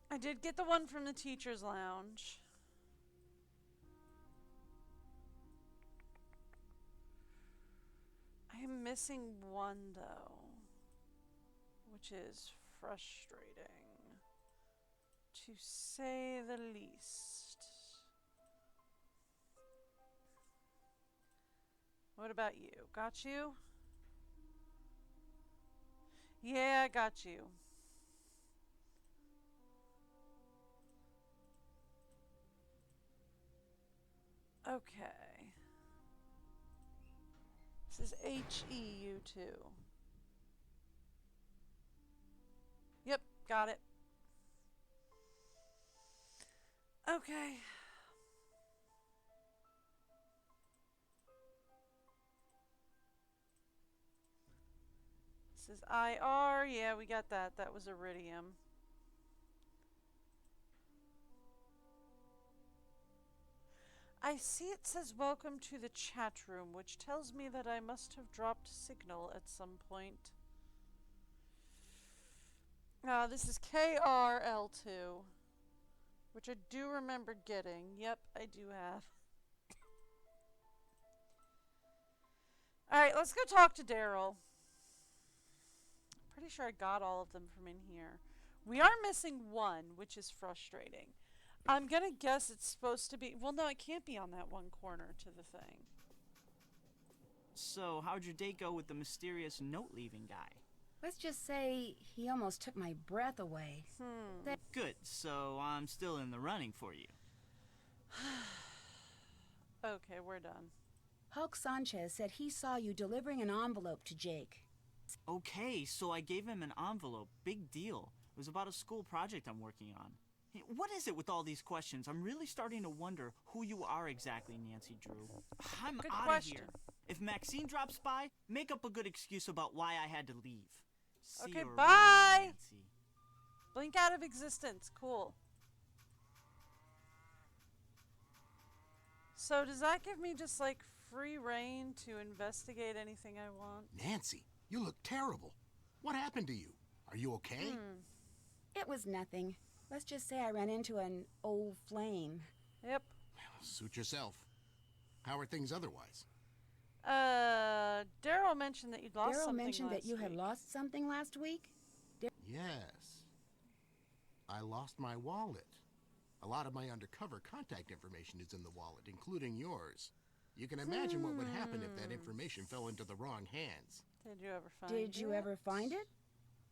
Speaker 2: I did get the one from the teacher's lounge. I am missing one though, which is frustrating, to say the least. What about you? Got you? Yeah, I got you. Okay. This is HEU2. Yep, got it. Okay. This is IR. Yeah, we got that. That was Iridium. I see it says welcome to the chat room, which tells me that I must have dropped signal at some point. This is KRL2, which I do remember getting. Yep, I do have. Alright, let's go talk to Daryl. Pretty sure I got all of them from in here. We are missing one, which is frustrating. I'm gonna guess it's supposed to be... Well, no, it can't be on that one corner to the thing.
Speaker 10: So, how'd your date go with the mysterious note-leaving guy?
Speaker 1: Let's just say he almost took my breath away.
Speaker 10: Good, so I'm still in the running for you.
Speaker 2: Okay, we're done.
Speaker 1: Hulk Sanchez said he saw you delivering an envelope to Jake.
Speaker 10: Okay, so I gave him an envelope. Big deal. It was about a school project I'm working on. Hey, what is it with all these questions? I'm really starting to wonder who you are exactly, Nancy Drew. I'm
Speaker 2: Good
Speaker 10: out of
Speaker 2: question.
Speaker 10: here. If Maxine drops by, make up a good excuse about why I had to leave. See
Speaker 2: Okay,
Speaker 10: you around,
Speaker 2: bye!
Speaker 10: Nancy.
Speaker 2: Blink out of existence. Cool. So does that give me just like free reign to investigate anything I want?
Speaker 4: Nancy, you look terrible. What happened to you? Are you okay?
Speaker 1: It was nothing. Let's just say I ran into an old flame.
Speaker 2: Yep.
Speaker 4: Well, suit yourself. How are things otherwise?
Speaker 2: Daryl mentioned that you'd lost
Speaker 1: Daryl
Speaker 2: something
Speaker 1: mentioned that
Speaker 2: last
Speaker 1: you had
Speaker 2: week.
Speaker 1: lost something last week?
Speaker 4: Yes. I lost my wallet. A lot of my undercover contact information is in the wallet, including yours. You can imagine what would happen if that information fell into the wrong hands.
Speaker 2: Did you ever find
Speaker 1: Did you ever find it?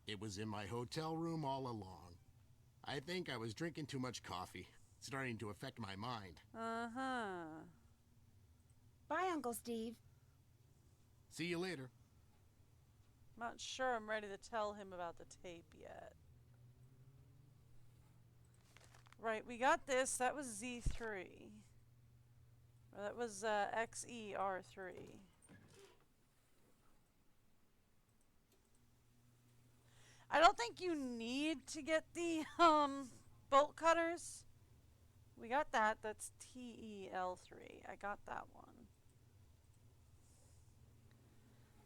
Speaker 4: It was in my hotel room all along. I think I was drinking too much coffee, starting to affect my mind.
Speaker 2: Uh-huh.
Speaker 1: Bye, Uncle Steve.
Speaker 4: See you later.
Speaker 2: Not sure I'm ready to tell him about the tape yet. Right, we got this. That was Z3. Or that was XER3. I don't think you need to get the bolt cutters. We got that. That's TEL3. I got that one.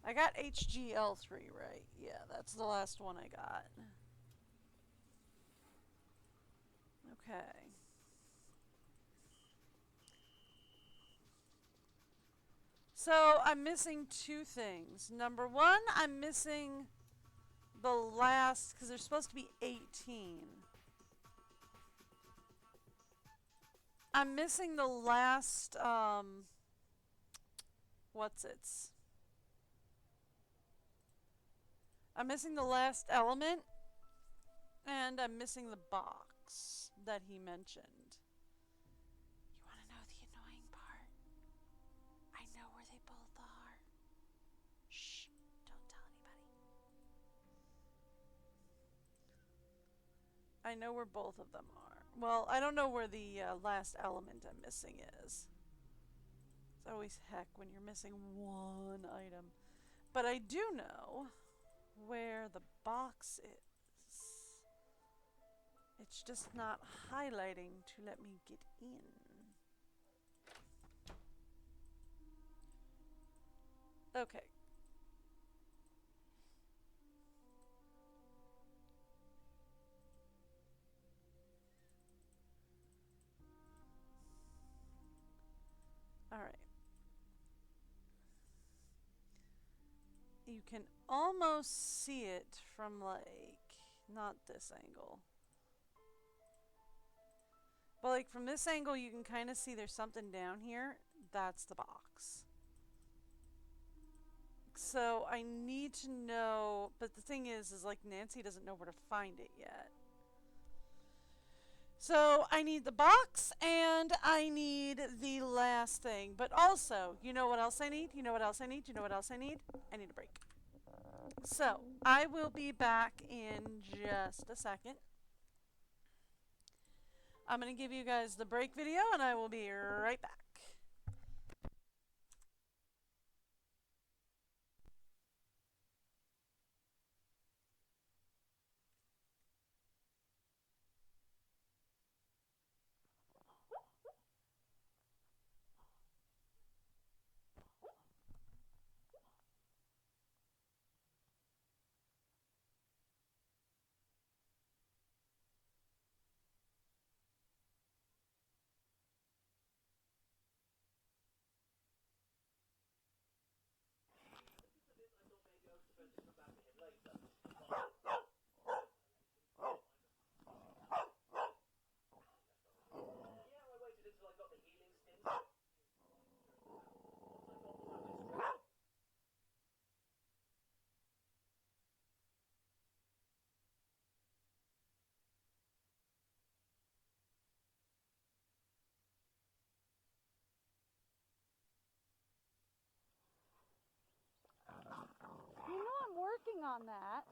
Speaker 2: I got HGL3 right. Yeah, that's the last one I got. Okay. So I'm missing two things. Number one, I'm missing the last, because there's supposed to be 18. I'm missing the last, I'm missing the last element, and I'm missing the box that he mentioned. You want to know the annoying part? I know where they both are. Shh, don't tell anybody. I know where both of them are. Well, I don't know where the last element I'm missing is. It's always heck when you're missing one item. But I do know where the box is. It's just not highlighting to let me get in. Okay. Alright. You can almost see it from, like, not this angle. But, like, from this angle, you can kind of see there's something down here. That's the box. So, I need to know, but the thing is, like, Nancy doesn't know where to find it yet. So, I need the box, and I need the last thing. But also, you know what else I need? You know what else I need? You know what else I need? I need a break. So, I will be back in just a second. I'm going to give you guys the break video, and I will be right back. You know I'm working on that.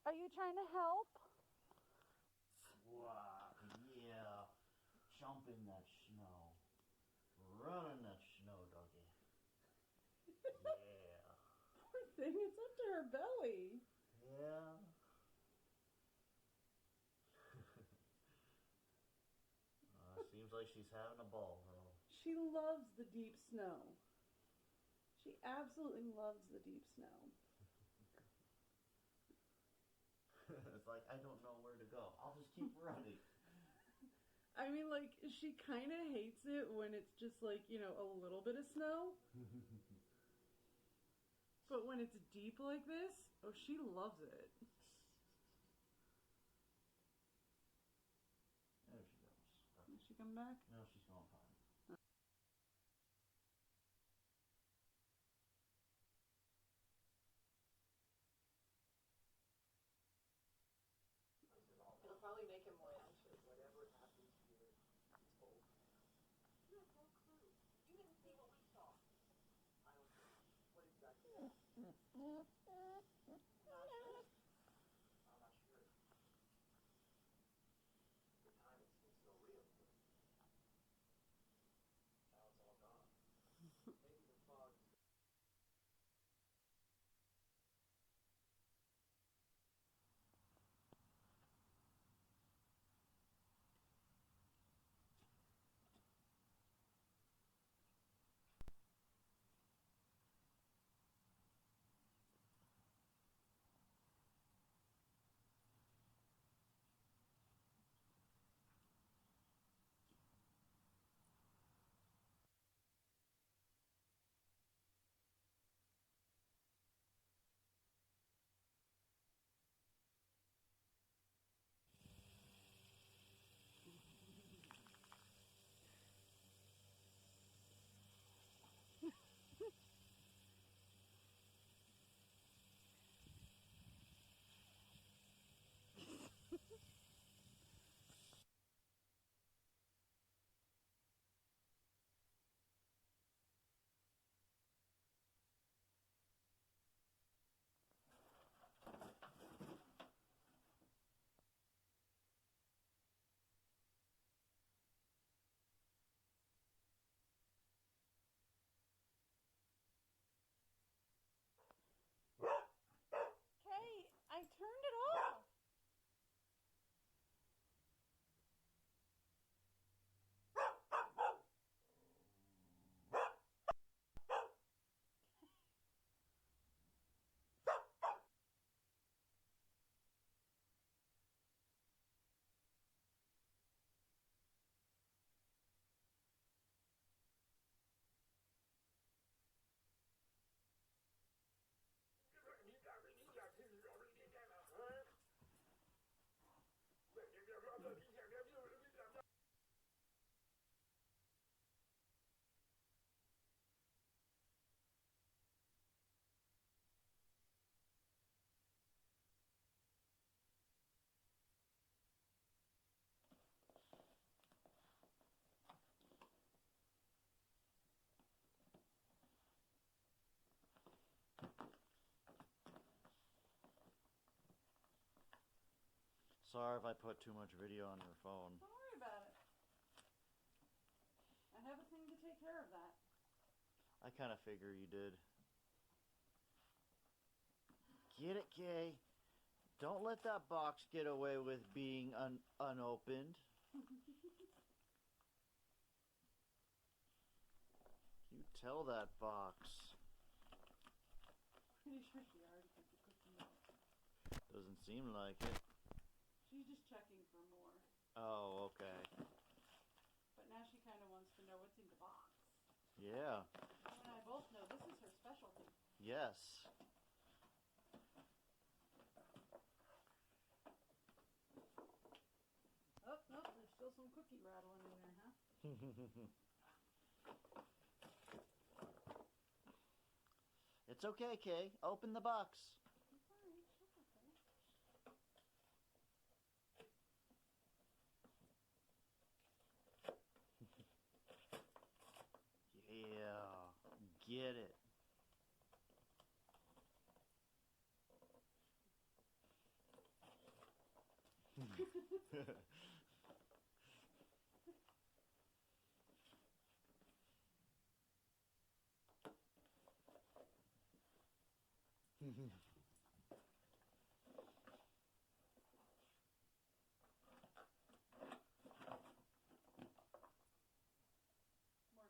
Speaker 2: Are you trying to help?
Speaker 10: Wow, yeah. Jump in that snow. Run in that snow, doggy. Yeah.
Speaker 2: Poor thing, it's up to her belly.
Speaker 10: Yeah. Seems like she's having a ball, though.
Speaker 2: She loves the deep snow. She absolutely loves the deep snow.
Speaker 10: It's like, I don't know where to go. I'll just keep running.
Speaker 2: I mean, like, she kind of hates it when it's just like, you know, a little bit of snow. But when it's deep like this,
Speaker 6: Oh, she loves it.
Speaker 11: There she goes.
Speaker 6: Did she come back?
Speaker 11: No, she's going fine.
Speaker 6: It'll probably make him more anxious. Whatever happens here, he's told. You had no clue. You didn't see what we saw. I don't know. What exactly happened? I'm not sure. The timing seems so real, but now it's all gone. Maybe the fog is
Speaker 2: Kay, I turned it off.
Speaker 11: Sorry if I put too much video on your phone.
Speaker 2: Don't worry about it. I have a thing to take care of that.
Speaker 11: I kind of figure you did. Get it, Kay? Don't let that box get away with being unopened. You tell that box.
Speaker 2: Pretty sure she already took the cookie out.
Speaker 11: Doesn't seem like it.
Speaker 2: She's just checking for more.
Speaker 11: Oh, okay.
Speaker 2: But now she kind of wants to know what's in the box.
Speaker 11: Yeah.
Speaker 2: You and I both know this is her specialty.
Speaker 11: Yes.
Speaker 2: Oh, no, there's still some cookie rattling in there, huh?
Speaker 11: It's okay, Kay. Open the box.
Speaker 2: It's alright, she'll open it.
Speaker 11: Yeah. Get it.
Speaker 2: More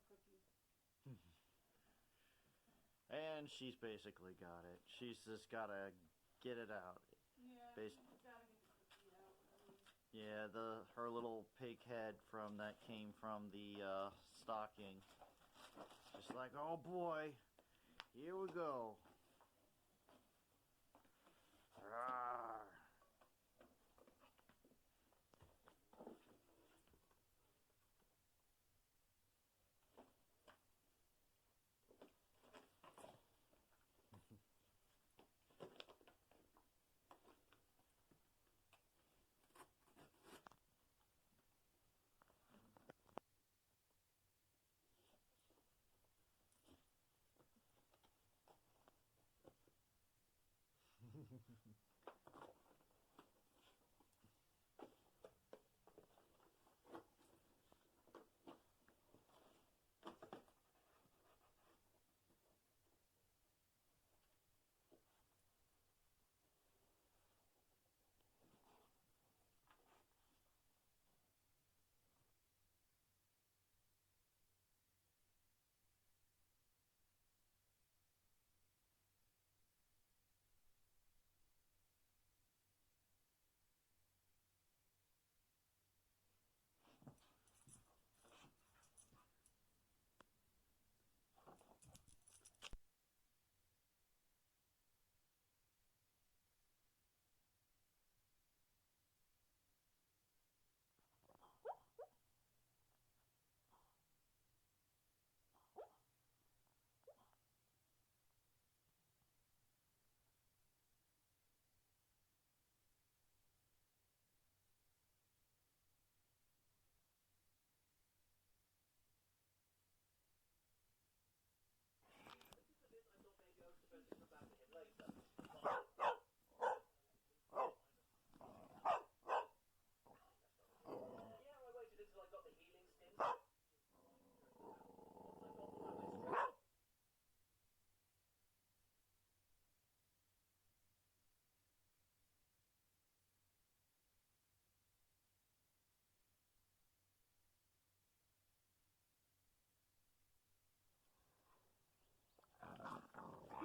Speaker 2: cookies.
Speaker 11: And she's basically got it. She's just gotta get it out.
Speaker 2: Yeah,
Speaker 11: Bas-
Speaker 2: she's gotta get the cookie out. I mean,
Speaker 11: Yeah, her little pig head from that came from the stocking. Just like, oh boy, here we go.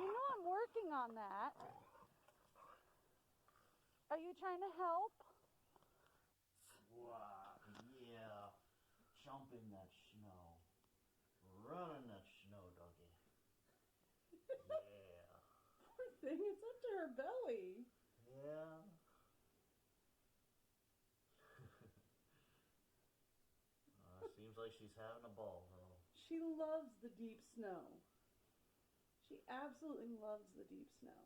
Speaker 2: You know I'm working on that. Are you trying to help?
Speaker 11: Wow, yeah. Jump in that snow. Run in that snow, doggy. Yeah.
Speaker 2: Poor thing, it's up to her belly.
Speaker 11: Yeah. Seems like she's having a ball, though.
Speaker 2: She loves the deep snow. She absolutely loves the deep snow.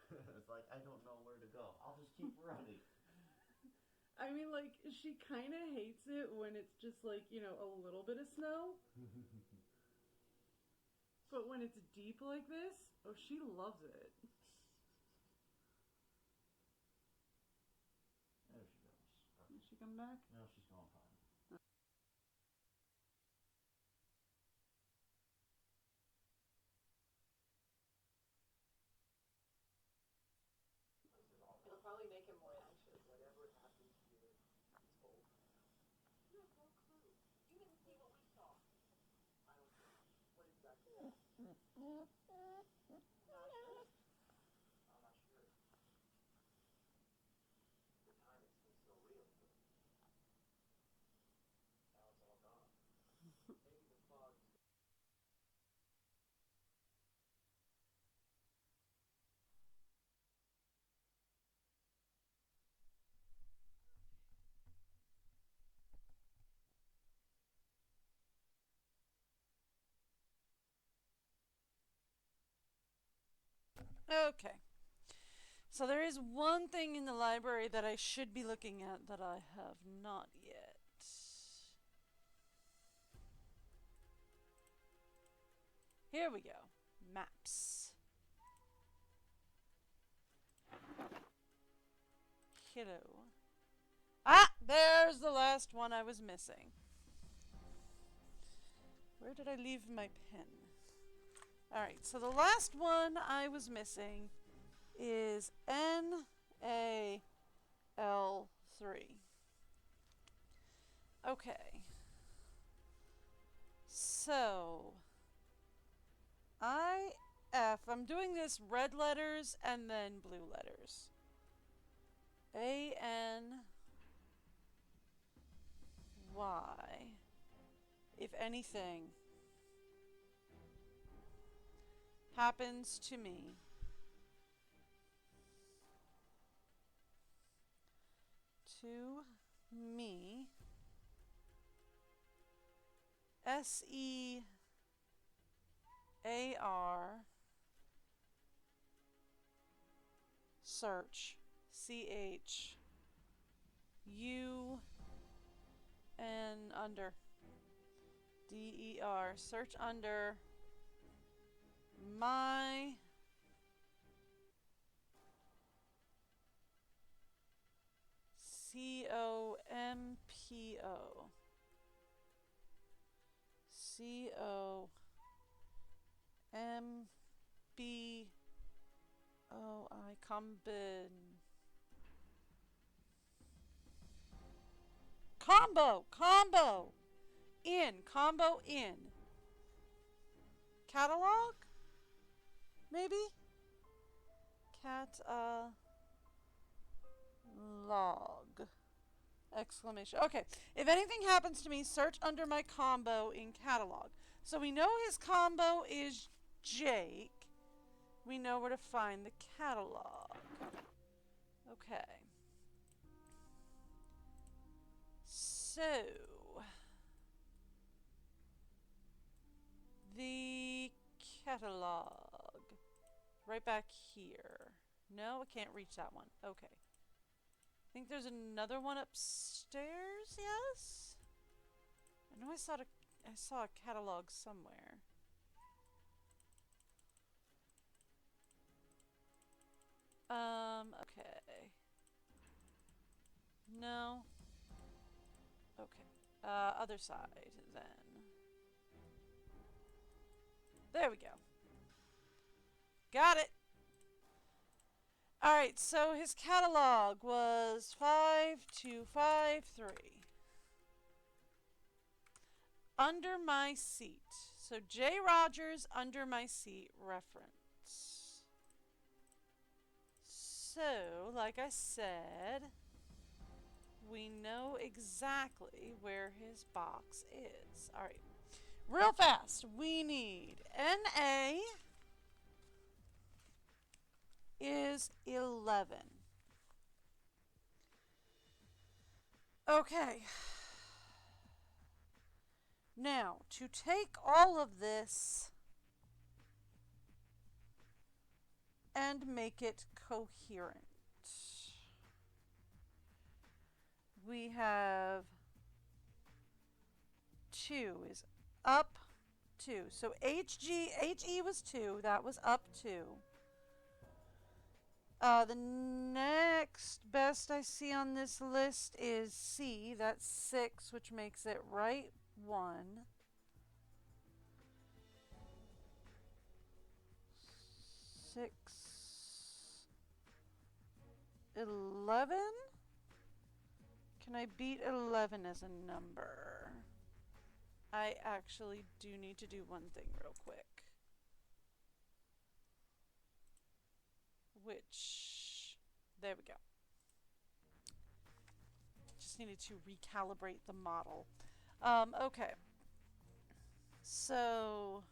Speaker 11: It's like, I don't know where to go. I'll just keep running.
Speaker 2: I mean, like, she kind of hates it when it's just like, you know, a little bit of snow. But when it's deep like this, oh, she loves it.
Speaker 11: There she goes.
Speaker 2: Did she come back?
Speaker 11: No, she's going fine.
Speaker 6: It'll probably make him more anxious. Whatever happens here, he's told. You have no clue. You didn't see what we saw. I don't care. What exactly happened? I'm not sure. At the time, it seemed so real, but now it's all gone. Maybe the fog.
Speaker 2: Okay. So there is one thing in the library that I should be looking at that I have not yet. Here we go. Maps. Kiddo. Ah! There's the last one I was missing. Where did I leave my pen? Alright, so the last one I was missing is NAL3. Okay. So, I'm doing this red letters and then blue letters. ANY. If anything happens to me, to me. SEAR search CHU and under DER search under my COMPO combin combo in catalog, maybe log exclamation. Okay, if anything happens to me, search under my combo in catalog. So we know his combo is Jake. We know where to find the catalog. Okay. So the catalog right back here. No, I can't reach that one. Okay. I think there's another one upstairs, yes? I know I saw a catalog somewhere. Okay. No. Okay. Other side then. There we go. Got it. Alright, so his catalog was 5253. Under my seat. So J. Rogers, under my seat reference. So, like I said, we know exactly where his box is. Alright. Real fast, we need NA is 11. Okay. Now, to take all of this and make it coherent, we have 2 is up 2. So HE was 2. That was up 2. The next best I see on this list is C. That's 6, which makes it right 1. 6. 11? Can I beat 11 as a number? I actually do need to do one thing real quick. There we go. Just needed to recalibrate the model. Okay. So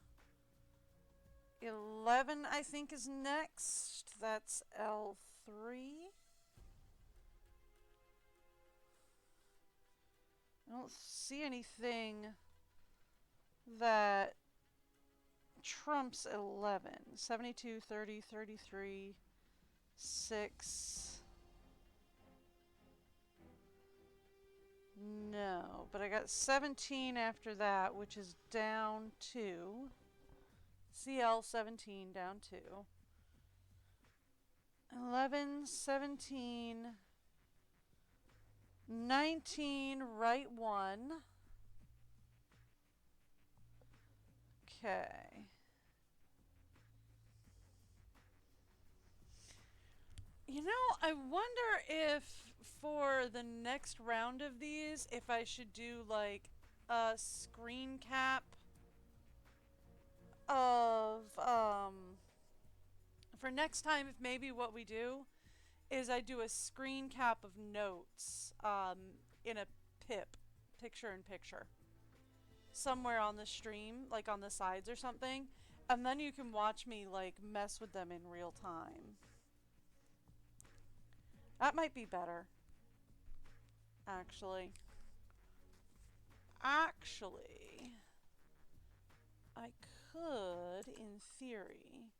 Speaker 2: 11 I think is next. That's L3. I don't see anything that trumps 11. 72, 30, 33, 6. No, but I got 17 after that, which is down 2. CL 17 down 2. 11, 17, 19, right 1. Okay. You know, I wonder if for the next round of these, if I should do like a screen cap of, for next time, if maybe what we do is I do a screen cap of notes, in a picture in picture. Somewhere on the stream, like on the sides or something, and then you can watch me like mess with them in real time. That might be better. Actually, I could, in theory,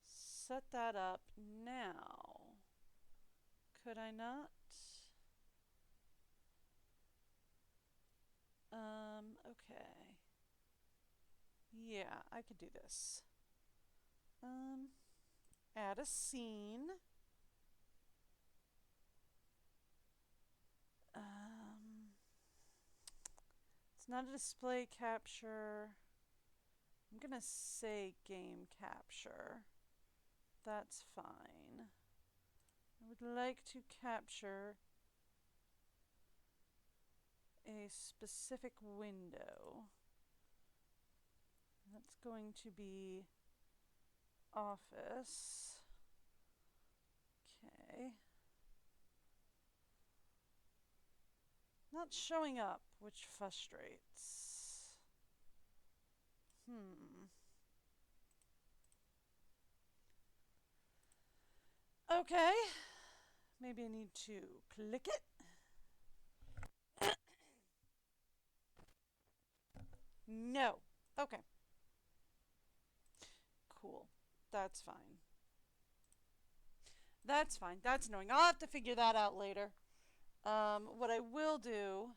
Speaker 2: set that up now. Could I not? Okay. Yeah, I could do this. Add a scene. It's not a display capture. I'm gonna say game capture. That's fine. I would like to capture a specific window. That's going to be office. Okay. Not showing up, which frustrates. Okay. Maybe I need to click it. No. Okay. Cool. That's fine. That's fine. That's annoying. I'll have to figure that out later. What I will do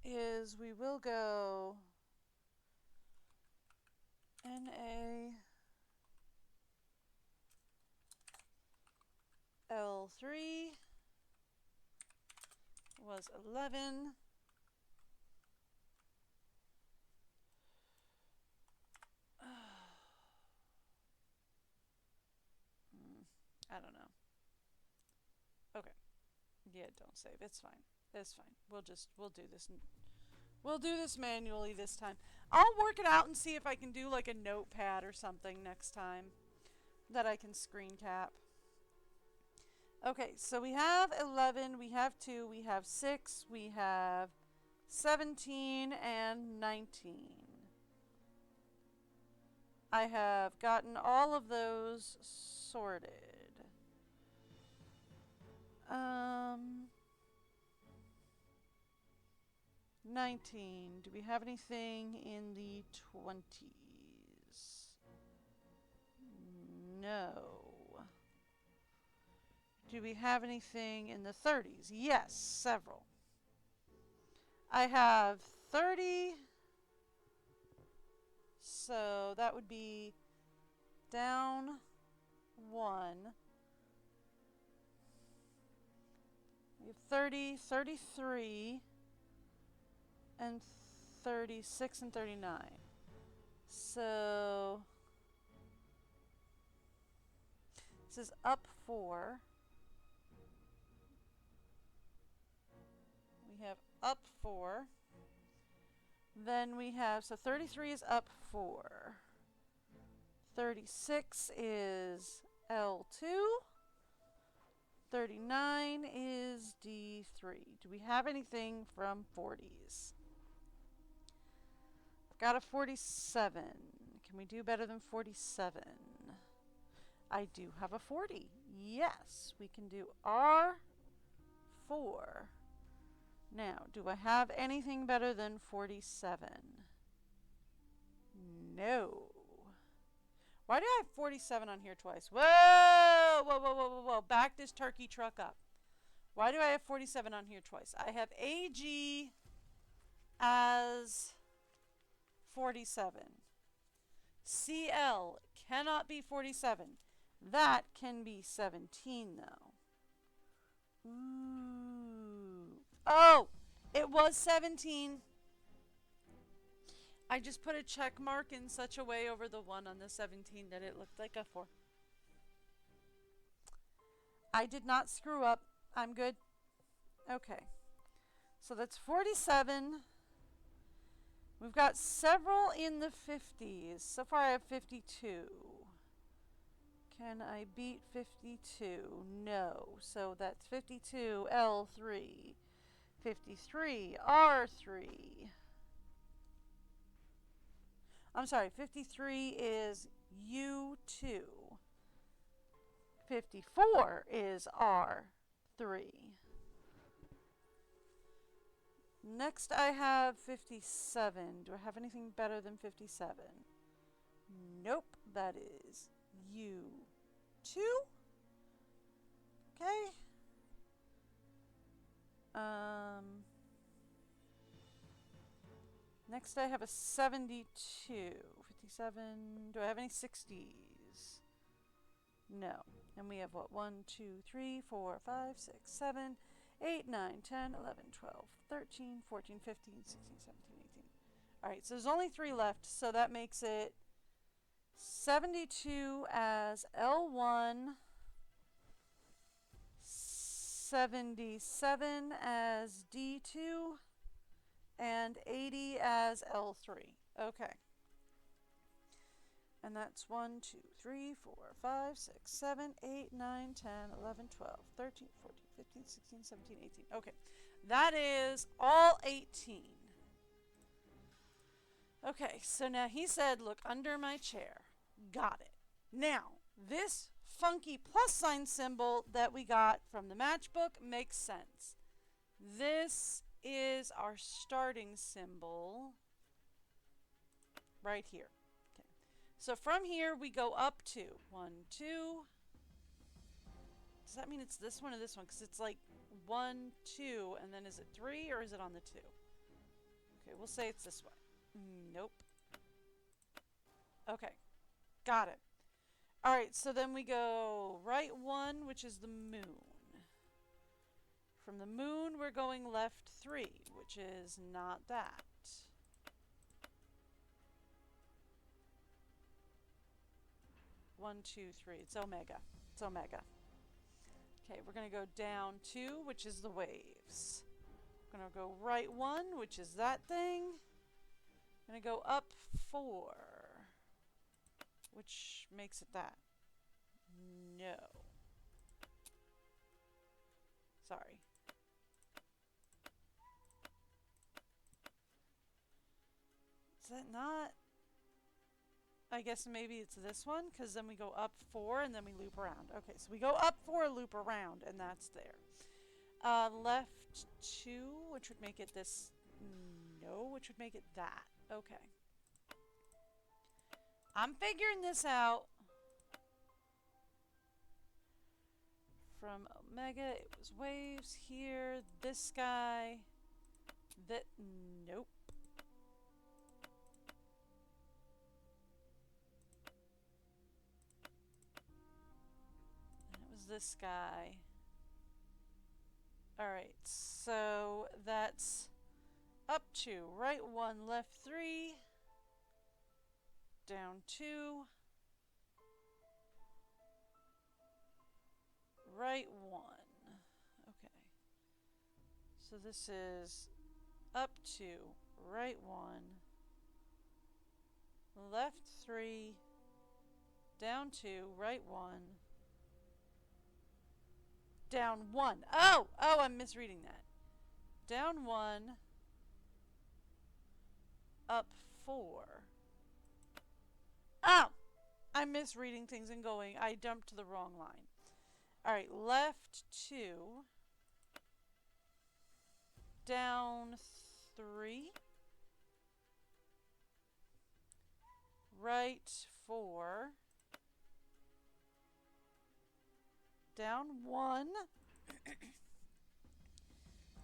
Speaker 2: is we will go NA L3 was 11. I don't know. Okay. Yeah, don't save. It's fine. It's fine. We'll do this. We'll do this manually this time. I'll work it out and see if I can do like a notepad or something next time that I can screen cap. Okay, so we have 11, we have 2, we have 6, we have 17 and 19. I have gotten all of those sorted. 19. Do we have anything in the 20s? No. Do we have anything in the 30s? Yes, several. I have 30. So that would be down 1. We have 30, 33, and 36 and 39. So this is up 4. We have up 4. Then we have, so 33 is up 4. 36 is L2. 39 is D3. Do we have anything from 40s? I've got a 47. Can we do better than 47? I do have a 40. Yes, we can do R4. Now, do I have anything better than 47? No. Why do I have 47 on here twice? Whoa! Whoa, whoa, whoa, whoa, whoa. Back this turkey truck up. Why do I have 47 on here twice? I have AG as 47. CL cannot be 47. That can be 17, though. Ooh. Oh! It was 17. I just put a check mark in such a way over the 1 on the 17 that it looked like a 4. I did not screw up. I'm good. Okay. So that's 47. We've got several in the 50s. So far I have 52. Can I beat 52? No. So that's 52 L3. 53 R3. I'm sorry, 53 is U2. 54 is R. 3. Next I have 57. Do I have anything better than 57? Nope, that is U2. Okay. Next I have a 72. 57. Do I have any 60s? No. And we have what? 1, 2, 3, 4, 5, 6, 7, 8, 9, 10, 11, 12, 13, 14, 15, 16, 17, 18. Alright, so there's only 3 left, so that makes it 72 as L1, 77 as D2, and 80 as L3. Okay. And that's 1, 2, 3, 4, 5, 6, 7, 8, 9, 10, 11, 12, 13, 14, 15, 16, 17, 18. Okay. That is all 18. Okay, so now he said, look under my chair. Got it. Now, this funky plus sign symbol that we got from the matchbook makes sense. This is our starting symbol right here. Okay. So from here we go up to 1, 2. Does that mean it's this one or this one? Because it's like 1, 2, and then is it 3 or is it on the 2? Okay, we'll say it's this way. Nope. Okay, got it. Alright, so then we go right 1, which is the moon. From the moon, we're going left 3, which is not that. One, 2, 3. It's omega. It's omega. Okay, we're going to go down 2, which is the waves. We're going to go right 1, which is that thing. I'm going to go up 4, which makes it that. No. Sorry. Is that not? I guess maybe it's this one, because then we go up 4 and then we loop around. Okay, so we go up 4, loop around, and that's there. Left 2, which would make it this. No, which would make it that. Okay. I'm figuring this out. From omega, it was waves here. This guy. That. Nope. And it was this guy. Alright, so that's up 2, right 1, left 3, down 2, right 1. Okay. So this is up 2, right 1, left 3, down 2, right 1, down 1. Oh, I'm misreading that. Down 1, up 4. Oh, I'm misreading things and going. I jumped to the wrong line. All right, left 2, down 3, right 4, down 1,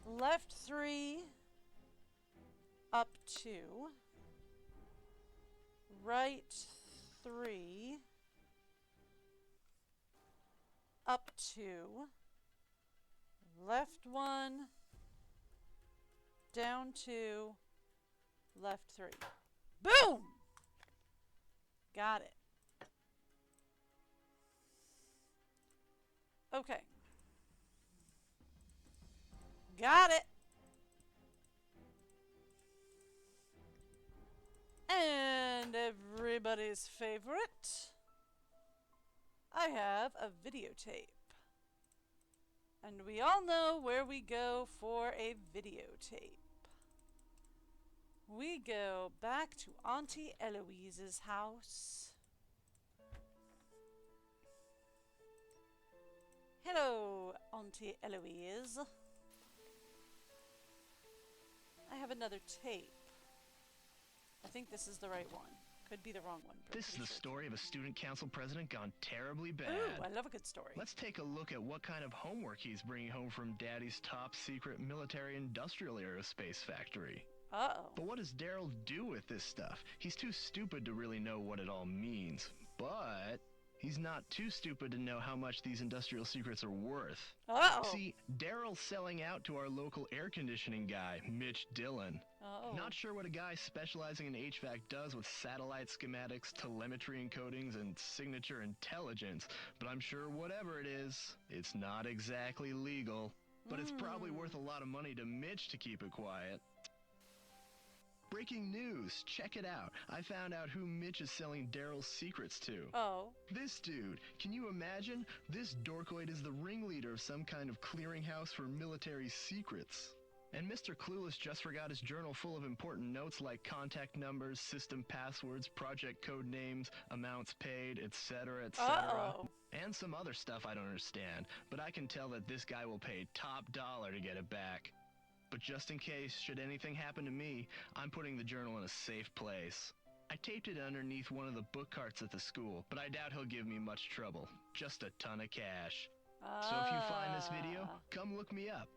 Speaker 2: left 3, up 2, right 3, up 2, left 1, down 2, left 3. Boom! Got it. Okay. Got it. And everybody's favorite, I have a videotape. And we all know where we go for a videotape. We go back to Auntie Eloise's house. Hello, Auntie Eloise. I have another tape. I think this is the right one. Could be the wrong one.
Speaker 12: This is the story of a student council president gone terribly bad.
Speaker 2: Ooh, I love a good story.
Speaker 12: Let's take a look at what kind of homework he's bringing home from Daddy's top secret military industrial aerospace factory.
Speaker 2: Uh-oh.
Speaker 12: But what does Daryl do with this stuff? He's too stupid to really know what it all means. But he's not too stupid to know how much these industrial secrets are worth.
Speaker 2: Uh-oh.
Speaker 12: See, Daryl's selling out to our local air conditioning guy, Mitch Dillon.
Speaker 2: Uh-oh.
Speaker 12: Not sure what a guy specializing in HVAC does with satellite schematics, telemetry encodings, and signature intelligence, but I'm sure whatever it is, it's not exactly legal. But it's probably worth a lot of money to Mitch to keep it quiet. Breaking news, check it out. I found out who Mitch is selling Daryl's secrets to.
Speaker 2: Oh.
Speaker 12: This dude. Can you imagine? This dorkoid is the ringleader of some kind of clearinghouse for military secrets. And Mr. Clueless just forgot his journal full of important notes like contact numbers, system passwords, project code names, amounts paid, etc., etc.
Speaker 2: Uh-oh.
Speaker 12: And some other stuff I don't understand, but I can tell that this guy will pay top dollar to get it back. But just in case, should anything happen to me, I'm putting the journal in a safe place. I taped it underneath one of the book carts at the school, but I doubt he'll give me much trouble. Just a ton of cash. So if you find this video, come look me up.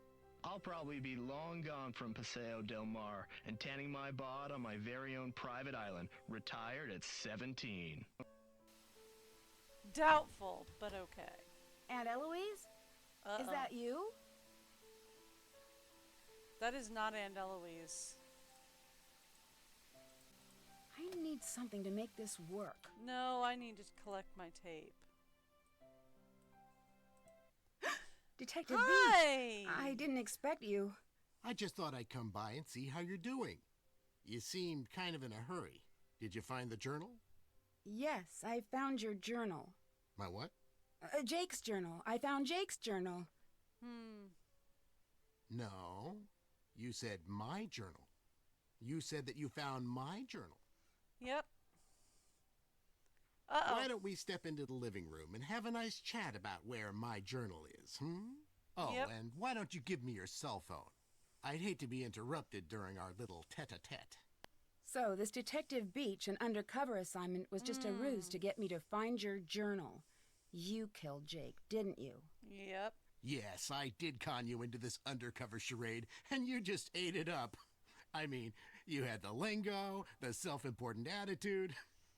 Speaker 12: I'll probably be long gone from Paseo del Mar and tanning my bod on my very own private island, retired at 17.
Speaker 2: Doubtful, but okay.
Speaker 1: Aunt Eloise?
Speaker 2: Uh-oh.
Speaker 1: Is that you?
Speaker 2: That is not Aunt Eloise.
Speaker 1: I need something to make this work.
Speaker 2: No, I need to collect my tape.
Speaker 1: Detective
Speaker 2: Hi!
Speaker 1: Beach, I didn't expect you.
Speaker 4: I just thought I'd come by and see how you're doing. You seemed kind of in a hurry. Did you find the journal?
Speaker 1: Yes, I found your journal.
Speaker 4: My what?
Speaker 1: Jake's journal. I found Jake's journal.
Speaker 4: No. You said my journal. You said that you found my journal.
Speaker 2: Yep. Uh-oh.
Speaker 4: Why don't we step into the living room and have a nice chat about where my journal is, Oh,
Speaker 2: Yep.
Speaker 4: and why don't you give me your cell phone? I'd hate to be interrupted during our little tete-a-tete.
Speaker 1: So, this Detective Beach, an undercover assignment, was just a ruse to get me to find your journal. You killed Jake, didn't you?
Speaker 2: Yep.
Speaker 4: Yes, I did con you into this undercover charade, and you just ate it up. I mean, you had the lingo, the self-important attitude.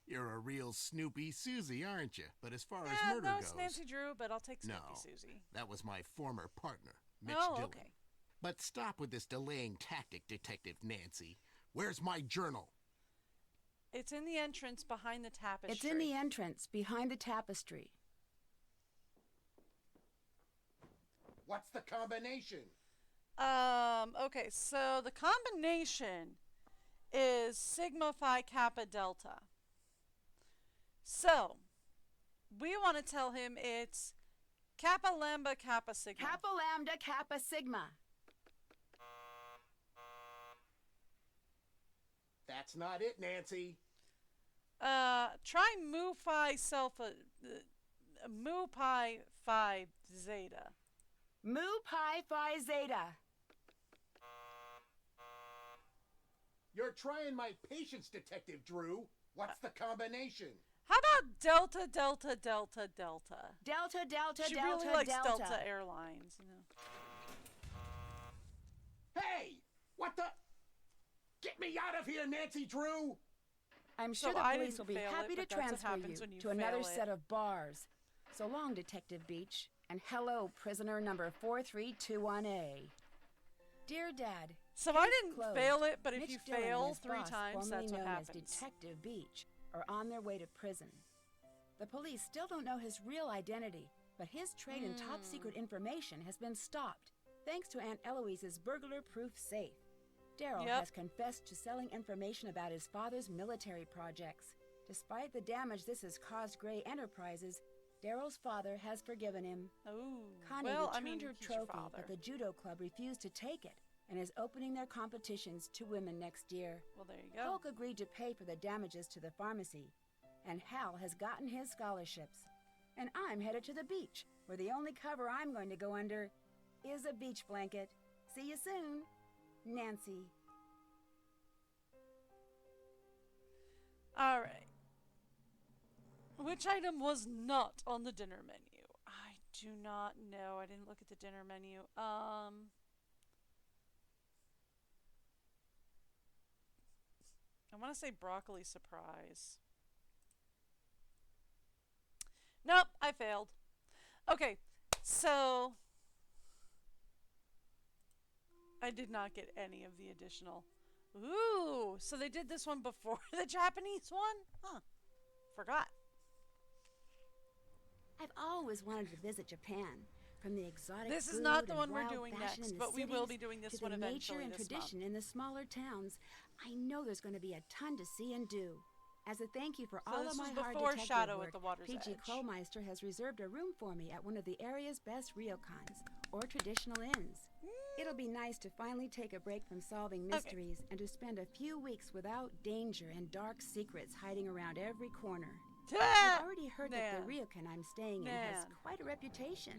Speaker 4: You're a real Snoopy Susie, aren't you? But as far as murder
Speaker 2: no,
Speaker 4: goes...
Speaker 2: it's Nancy Drew, but I'll take Snoopy
Speaker 4: No,
Speaker 2: Susie.
Speaker 4: that was my former partner, Mitch
Speaker 2: Oh,
Speaker 4: Dillon.
Speaker 2: okay.
Speaker 4: But stop with this delaying tactic, Detective Nancy. Where's my journal?
Speaker 2: It's in the entrance behind the tapestry.
Speaker 1: It's in the entrance, behind the tapestry.
Speaker 4: What's the combination?
Speaker 2: Okay, so the combination is Sigma Phi Kappa Delta. So, we want to tell him it's Kappa Lambda Kappa Sigma.
Speaker 1: Kappa Lambda Kappa Sigma.
Speaker 4: That's not it, Nancy.
Speaker 2: Try Mu Phi Mu Pi Phi Zeta.
Speaker 1: Mu Pi Phi Zeta.
Speaker 4: You're trying my patience, Detective Drew. What's the combination?
Speaker 2: How about Delta Delta Delta Delta?
Speaker 1: Delta Delta
Speaker 2: She
Speaker 1: Delta
Speaker 2: really likes
Speaker 1: Delta.
Speaker 2: Delta Airlines, you know.
Speaker 4: Hey! What the... Get me out of here, Nancy Drew!
Speaker 1: I'm sure
Speaker 2: So
Speaker 1: the
Speaker 2: I
Speaker 1: police
Speaker 2: didn't
Speaker 1: will be
Speaker 2: fail
Speaker 1: happy
Speaker 2: it,
Speaker 1: to
Speaker 2: but that's what
Speaker 1: transfer
Speaker 2: happens
Speaker 1: you
Speaker 2: when you
Speaker 1: to another
Speaker 2: fail it.
Speaker 1: set of bars. So long, Detective Beach, and hello, prisoner number 4321A. Dear Dad,
Speaker 2: So I
Speaker 1: case
Speaker 2: didn't
Speaker 1: closed.
Speaker 2: fail it, but if
Speaker 1: Mitch
Speaker 2: you
Speaker 1: Dillon and
Speaker 2: fail
Speaker 1: his
Speaker 2: 3
Speaker 1: boss,
Speaker 2: times,
Speaker 1: formerly
Speaker 2: that's what
Speaker 1: known
Speaker 2: happens.
Speaker 1: as Detective Beach, are on their way to prison. The police still don't know his real identity, but his trade in top secret information has been stopped, thanks to Aunt Eloise's burglar-proof safe. Daryl
Speaker 2: Yep.
Speaker 1: has confessed to selling information about his father's military projects. Despite the damage this has caused Gray Enterprises, Daryl's father has forgiven him.
Speaker 2: Oh,
Speaker 1: Connie
Speaker 2: well,
Speaker 1: returned
Speaker 2: I mean,
Speaker 1: her
Speaker 2: he's your
Speaker 1: trophy,
Speaker 2: father.
Speaker 1: but the judo club refused to take it and is opening their competitions to women next year.
Speaker 2: Well, there you go.
Speaker 1: Hulk agreed to pay for the damages to the pharmacy, and Hal has gotten his scholarships. And I'm headed to the beach where the only cover I'm going to go under is a beach blanket. See you soon, Nancy.
Speaker 2: All right. Which item was not on the dinner menu? I do not know. I didn't look at the dinner menu. I want to say broccoli surprise. Nope, I failed. Okay, so I did not get any of the additional. Ooh, so they did this one before the Japanese one? Huh, forgot.
Speaker 1: I've always wanted to visit Japan. From the exotic
Speaker 2: This is
Speaker 1: food
Speaker 2: not the
Speaker 1: and
Speaker 2: one we're
Speaker 1: wild
Speaker 2: doing
Speaker 1: fashion
Speaker 2: next,
Speaker 1: in the
Speaker 2: but we will be
Speaker 1: cities
Speaker 2: doing this
Speaker 1: to
Speaker 2: one
Speaker 1: the
Speaker 2: eventually
Speaker 1: nature and
Speaker 2: this
Speaker 1: tradition
Speaker 2: month.
Speaker 1: in the smaller towns, I know there's going to be a ton to see and do. As a thank you for
Speaker 2: So
Speaker 1: all
Speaker 2: this
Speaker 1: of my
Speaker 2: was
Speaker 1: hard
Speaker 2: before
Speaker 1: detective
Speaker 2: Shadow
Speaker 1: work,
Speaker 2: at the Water's
Speaker 1: PG
Speaker 2: Edge.
Speaker 1: Crowmeister has reserved a room for me at one of the area's best ryokans, or traditional inns. It'll be nice to finally take a break from solving mysteries and to spend a few weeks without danger and dark secrets hiding around every corner. I've already heard that the ryokan I'm staying in has quite a reputation.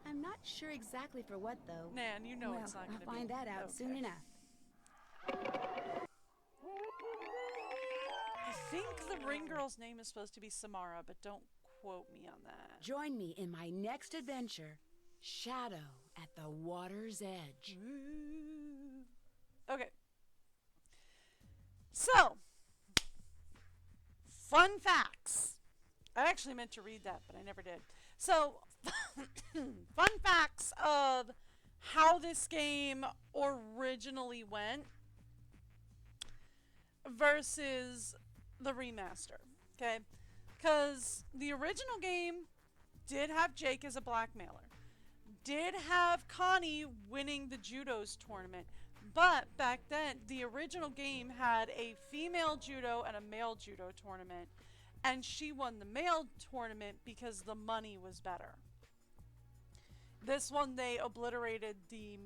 Speaker 1: I'm not sure exactly for what, though.
Speaker 2: Nan, you know
Speaker 1: well,
Speaker 2: it's not going to be.
Speaker 1: I'll find that out soon enough.
Speaker 2: I think the ring girl's name is supposed to be Samara, but don't quote me on that.
Speaker 1: Join me in my next adventure, Shadow at the Water's Edge.
Speaker 2: Okay. So, fun facts. I actually meant to read that, but I never did. So, fun facts of how this game originally went versus the remaster. Okay? Because the original game did have Jake as a blackmailer, did have Connie winning the judo's tournament, but back then the original game had a female judo and a male judo tournament, and she won the male tournament because the money was better. This one they obliterated the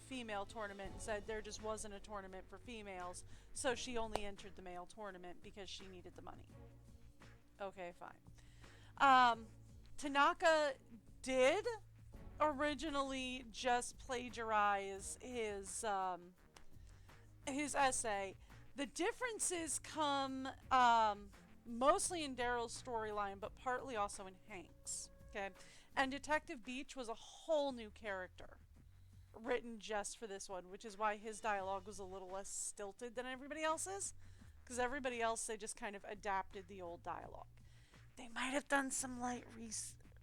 Speaker 2: female tournament and said there just wasn't a tournament for females, so she only entered the male tournament because she needed the money. Okay, fine. Tanaka did originally just plagiarize his essay. The differences come mostly in Daryl's storyline, but partly also in Hank's. Okay, and Detective Beach was a whole new character written just for this one, which is why his dialogue was a little less stilted than everybody else's, because everybody else, they just kind of adapted the old dialogue. They might have done some light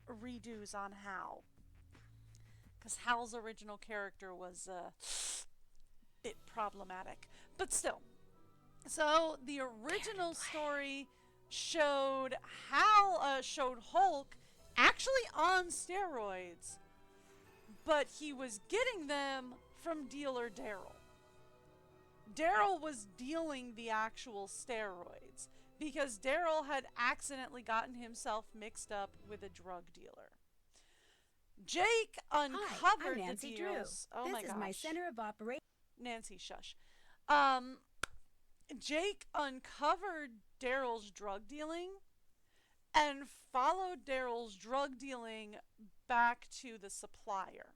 Speaker 2: redos on Hal, because Hal's original character was a bit problematic, but still. So the original story showed showed Hulk actually on steroids, but he was getting them from dealer Daryl. Daryl was dealing the actual steroids because Daryl had accidentally gotten himself mixed up with a drug dealer. Jake uncovered
Speaker 1: Hi, I'm Nancy
Speaker 2: the deals.
Speaker 1: Drew.
Speaker 2: Oh my
Speaker 1: this
Speaker 2: gosh.
Speaker 1: is my center of operation.
Speaker 2: Nancy, shush. Jake uncovered Daryl's drug dealing and followed Daryl's drug dealing back to the supplier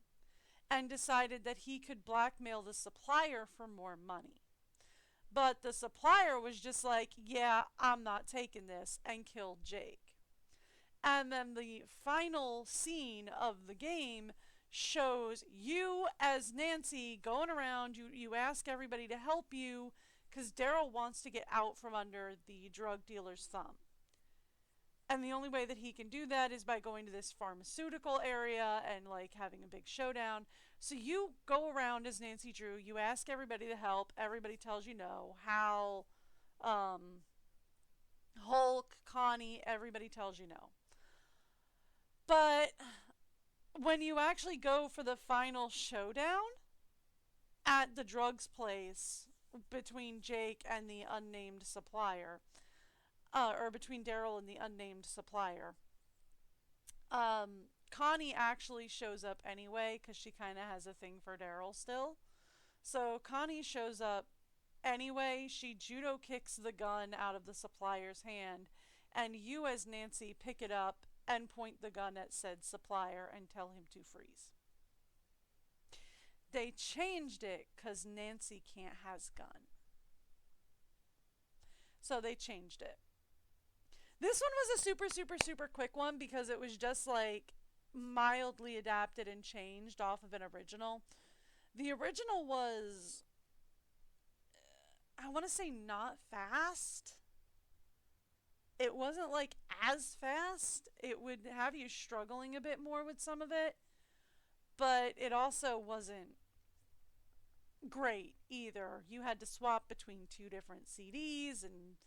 Speaker 2: and decided that he could blackmail the supplier for more money. But the supplier was just like, yeah, I'm not taking this, and killed Jake. And then the final scene of the game shows you as Nancy going around. You ask everybody to help you because Daryl wants to get out from under the drug dealer's thumb. And the only way that he can do that is by going to this pharmaceutical area and like having a big showdown. So you go around as Nancy Drew, you ask everybody to help, everybody tells you no. Hal, Hulk, Connie, everybody tells you no. But when you actually go for the final showdown at the drugs place between Jake and the unnamed supplier, or between Daryl and the unnamed supplier, Connie actually shows up anyway because she kind of has a thing for Daryl still. So Connie shows up anyway. She judo kicks the gun out of the supplier's hand, and you as Nancy pick it up and point the gun at said supplier and tell him to freeze. They changed it because Nancy can't has gun. So they changed it. This one was a super, super, super quick one because it was just like mildly adapted and changed off of an original. The original was, I want to say, not fast. It wasn't like as fast. It would have you struggling a bit more with some of it. But it also wasn't great either. You had to swap between 2 different CDs, and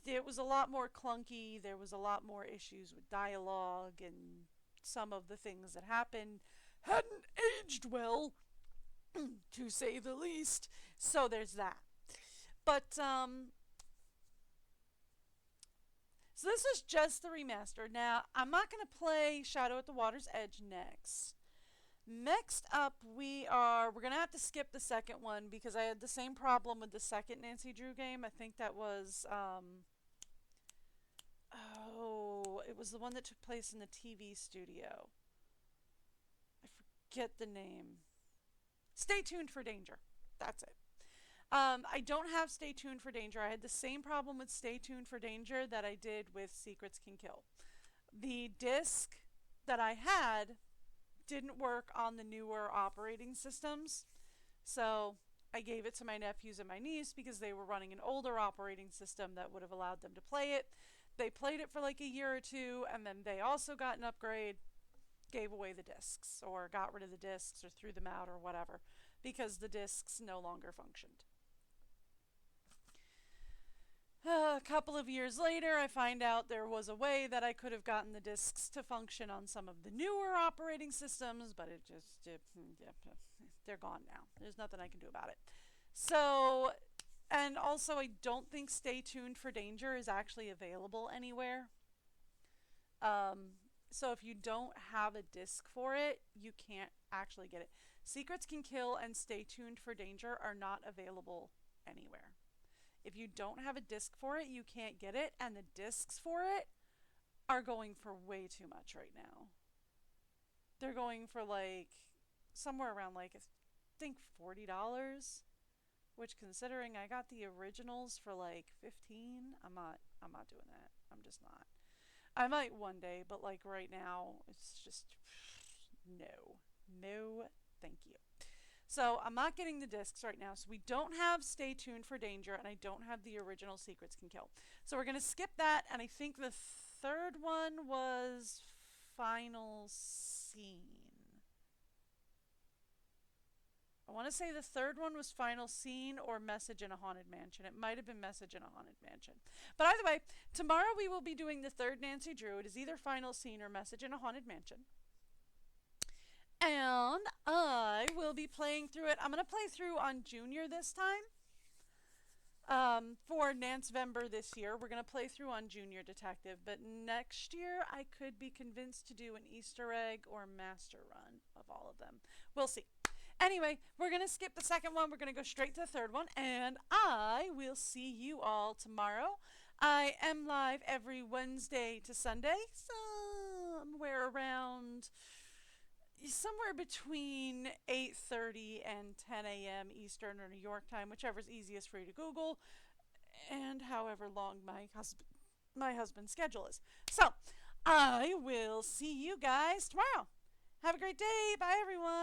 Speaker 2: it was a lot more clunky. There was a lot more issues with dialogue, and some of the things that happened hadn't aged well, to say the least. So there's that. But so this is just the remaster. Now, I'm not going to play Shadow at the Water's Edge next. Next up, we're going to have to skip the second one because I had the same problem with the second Nancy Drew game. I think that was, it was the one that took place in the TV studio. I forget the name. Stay Tuned for Danger. That's it. I don't have Stay Tuned for Danger. I had the same problem with Stay Tuned for Danger that I did with Secrets Can Kill. The disc that I had didn't work on the newer operating systems, so I gave it to my nephews and my niece because they were running an older operating system that would have allowed them to play it. They played it for like a year or two, and then they also got an upgrade, gave away the discs, or got rid of the discs, or threw them out, or whatever, because the discs no longer functioned. A couple of years later, I find out there was a way that I could have gotten the discs to function on some of the newer operating systems, but they're gone now. There's nothing I can do about it. So, and also I don't think Stay Tuned for Danger is actually available anywhere. So if you don't have a disc for it, you can't actually get it. Secrets Can Kill and Stay Tuned for Danger are not available anywhere. If you don't have a disc for it, you can't get it, and the discs for it are going for way too much right now. They're going for like somewhere around like I think $40, which considering I got the originals for like $15, I'm not doing that. I'm just not. I might one day, but like right now, it's just no, thank you. So I'm not getting the discs right now. So we don't have Stay Tuned for Danger, and I don't have the original Secrets Can Kill. So we're going to skip that, and I think the third one was Final Scene. I want to say the third one was Final Scene or Message in a Haunted Mansion. It might have been Message in a Haunted Mansion. But either way, tomorrow we will be doing the third Nancy Drew. It is either Final Scene or Message in a Haunted Mansion. And I will be playing through it. I'm going to play through on Junior this time. For Nacvember this year, we're going to play through on Junior Detective. But next year, I could be convinced to do an Easter egg or master run of all of them. We'll see. Anyway, we're going to skip the second one. We're going to go straight to the third one. And I will see you all tomorrow. I am live every Wednesday to Sunday. Somewhere between 8:30 and 10 a.m. Eastern or New York time, whichever's easiest for you to Google, and however long my husband's schedule is. So, I will see you guys tomorrow. Have a great day. Bye, everyone.